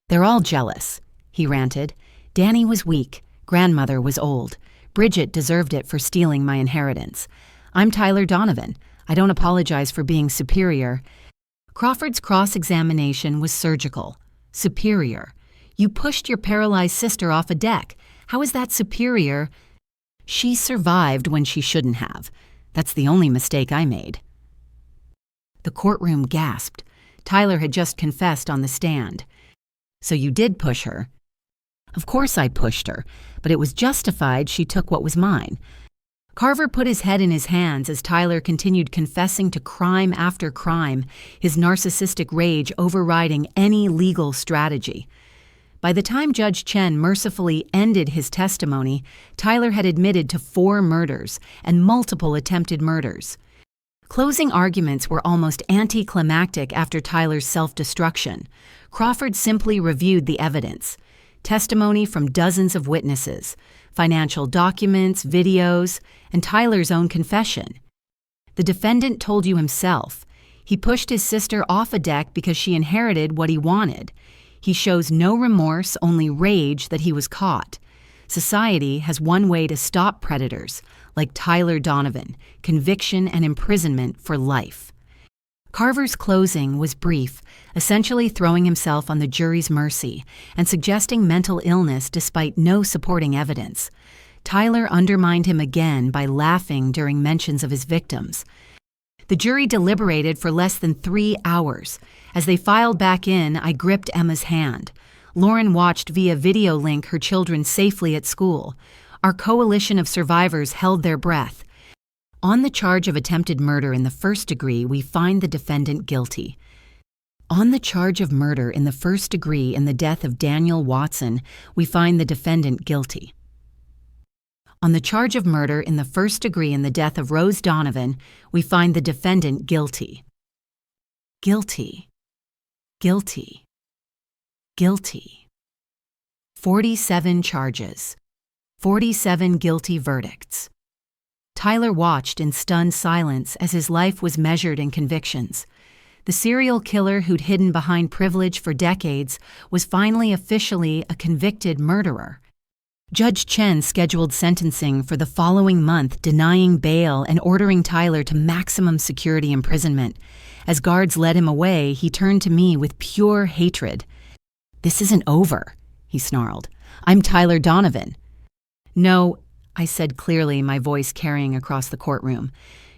"They're all jealous," he ranted. "Danny was weak. Grandmother was old. Bridgette deserved it for stealing my inheritance. I'm Tyler Donovan. I don't apologize for being superior." Crawford's cross-examination was surgical. Superior. "You pushed your paralyzed sister off a deck. How is that superior?" "She survived when she shouldn't have. That's the only mistake I made." The courtroom gasped. Tyler had just confessed on the stand. "So you did push her?" "Of course I pushed her, but it was justified. She took what was mine." Carver put his head in his hands as Tyler continued confessing to crime after crime, his narcissistic rage overriding any legal strategy. By the time Judge Chen mercifully ended his testimony, Tyler had admitted to 4 murders and multiple attempted murders. Closing arguments were almost anticlimactic after Tyler's self-destruction. Crawford simply reviewed the evidence. testimony from dozens of witnesses, financial documents, videos, and Tyler's own confession. The defendant told you himself. He pushed his sister off a deck because she inherited what he wanted. He shows no remorse, only rage that he was caught. Society has one way to stop predators, like Tyler Donovan, conviction and imprisonment for life. Carver's closing was brief, essentially throwing himself on the jury's mercy and suggesting mental illness despite no supporting evidence. Tyler undermined him again by laughing during mentions of his victims. The jury deliberated for less than 3 hours. As they filed back in, I gripped Emma's hand. Lauren watched via video link her children safely at school. Our coalition of survivors held their breath. On the charge of attempted murder in the first degree, we find the defendant guilty. On the charge of murder in the first degree in the death of Daniel Watson, we find the defendant guilty. On the charge of murder in the first degree in the death of Rose Donovan, we find the defendant guilty. Guilty. Guilty. Guilty. 47 charges. 47 guilty verdicts. Tyler watched in stunned silence as his life was measured in convictions. The serial killer who'd hidden behind privilege for decades was finally officially a convicted murderer. Judge Chen scheduled sentencing for the following month, denying bail and ordering Tyler to maximum security imprisonment. As guards led him away, he turned to me with pure hatred. "This isn't over," he snarled. "I'm Tyler Donovan." "No," I said clearly, my voice carrying across the courtroom.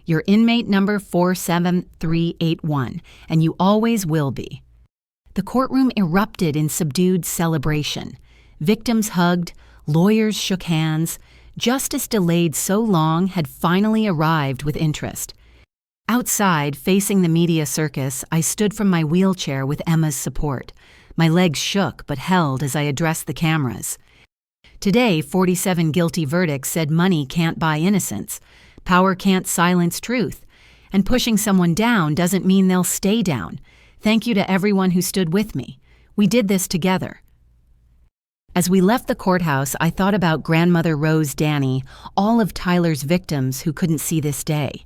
"You're inmate number 47381, and you always will be." The courtroom erupted in subdued celebration. Victims hugged, lawyers shook hands. Justice delayed so long had finally arrived with interest. Outside, facing the media circus, I stood from my wheelchair with Emma's support. My legs shook but held as I addressed the cameras. Today, 47 guilty verdicts said money can't buy innocence, power can't silence truth, and pushing someone down doesn't mean they'll stay down. Thank you to everyone who stood with me. We did this together. As we left the courthouse, I thought about grandmother Rose Danny, all of Tyler's victims who couldn't see this day.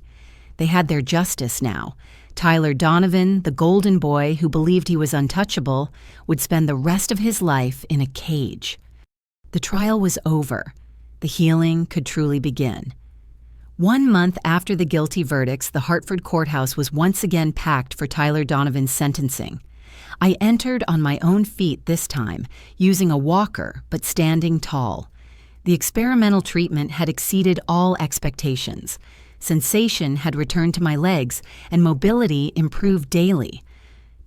They had their justice now. Tyler Donovan, the golden boy who believed he was untouchable, would spend the rest of his life in a cage. The trial was over. The healing could truly begin. 1 month after the guilty verdicts, the Hartford courthouse was once again packed for Tyler Donovan's sentencing. I entered on my own feet this time, using a walker but standing tall. The experimental treatment had exceeded all expectations. Sensation had returned to my legs, and mobility improved daily.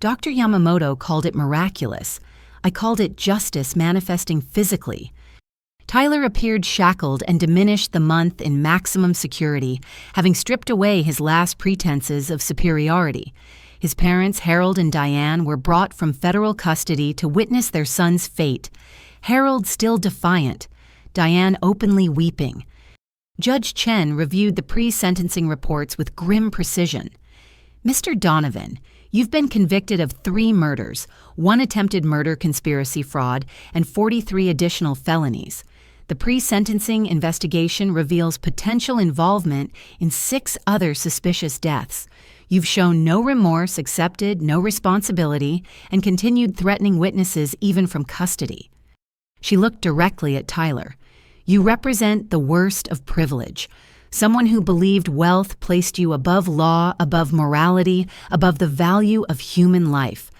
Dr. Yamamoto called it miraculous. I called it justice manifesting physically. Tyler appeared shackled and diminished the month in maximum security, having stripped away his last pretenses of superiority. His parents, Harold and Diane, were brought from federal custody to witness their son's fate. Harold still defiant, Diane openly weeping. Judge Chen reviewed the pre-sentencing reports with grim precision. "Mr. Donovan, you've been convicted of 3 murders, 1 attempted murder conspiracy fraud, and 43 additional felonies. The pre-sentencing investigation reveals potential involvement in 6 other suspicious deaths. You've shown no remorse, accepted no responsibility, and continued threatening witnesses even from custody." She looked directly at Tyler. "You represent the worst of privilege. Someone who believed wealth placed you above law, above morality, above the value of human life.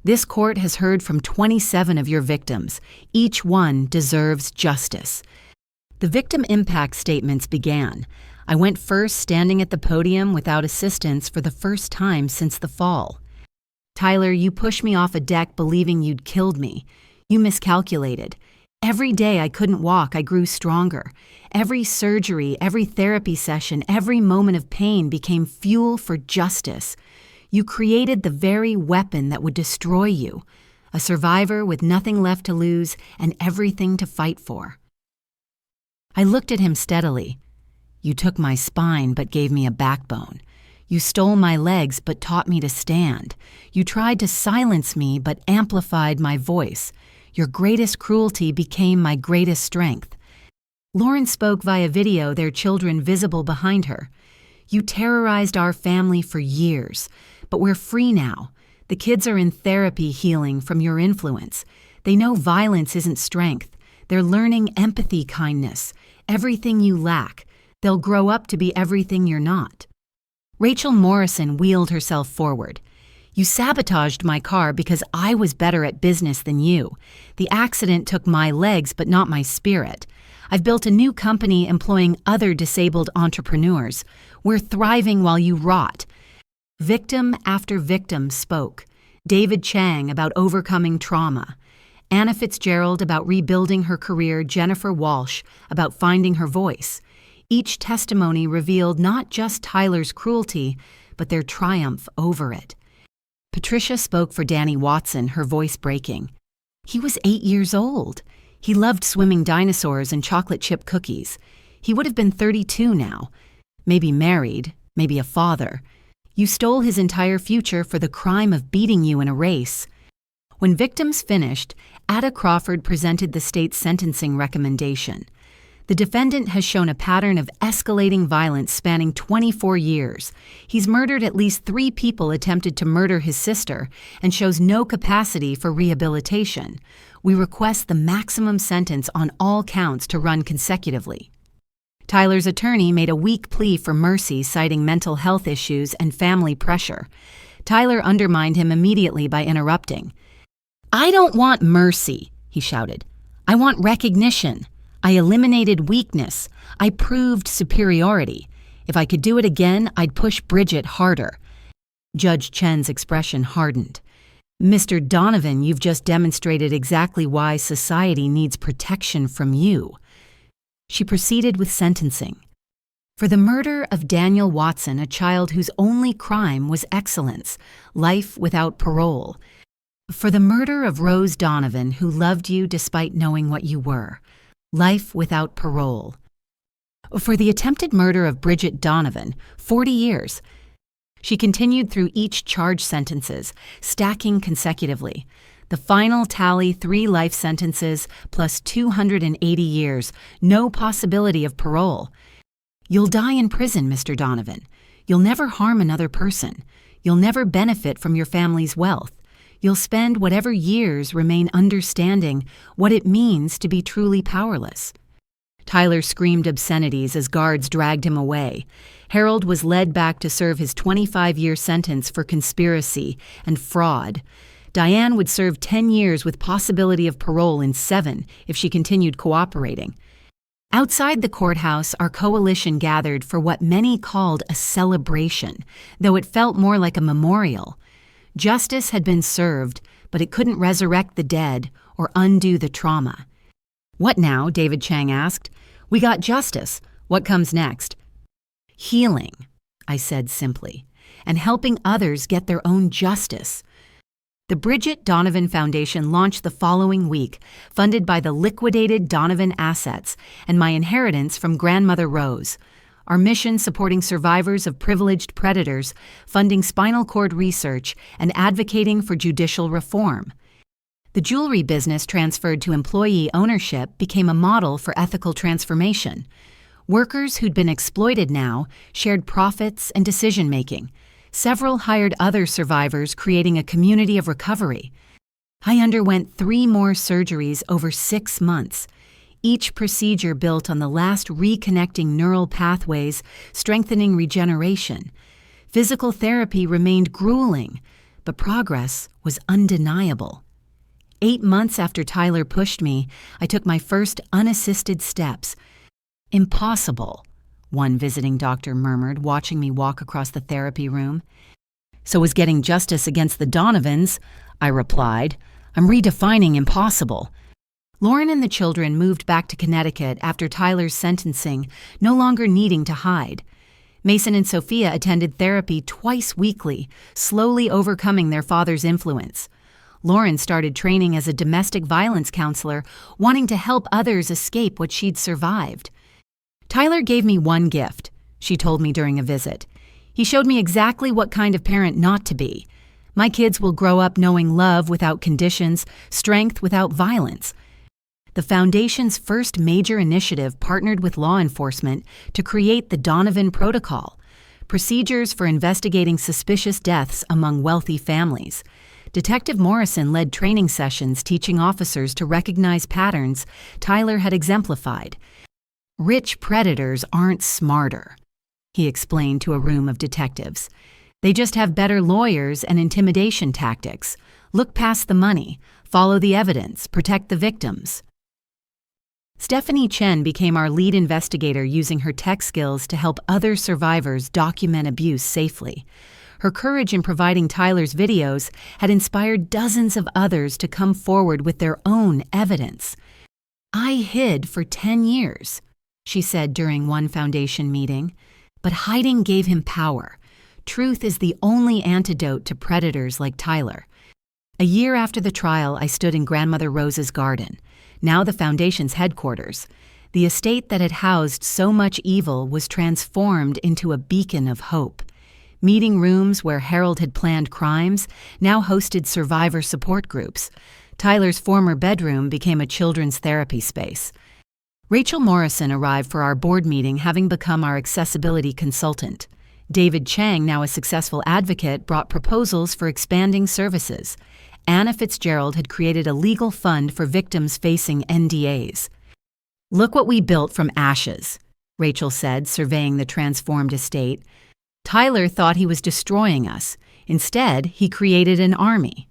This court has heard from 27 of your victims. Each one deserves justice." The victim impact statements began. I went first, standing at the podium without assistance for the first time since the fall. "Tyler, you pushed me off a deck believing you'd killed me. You miscalculated. Every day I couldn't walk, I grew stronger. Every surgery, every therapy session, every moment of pain became fuel for justice. You created the very weapon that would destroy you, a survivor with nothing left to lose and everything to fight for." I looked at him steadily. "You took my spine but gave me a backbone. You stole my legs but taught me to stand. You tried to silence me but amplified my voice. Your greatest cruelty became my greatest strength." Lauren spoke via video, their children visible behind her. "You terrorized our family for years, but we're free now. The kids are in therapy healing from your influence. They know violence isn't strength. They're learning empathy, kindness, everything you lack. They'll grow up to be everything you're not." Rachel Morrison wheeled herself forward. "You sabotaged my car because I was better at business than you. The accident took my legs but not my spirit. I've built a new company employing other disabled entrepreneurs. We're thriving while you rot." Victim after victim spoke. David Chang about overcoming trauma. Anna Fitzgerald about rebuilding her career. Jennifer Walsh about finding her voice. Each testimony revealed not just Tyler's cruelty, but their triumph over it. Patricia spoke for Danny Watson, her voice breaking. "He was 8 years old. He loved swimming dinosaurs and chocolate chip cookies. He would have been 32 now. Maybe married, maybe a father. You stole his entire future for the crime of beating you in a race." When victims finished, Ada Crawford presented the state's sentencing recommendation. The defendant has shown a pattern of escalating violence spanning 24 years. He's murdered at least 3 people attempted to murder his sister and shows no capacity for rehabilitation. We request the maximum sentence on all counts to run consecutively. Tyler's attorney made a weak plea for mercy, citing mental health issues and family pressure. Tyler undermined him immediately by interrupting. "I don't want mercy," he shouted. "I want recognition. I eliminated weakness. I proved superiority. If I could do it again, I'd push Bridgette harder." Judge Chen's expression hardened. "Mr. Donovan, you've just demonstrated exactly why society needs protection from you." She proceeded with sentencing. For the murder of Daniel Watson, a child whose only crime was excellence, life without parole. For the murder of Rose Donovan, who loved you despite knowing what you were, life without parole. For the attempted murder of Bridgette Donovan, 40 years. She continued through each charge sentences, stacking consecutively. The final tally, 3 life sentences plus 280 years, no possibility of parole. "You'll die in prison, Mr. Donovan. You'll never harm another person. You'll never benefit from your family's wealth. You'll spend whatever years remain understanding what it means to be truly powerless." Tyler screamed obscenities as guards dragged him away. Harold was led back to serve his 25-year sentence for conspiracy and fraud. Diane would serve 10 years with possibility of parole in 7 if she continued cooperating. Outside the courthouse, our coalition gathered for what many called a celebration, though it felt more like a memorial. Justice had been served, but it couldn't resurrect the dead or undo the trauma. "What now?" David Chang asked. "We got justice. What comes next?" "Healing," I said simply, "and helping others get their own justice." The Bridgette Donovan Foundation launched the following week, funded by the liquidated Donovan assets and my inheritance from Grandmother Rose. Our mission supporting survivors of privileged predators, funding spinal cord research, and advocating for judicial reform. The jewelry business transferred to employee ownership became a model for ethical transformation. Workers who'd been exploited now shared profits and decision-making. Several hired other survivors, creating a community of recovery. I underwent 3 more surgeries over 6 months. Each procedure built on the last reconnecting neural pathways, strengthening regeneration. Physical therapy remained grueling, but progress was undeniable. 8 months after Tyler pushed me, I took my first unassisted steps. "Impossible," one visiting doctor murmured, watching me walk across the therapy room. "So was getting justice against the Donovans," I replied. "I'm redefining impossible." Lauren and the children moved back to Connecticut after Tyler's sentencing, no longer needing to hide. Mason and Sophia attended therapy twice weekly, slowly overcoming their father's influence. Lauren started training as a domestic violence counselor, wanting to help others escape what she'd survived. "Tyler gave me one gift," she told me during a visit. "He showed me exactly what kind of parent not to be. My kids will grow up knowing love without conditions, strength without violence. The Foundation's first major initiative partnered with law enforcement to create the Donovan Protocol, procedures for investigating suspicious deaths among wealthy families. Detective Morrison led training sessions teaching officers to recognize patterns Tyler had exemplified. Rich predators aren't smarter, he explained to a room of detectives. They just have better lawyers and intimidation tactics. Look past the money, follow the evidence, protect the victims. Stephanie Chen became our lead investigator using her tech skills to help other survivors document abuse safely. Her courage in providing Tyler's videos had inspired dozens of others to come forward with their own evidence. I hid for 10 years, she said during one Foundation meeting, but hiding gave him power. Truth is the only antidote to predators like Tyler. A year after the trial, I stood in Grandmother Rose's garden, now the Foundation's headquarters. The estate that had housed so much evil was transformed into a beacon of hope. Meeting rooms where Harold had planned crimes now hosted survivor support groups. Tyler's former bedroom became a children's therapy space. Rachel Morrison arrived for our board meeting, having become our accessibility consultant. David Chang, now a successful advocate, brought proposals for expanding services. Anna Fitzgerald had created a legal fund for victims facing NDAs. Look what we built from ashes, Rachel said, surveying the transformed estate. Tyler thought he was destroying us. Instead, he created an army.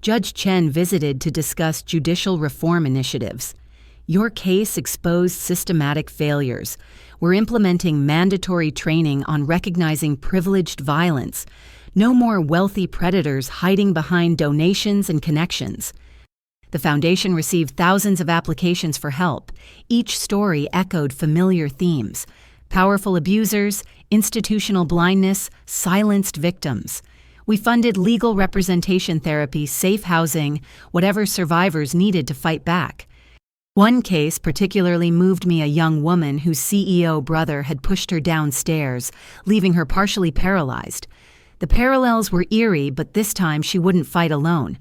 Judge Chen visited to discuss judicial reform initiatives. Your case exposed systematic failures. We're implementing mandatory training on recognizing privileged violence. No more wealthy predators hiding behind donations and connections. The Foundation received thousands of applications for help. Each story echoed familiar themes: powerful abusers, institutional blindness, silenced victims. We funded legal representation therapy, safe housing, whatever survivors needed to fight back. One case particularly moved me: a young woman whose CEO brother had pushed her downstairs, leaving her partially paralyzed. The parallels were eerie, but this time she wouldn't fight alone.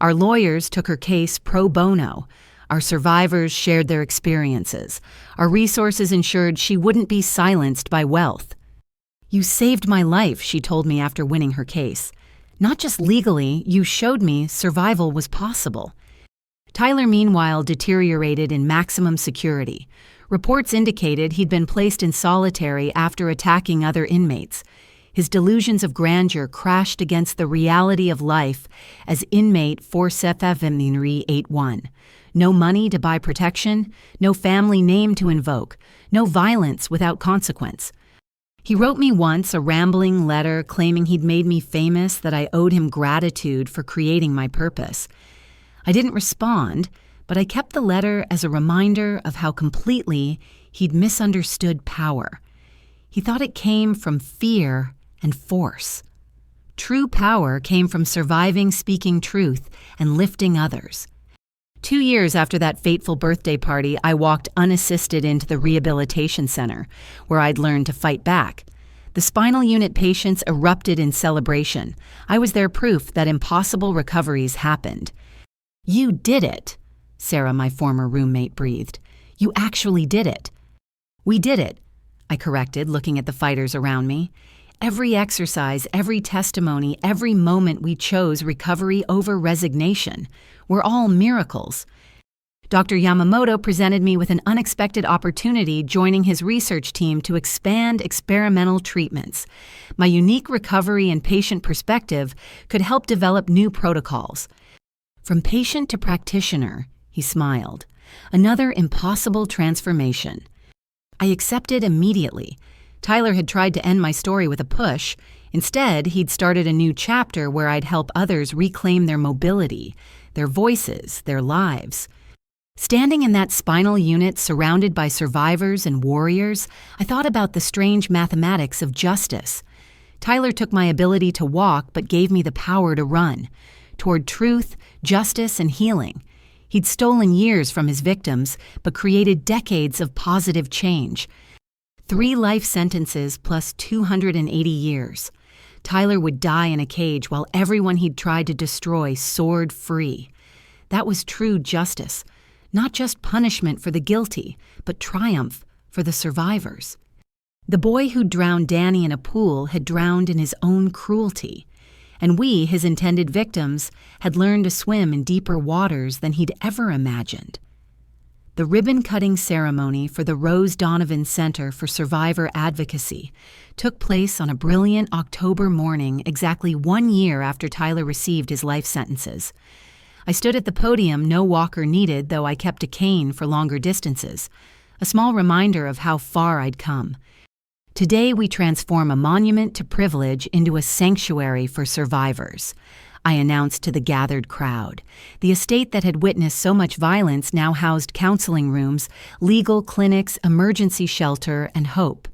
Our lawyers took her case pro bono. Our survivors shared their experiences. Our resources ensured she wouldn't be silenced by wealth. You saved my life, she told me after winning her case. Not just legally, you showed me survival was possible. Tyler, meanwhile, deteriorated in maximum security. Reports indicated he'd been placed in solitary after attacking other inmates. His delusions of grandeur crashed against the reality of life as inmate 47581. No money to buy protection, no family name to invoke, no violence without consequence. He wrote me once a rambling letter claiming he'd made me famous, that I owed him gratitude for creating my purpose. I didn't respond, but I kept the letter as a reminder of how completely he'd misunderstood power. He thought it came from fear and force. True power came from surviving, speaking truth, and lifting others. 2 years after that fateful birthday party, I walked unassisted into the rehabilitation center, where I'd learned to fight back. The spinal unit patients erupted in celebration. I was their proof that impossible recoveries happened. You did it, Sarah, my former roommate, breathed. You actually did it. We did it, I corrected, looking at the fighters around me. Every exercise, every testimony, every moment we chose recovery over resignation. We're all miracles. Dr. Yamamoto presented me with an unexpected opportunity, joining his research team to expand experimental treatments. My unique recovery and patient perspective could help develop new protocols. From patient to practitioner, he smiled. Another impossible transformation. I accepted immediately. Tyler had tried to end my story with a push. Instead, he'd started a new chapter where I'd help others reclaim their mobility, their voices, their lives. Standing in that spinal unit surrounded by survivors and warriors, I thought about the strange mathematics of justice. Tyler took my ability to walk but gave me the power to run, toward truth, justice, and healing. He'd stolen years from his victims but created decades of positive change. 3 life sentences plus 280 years. Tyler would die in a cage while everyone he'd tried to destroy soared free. That was true justice, not just punishment for the guilty, but triumph for the survivors. The boy who drowned Danny in a pool had drowned in his own cruelty, and we, his intended victims, had learned to swim in deeper waters than he'd ever imagined. The ribbon-cutting ceremony for the Rose Donovan Center for Survivor Advocacy took place on a brilliant October morning exactly 1 year after Tyler received his life sentences. I stood at the podium, no walker needed, though I kept a cane for longer distances, a small reminder of how far I'd come. Today we transform a monument to privilege into a sanctuary for survivors, I announced to the gathered crowd. The estate that had witnessed so much violence now housed counseling rooms, legal clinics, emergency shelter, and hope.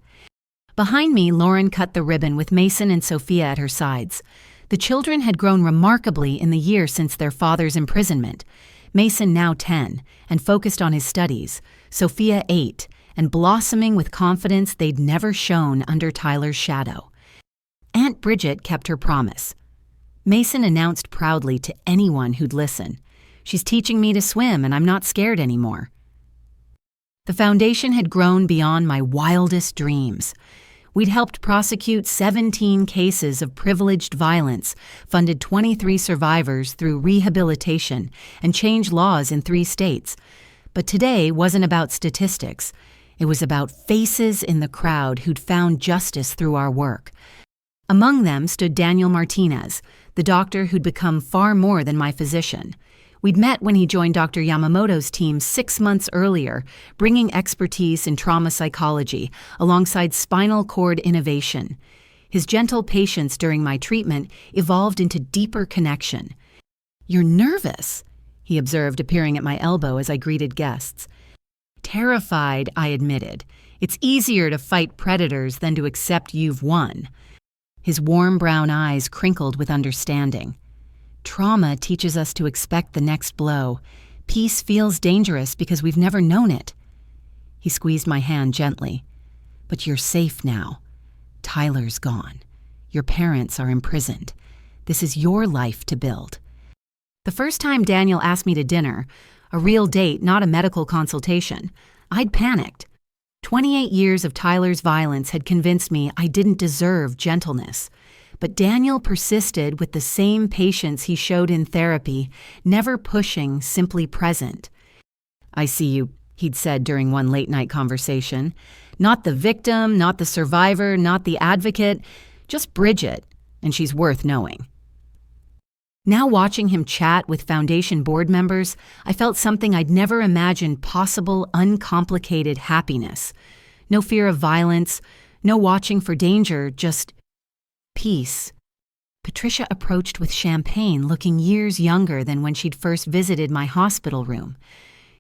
Behind me, Lauren cut the ribbon with Mason and Sophia at her sides. The children had grown remarkably in the year since their father's imprisonment. Mason now 10, and focused on his studies. Sophia 8, and blossoming with confidence they'd never shown under Tyler's shadow. Aunt Bridgette kept her promise. Mason announced proudly to anyone who'd listen, "She's teaching me to swim, and I'm not scared anymore." The foundation had grown beyond my wildest dreams. We'd helped prosecute 17 cases of privileged violence, funded 23 survivors through rehabilitation, and changed laws in 3 states. But today wasn't about statistics. It was about faces in the crowd who'd found justice through our work. Among them stood Daniel Martinez, the doctor who'd become far more than my physician. We'd met when he joined Dr. Yamamoto's team 6 months earlier, bringing expertise in trauma psychology alongside spinal cord innovation. His gentle patience during my treatment evolved into deeper connection. "You're nervous," he observed, appearing at my elbow as I greeted guests. "Terrified," I admitted. "It's easier to fight predators than to accept you've won." His warm brown eyes crinkled with understanding. "Trauma teaches us to expect the next blow. Peace feels dangerous because we've never known it." He squeezed my hand gently. "But you're safe now. Tyler's gone. Your parents are imprisoned. This is your life to build." The first time Daniel asked me to dinner, a real date, not a medical consultation, I'd panicked. 28 years of Tyler's violence had convinced me I didn't deserve gentleness. But Daniel persisted with the same patience he showed in therapy, never pushing, simply present. "I see you," he'd said during one late-night conversation. "Not the victim, not the survivor, not the advocate, just Bridgette, and she's worth knowing." Now watching him chat with Foundation board members, I felt something I'd never imagined possible, uncomplicated happiness. No fear of violence, no watching for danger, just peace. Patricia approached with champagne, looking years younger than when she'd first visited my hospital room.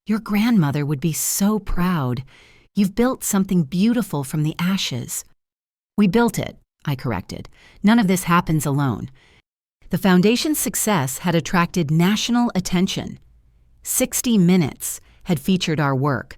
"Your grandmother would be so proud. You've built something beautiful from the ashes." "We built it," I corrected. "None of this happens alone." The Foundation's success had attracted national attention. 60 Minutes had featured our work.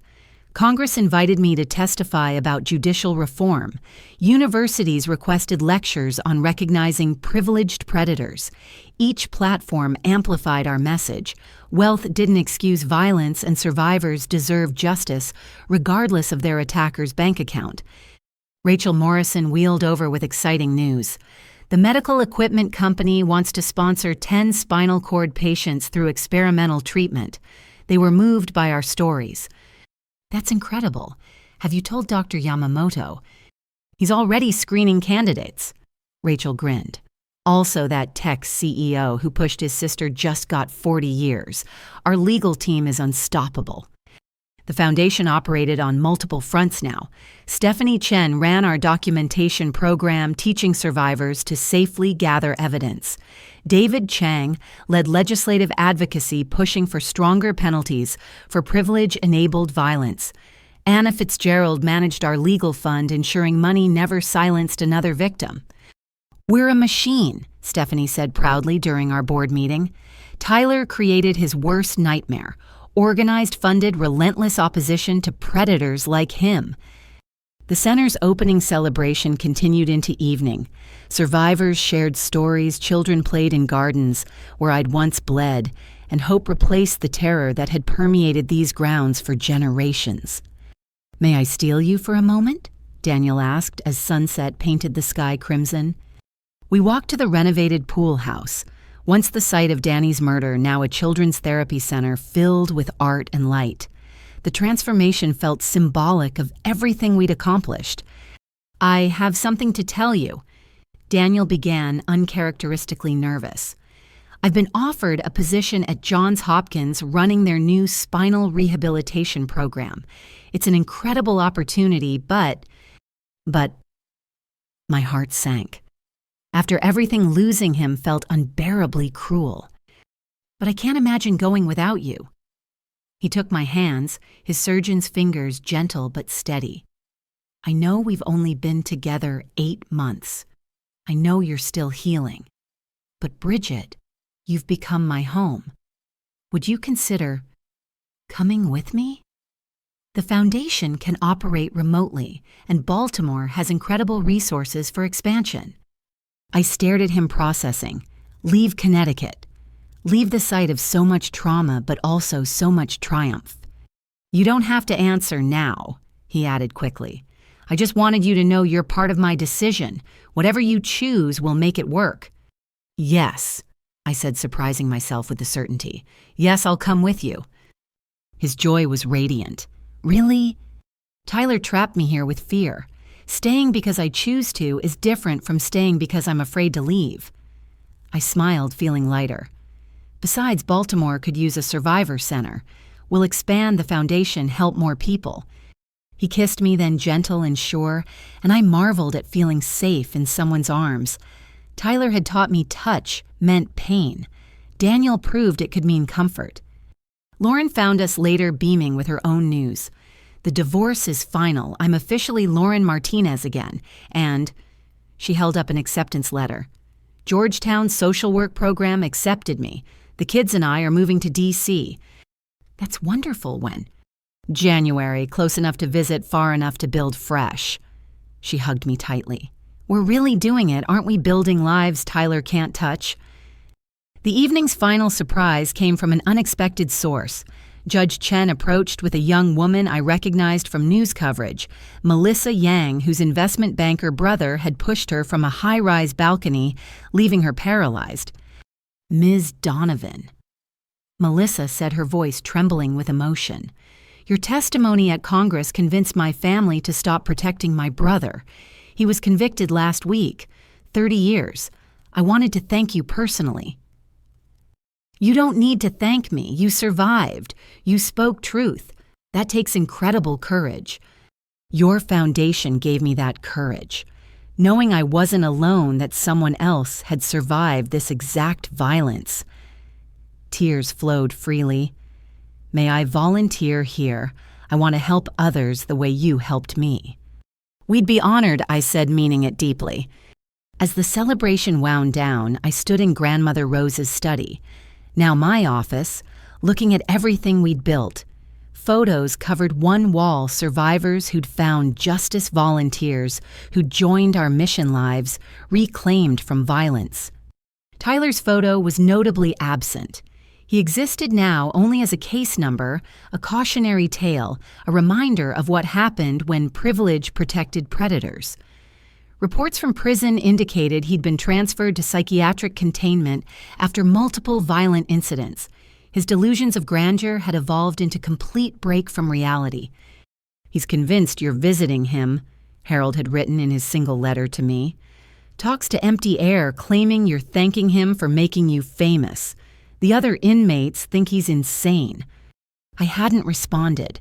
Congress invited me to testify about judicial reform. Universities requested lectures on recognizing privileged predators. Each platform amplified our message. Wealth didn't excuse violence, and survivors deserve justice, regardless of their attacker's bank account. Rachel Morrison wheeled over with exciting news. The medical equipment company wants to sponsor 10 spinal cord patients through experimental treatment. They were moved by our stories. "That's incredible. Have you told Dr. Yamamoto?" "He's already screening candidates." Rachel grinned. "Also that tech CEO who pushed his sister just got 40 years. Our legal team is unstoppable." The Foundation operated on multiple fronts now. Stephanie Chen ran our documentation program, teaching survivors to safely gather evidence. David Chang led legislative advocacy, pushing for stronger penalties for privilege-enabled violence. Anna Fitzgerald managed our legal fund, ensuring money never silenced another victim. "We're a machine," Stephanie said proudly during our board meeting. "Tyler created his worst nightmare. Organized, funded, relentless opposition to predators like him." The center's opening celebration continued into evening. Survivors shared stories, children played in gardens where I'd once bled, and hope replaced the terror that had permeated these grounds for generations. "May I steal you for a moment?" Daniel asked as sunset painted the sky crimson. We walked to the renovated pool house, once the site of Danny's murder, now a children's therapy center filled with art and light. The transformation felt symbolic of everything we'd accomplished. "I have something to tell you," Daniel began, uncharacteristically nervous. "I've been offered a position at Johns Hopkins running their new spinal rehabilitation program. It's an incredible opportunity, but my heart sank. After everything, losing him felt unbearably cruel. "But I can't imagine going without you." He took my hands, his surgeon's fingers gentle but steady. "I know we've only been together 8 months. I know you're still healing. But Bridgette, you've become my home. Would you consider coming with me? The foundation can operate remotely, and Baltimore has incredible resources for expansion." I stared at him, processing. Leave Connecticut. Leave the site of so much trauma, but also so much triumph. "You don't have to answer now," he added quickly. "I just wanted you to know you're part of my decision. Whatever you choose will make it work." "Yes," I said, surprising myself with the certainty. "Yes, I'll come with you." His joy was radiant. "Really? Tyler trapped me here with fear. Staying because I choose to is different from staying because I'm afraid to leave." I smiled, feeling lighter. "Besides, Baltimore could use a survivor center. We'll expand the foundation, help more people." He kissed me, then gentle and sure, and I marveled at feeling safe in someone's arms. Tyler had taught me touch meant pain. Daniel proved it could mean comfort. Lauren found us later, beaming with her own news. "The divorce is final. I'm officially Lauren Martinez again, and..." She held up an acceptance letter. "Georgetown's social work program accepted me. The kids and I are moving to D.C. "That's wonderful. When?" "January, close enough to visit, far enough to build fresh." She hugged me tightly. "We're really doing it, aren't we? Building lives Tyler can't touch." The evening's final surprise came from an unexpected source. Judge Chen approached with a young woman I recognized from news coverage, Melissa Yang, whose investment banker brother had pushed her from a high-rise balcony, leaving her paralyzed. "Ms. Donovan." Melissa said, her voice trembling with emotion. "Your testimony at Congress convinced my family to stop protecting my brother. He was convicted last week. 30 years. I wanted to thank you personally." "You don't need to thank me. You survived. You spoke truth. That takes incredible courage. Your foundation gave me that courage. Knowing I wasn't alone, that someone else had survived this exact violence." Tears flowed freely. "May I volunteer here? I want to help others the way you helped me." "We'd be honored," I said, meaning it deeply. As the celebration wound down, I stood in Grandmother Rose's study, now my office, looking at everything we'd built. Photos covered one wall, survivors who'd found justice, volunteers who'd joined our mission lives, reclaimed from violence. Tyler's photo was notably absent. He existed now only as a case number, a cautionary tale, a reminder of what happened when privilege protected predators. Reports from prison indicated he'd been transferred to psychiatric containment after multiple violent incidents. His delusions of grandeur had evolved into complete break from reality. "He's convinced you're visiting him," Harold had written in his single letter to me. "Talks to empty air, claiming you're thanking him for making you famous. The other inmates think he's insane." I hadn't responded.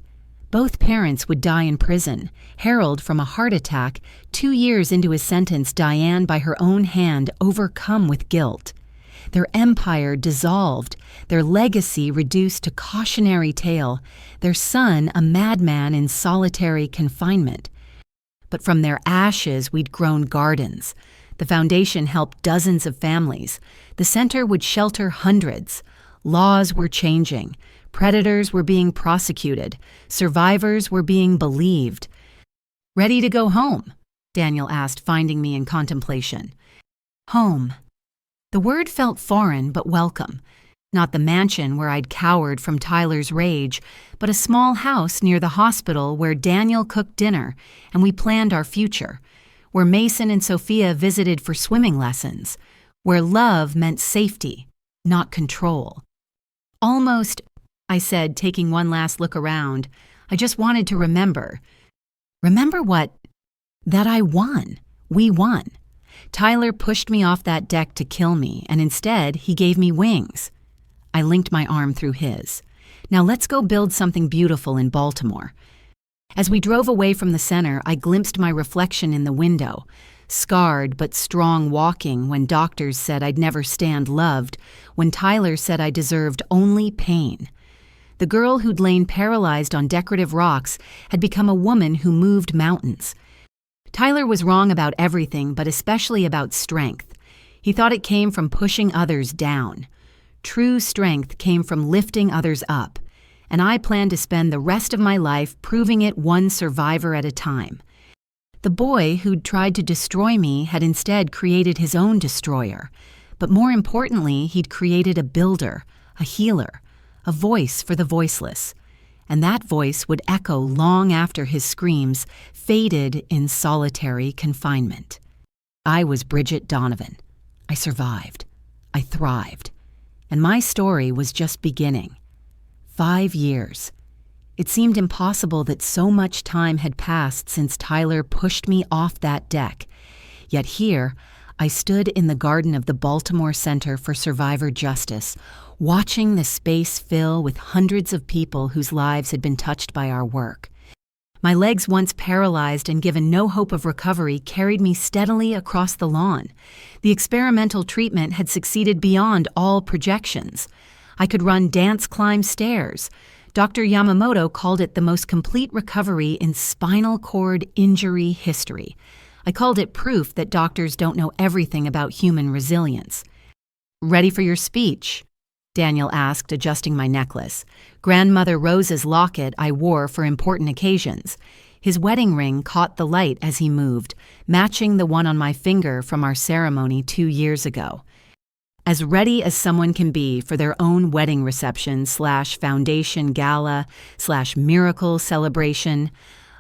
Both parents would die in prison. Harold from a heart attack, 2 years into his sentence, Diane by her own hand, overcome with guilt. Their empire dissolved, their legacy reduced to cautionary tale, their son a madman in solitary confinement. But from their ashes we'd grown gardens. The foundation helped dozens of families. The center would shelter hundreds. Laws were changing. Predators were being prosecuted. Survivors were being believed. "Ready to go home?" Daniel asked, finding me in contemplation. Home. The word felt foreign but welcome. Not the mansion where I'd cowered from Tyler's rage, but a small house near the hospital where Daniel cooked dinner and we planned our future, where Mason and Sophia visited for swimming lessons, where love meant safety, not control. Almost, I said, taking one last look around, I just wanted to remember. Remember what? That I won. We won. Tyler pushed me off that deck to kill me, and instead he gave me wings. I linked my arm through his. Now let's go build something beautiful in Baltimore. As we drove away from the center, I glimpsed my reflection in the window, scarred but strong walking when doctors said I'd never stand loved, when Tyler said I deserved only pain. The girl who'd lain paralyzed on decorative rocks had become a woman who moved mountains. Tyler was wrong about everything, but especially about strength. He thought it came from pushing others down. True strength came from lifting others up, and I planned to spend the rest of my life proving it one survivor at a time. The boy who'd tried to destroy me had instead created his own destroyer, but more importantly, he'd created a builder, a healer, a voice for the voiceless. And that voice would echo long after his screams faded in solitary confinement. I was Bridgette Donovan. I survived. I thrived. And my story was just beginning. 5 years. It seemed impossible that so much time had passed since Tyler pushed me off that deck. Yet here, I stood in the garden of the Baltimore Center for Survivor Justice, watching the space fill with hundreds of people whose lives had been touched by our work. My legs, once paralyzed and given no hope of recovery, carried me steadily across the lawn. The experimental treatment had succeeded beyond all projections. I could run, dance, climb stairs. Dr. Yamamoto called it the most complete recovery in spinal cord injury history. I called it proof that doctors don't know everything about human resilience. "Ready for your speech?" Daniel asked, adjusting my necklace. Grandmother Rose's locket I wore for important occasions. His wedding ring caught the light as he moved, matching the one on my finger from our ceremony 2 years ago. As ready as someone can be for their own wedding reception / foundation gala / miracle celebration,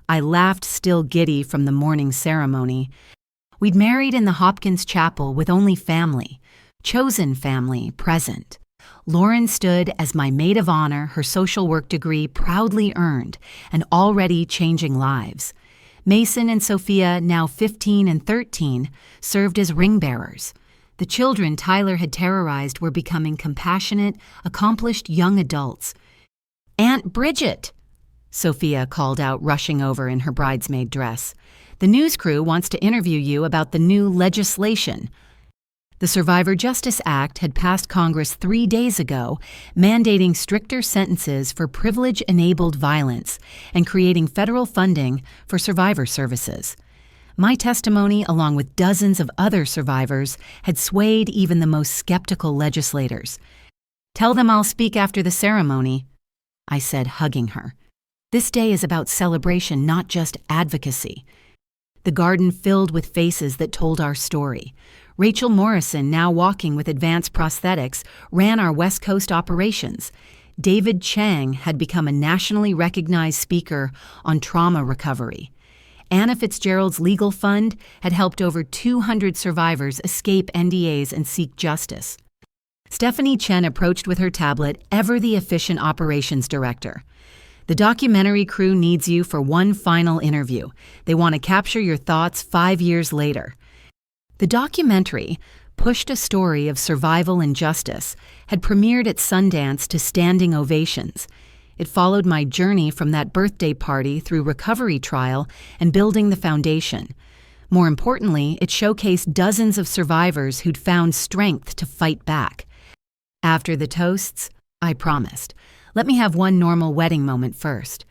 I laughed, still giddy from the morning ceremony. We'd married in the Hopkins Chapel with only family, chosen family, present. Lauren stood as my maid of honor, her social work degree proudly earned and already changing lives. Mason and Sophia, now 15 and 13, served as ring bearers. The children Tyler had terrorized were becoming compassionate, accomplished young adults. "Aunt Bridgette," Sophia called out, rushing over in her bridesmaid dress. "The news crew wants to interview you about the new legislation." The Survivor Justice Act had passed Congress 3 days ago, mandating stricter sentences for privilege-enabled violence and creating federal funding for survivor services. My testimony, along with dozens of other survivors, had swayed even the most skeptical legislators. "Tell them I'll speak after the ceremony," I said, hugging her. "This day is about celebration, not just advocacy." The garden filled with faces that told our story. Rachel Morrison, now walking with advanced prosthetics, ran our West Coast operations. David Chang had become a nationally recognized speaker on trauma recovery. Anna Fitzgerald's legal fund had helped over 200 survivors escape NDAs and seek justice. Stephanie Chen approached with her tablet, ever the efficient operations director. "The documentary crew needs you for one final interview. They want to capture your thoughts 5 years later." The documentary, pushed a story of survival and justice, had premiered at Sundance to standing ovations. It followed my journey from that birthday party through recovery trial and building the foundation. More importantly, it showcased dozens of survivors who'd found strength to fight back. After the toasts, I promised, let me have one normal wedding moment first.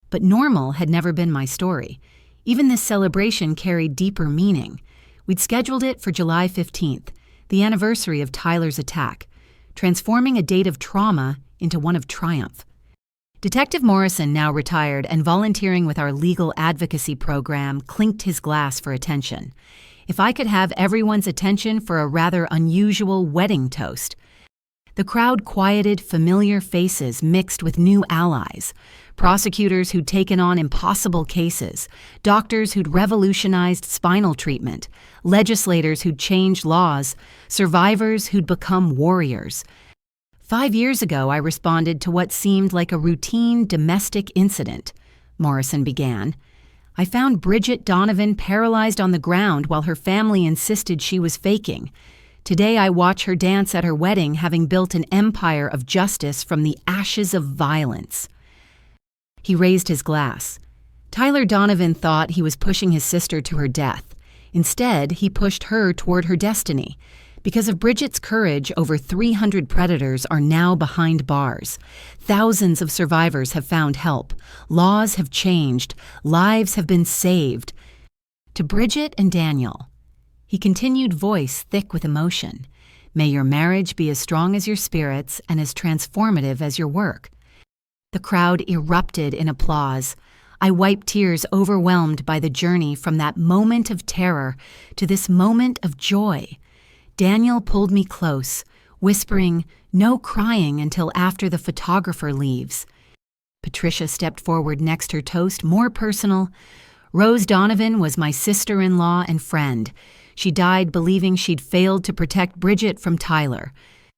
But normal had never been my story. Even this celebration carried deeper meaning. We'd scheduled it for July 15th, the anniversary of Tyler's attack, transforming a date of trauma into one of triumph. Detective Morrison, now retired and volunteering with our legal advocacy program, clinked his glass for attention. If I could have everyone's attention for a rather unusual wedding toast. The crowd quieted familiar faces mixed with new allies. Prosecutors who'd taken on impossible cases, doctors who'd revolutionized spinal treatment, legislators who'd changed laws, survivors who'd become warriors. 5 years ago, I responded to what seemed like a routine domestic incident, Morrison began. I found Bridgette Donovan paralyzed on the ground while her family insisted she was faking. Today I watch her dance at her wedding, having built an empire of justice from the ashes of violence. He raised his glass. Tyler Donovan thought he was pushing his sister to her death. Instead, he pushed her toward her destiny. Because of Bridgette's courage, over 300 predators are now behind bars. Thousands of survivors have found help. Laws have changed. Lives have been saved. To Bridgette and Daniel, he continued, voice thick with emotion. May your marriage be as strong as your spirits and as transformative as your work. The crowd erupted in applause. I wiped tears, overwhelmed by the journey from that moment of terror to this moment of joy. Daniel pulled me close, whispering, "No crying until after the photographer leaves." Patricia stepped forward next, her toast more personal. Rose Donovan was my sister-in-law and friend. She died believing she'd failed to protect Bridgette from Tyler.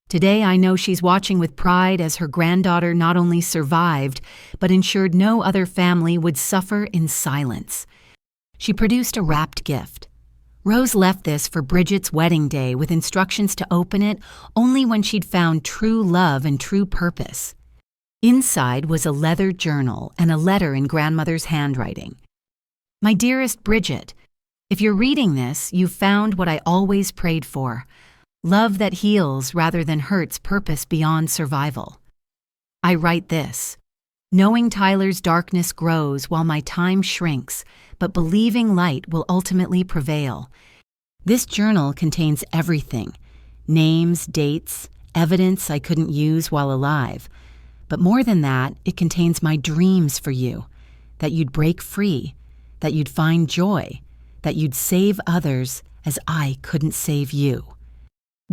Today I know she's watching with pride as her granddaughter not only survived, but ensured no other family would suffer in silence. She produced a wrapped gift. Rose left this for Bridgette's wedding day with instructions to open it only when she'd found true love and true purpose. Inside was a leather journal and a letter in grandmother's handwriting. My dearest Bridgette, if you're reading this, you've found what I always prayed for. Love that heals rather than hurts, purpose beyond survival. I write this. Knowing Tyler's darkness grows while my time shrinks, but believing light will ultimately prevail. This journal contains everything. Names, dates, evidence I couldn't use while alive. But more than that, it contains my dreams for you. That you'd break free, that you'd find joy, that you'd save others as I couldn't save you.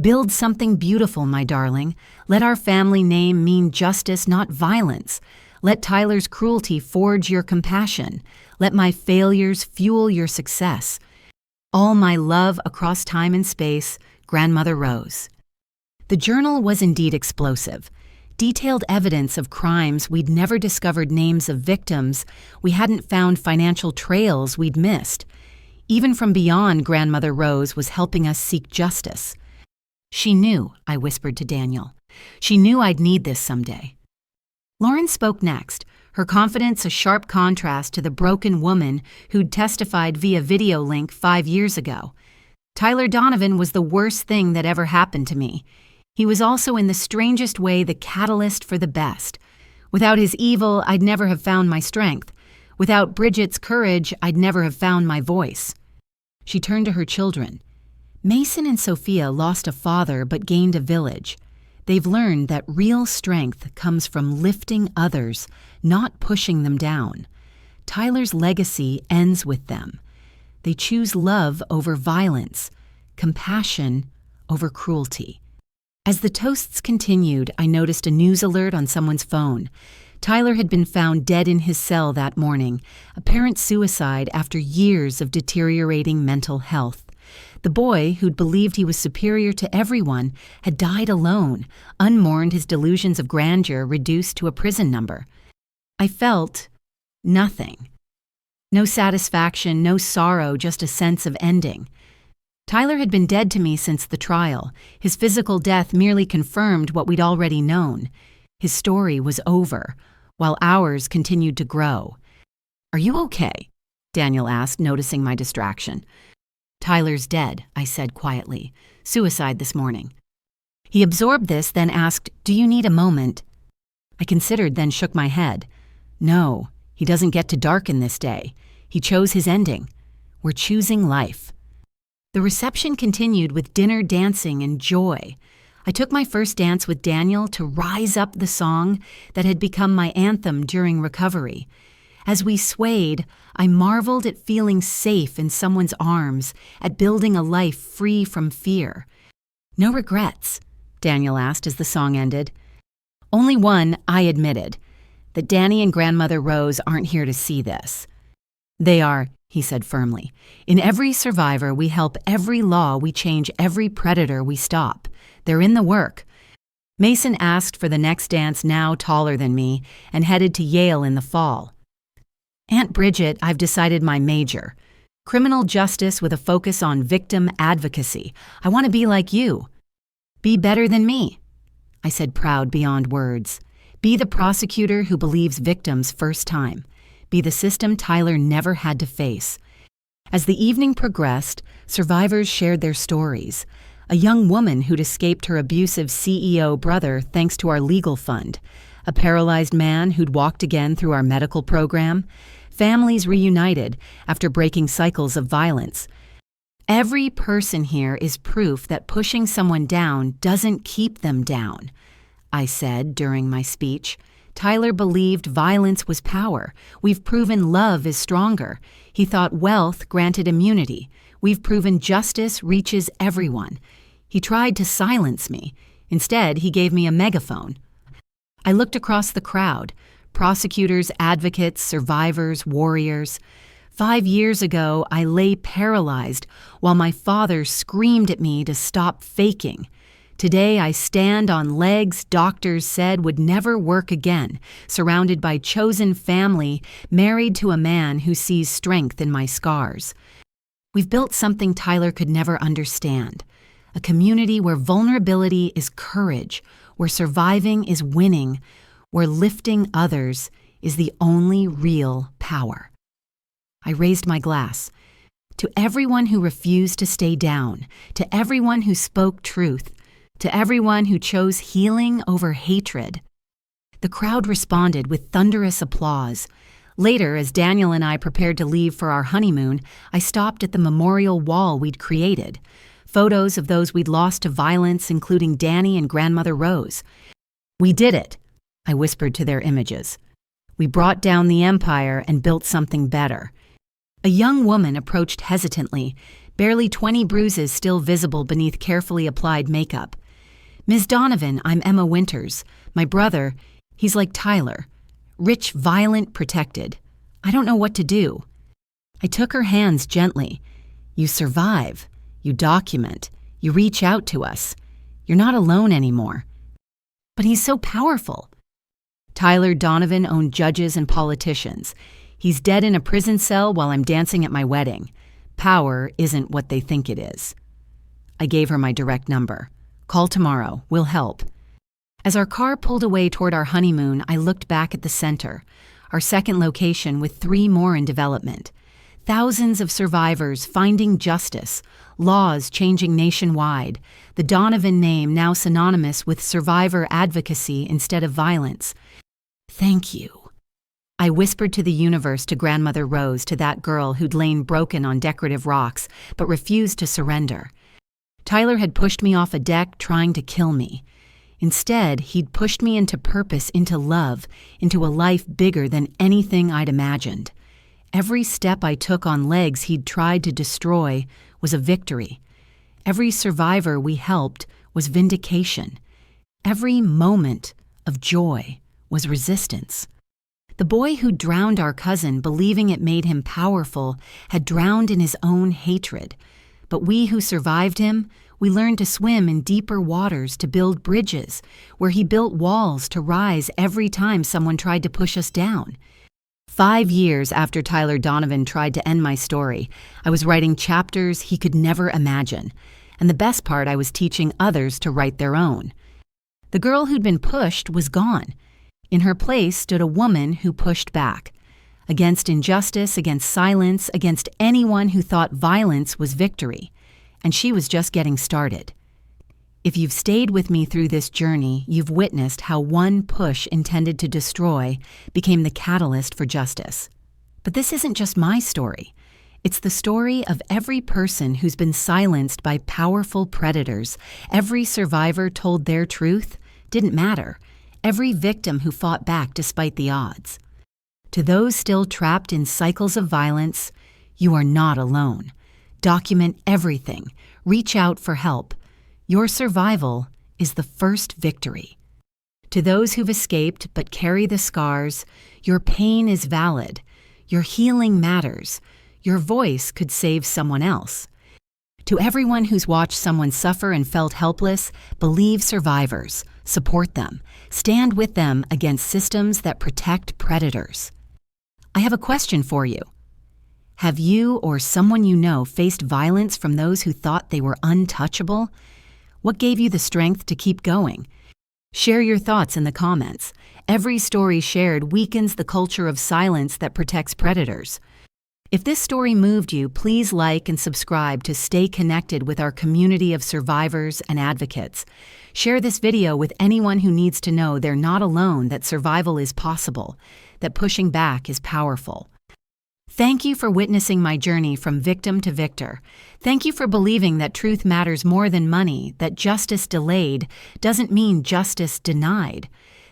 Build something beautiful, my darling. Let our family name mean justice, not violence. Let Tyler's cruelty forge your compassion. Let my failures fuel your success. All my love across time and space, Grandmother Rose. The journal was indeed explosive. Detailed evidence of crimes we'd never discovered, names of victims. We hadn't found financial trails we'd missed. Even from beyond, Grandmother Rose was helping us seek justice. She knew, I whispered to Daniel. She knew I'd need this someday. Lauren spoke next, her confidence a sharp contrast to the broken woman who'd testified via video link 5 years ago. Tyler Donovan was the worst thing that ever happened to me. He was also in the strangest way the catalyst for the best. Without his evil, I'd never have found my strength. Without Bridgette's courage, I'd never have found my voice. She turned to her children. Mason and Sophia lost a father but gained a village. They've learned that real strength comes from lifting others, not pushing them down. Tyler's legacy ends with them. They choose love over violence, compassion over cruelty. As the toasts continued, I noticed a news alert on someone's phone. Tyler had been found dead in his cell that morning, apparent suicide after years of deteriorating mental health. The boy, who'd believed he was superior to everyone, had died alone, unmourned, his delusions of grandeur reduced to a prison number. I felt nothing. No satisfaction, no sorrow, just a sense of ending. Tyler had been dead to me since the trial. His physical death merely confirmed what we'd already known. His story was over, while ours continued to grow. "Are you okay?" Daniel asked, noticing my distraction. "Tyler's dead," I said quietly. "Suicide this morning." He absorbed this, then asked, "Do you need a moment?" I considered, then shook my head. "No, he doesn't get to darken this day. He chose his ending. We're choosing life." The reception continued with dinner, dancing, and joy. I took my first dance with Daniel to rise up the song that had become my anthem during recovery. As we swayed, I marveled at feeling safe in someone's arms, at building a life free from fear. "No regrets?" Daniel asked as the song ended. "Only one," I admitted, "that Danny and Grandmother Rose aren't here to see this." "They are," he said firmly. "In every survivor we help, every law we change, every predator we stop. They're in the work." Mason asked for the next dance, now taller than me, and headed to Yale in the fall. "Aunt Bridgette, I've decided my major. Criminal justice with a focus on victim advocacy. I want to be like you." "Be better than me," I said, proud beyond words. "Be the prosecutor who believes victims first time. Be the system Tyler never had to face." As the evening progressed, survivors shared their stories. A young woman who'd escaped her abusive CEO brother thanks to our legal fund. A paralyzed man who'd walked again through our medical program. Families reunited after breaking cycles of violence. Every person here is proof that pushing someone down doesn't keep them down, I said during my speech. Tyler believed violence was power. We've proven love is stronger. He thought wealth granted immunity. We've proven justice reaches everyone. He tried to silence me. Instead, he gave me a megaphone. I looked across the crowd. Prosecutors, advocates, survivors, warriors. 5 years ago, I lay paralyzed while my father screamed at me to stop faking. Today, I stand on legs doctors said would never work again, surrounded by chosen family, married to a man who sees strength in my scars. We've built something Tyler could never understand, a community where vulnerability is courage, where surviving is winning, where lifting others is the only real power. I raised my glass. To everyone who refused to stay down, to everyone who spoke truth, to everyone who chose healing over hatred. The crowd responded with thunderous applause. Later, as Daniel and I prepared to leave for our honeymoon, I stopped at the memorial wall we'd created. Photos of those we'd lost to violence, including Danny and Grandmother Rose. "We did it," I whispered to their images. "We brought down the empire and built something better." A young woman approached hesitantly, barely 20 bruises still visible beneath carefully applied makeup. "Ms. Donovan, I'm Emma Winters. My brother, he's like Tyler. Rich, violent, protected. I don't know what to do." I took her hands gently. "You survive. You document. You reach out to us. You're not alone anymore." "But he's so powerful." Tyler Donovan owned judges and politicians. He's dead in a prison cell while I'm dancing at my wedding. Power isn't what they think it is. I gave her my direct number. "Call tomorrow. We'll help." As our car pulled away toward our honeymoon, I looked back at the center, our second location with 3 more in development. Thousands of survivors finding justice, laws changing nationwide, the Donovan name now synonymous with survivor advocacy instead of violence. "Thank you," I whispered to the universe, to Grandmother Rose, to that girl who'd lain broken on decorative rocks but refused to surrender. Tyler had pushed me off a deck trying to kill me. Instead, he'd pushed me into purpose, into love, into a life bigger than anything I'd imagined. Every step I took on legs he'd tried to destroy was a victory. Every survivor we helped was vindication. Every moment of joy was resistance. The boy who drowned our cousin, believing it made him powerful, had drowned in his own hatred. But we who survived him, we learned to swim in deeper waters, to build bridges, where he built walls to rise every time someone tried to push us down. 5 years after Tyler Donovan tried to end my story, I was writing chapters he could never imagine. And the best part, I was teaching others to write their own. The girl who'd been pushed was gone. In her place stood a woman who pushed back. Against injustice, against silence, against anyone who thought violence was victory. And she was just getting started. If you've stayed with me through this journey, you've witnessed how one push intended to destroy became the catalyst for justice. But this isn't just my story. It's the story of every person who's been silenced by powerful predators. Every survivor told their truth didn't matter. Every victim who fought back despite the odds. To those still trapped in cycles of violence, you are not alone. Document everything. Reach out for help. Your survival is the first victory. To those who've escaped but carry the scars, your pain is valid. Your healing matters. Your voice could save someone else. To everyone who's watched someone suffer and felt helpless, believe survivors. Support them. Stand with them against systems that protect predators. I have a question for you. Have you or someone you know faced violence from those who thought they were untouchable? What gave you the strength to keep going? Share your thoughts in the comments. Every story shared weakens the culture of silence that protects predators. If this story moved you, please like and subscribe to stay connected with our community of survivors and advocates. Share this video with anyone who needs to know they're not alone, that survival is possible, that pushing back is powerful. Thank you for witnessing my journey from victim to victor. Thank you for believing that truth matters more than money, that justice delayed doesn't mean justice denied.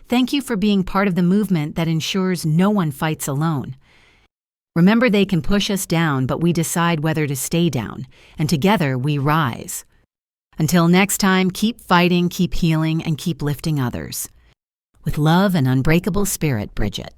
Thank you for being part of the movement that ensures no one fights alone. Remember, they can push us down, but we decide whether to stay down, and together we rise. Until next time, keep fighting, keep healing, and keep lifting others. With love and unbreakable spirit, Bridgette.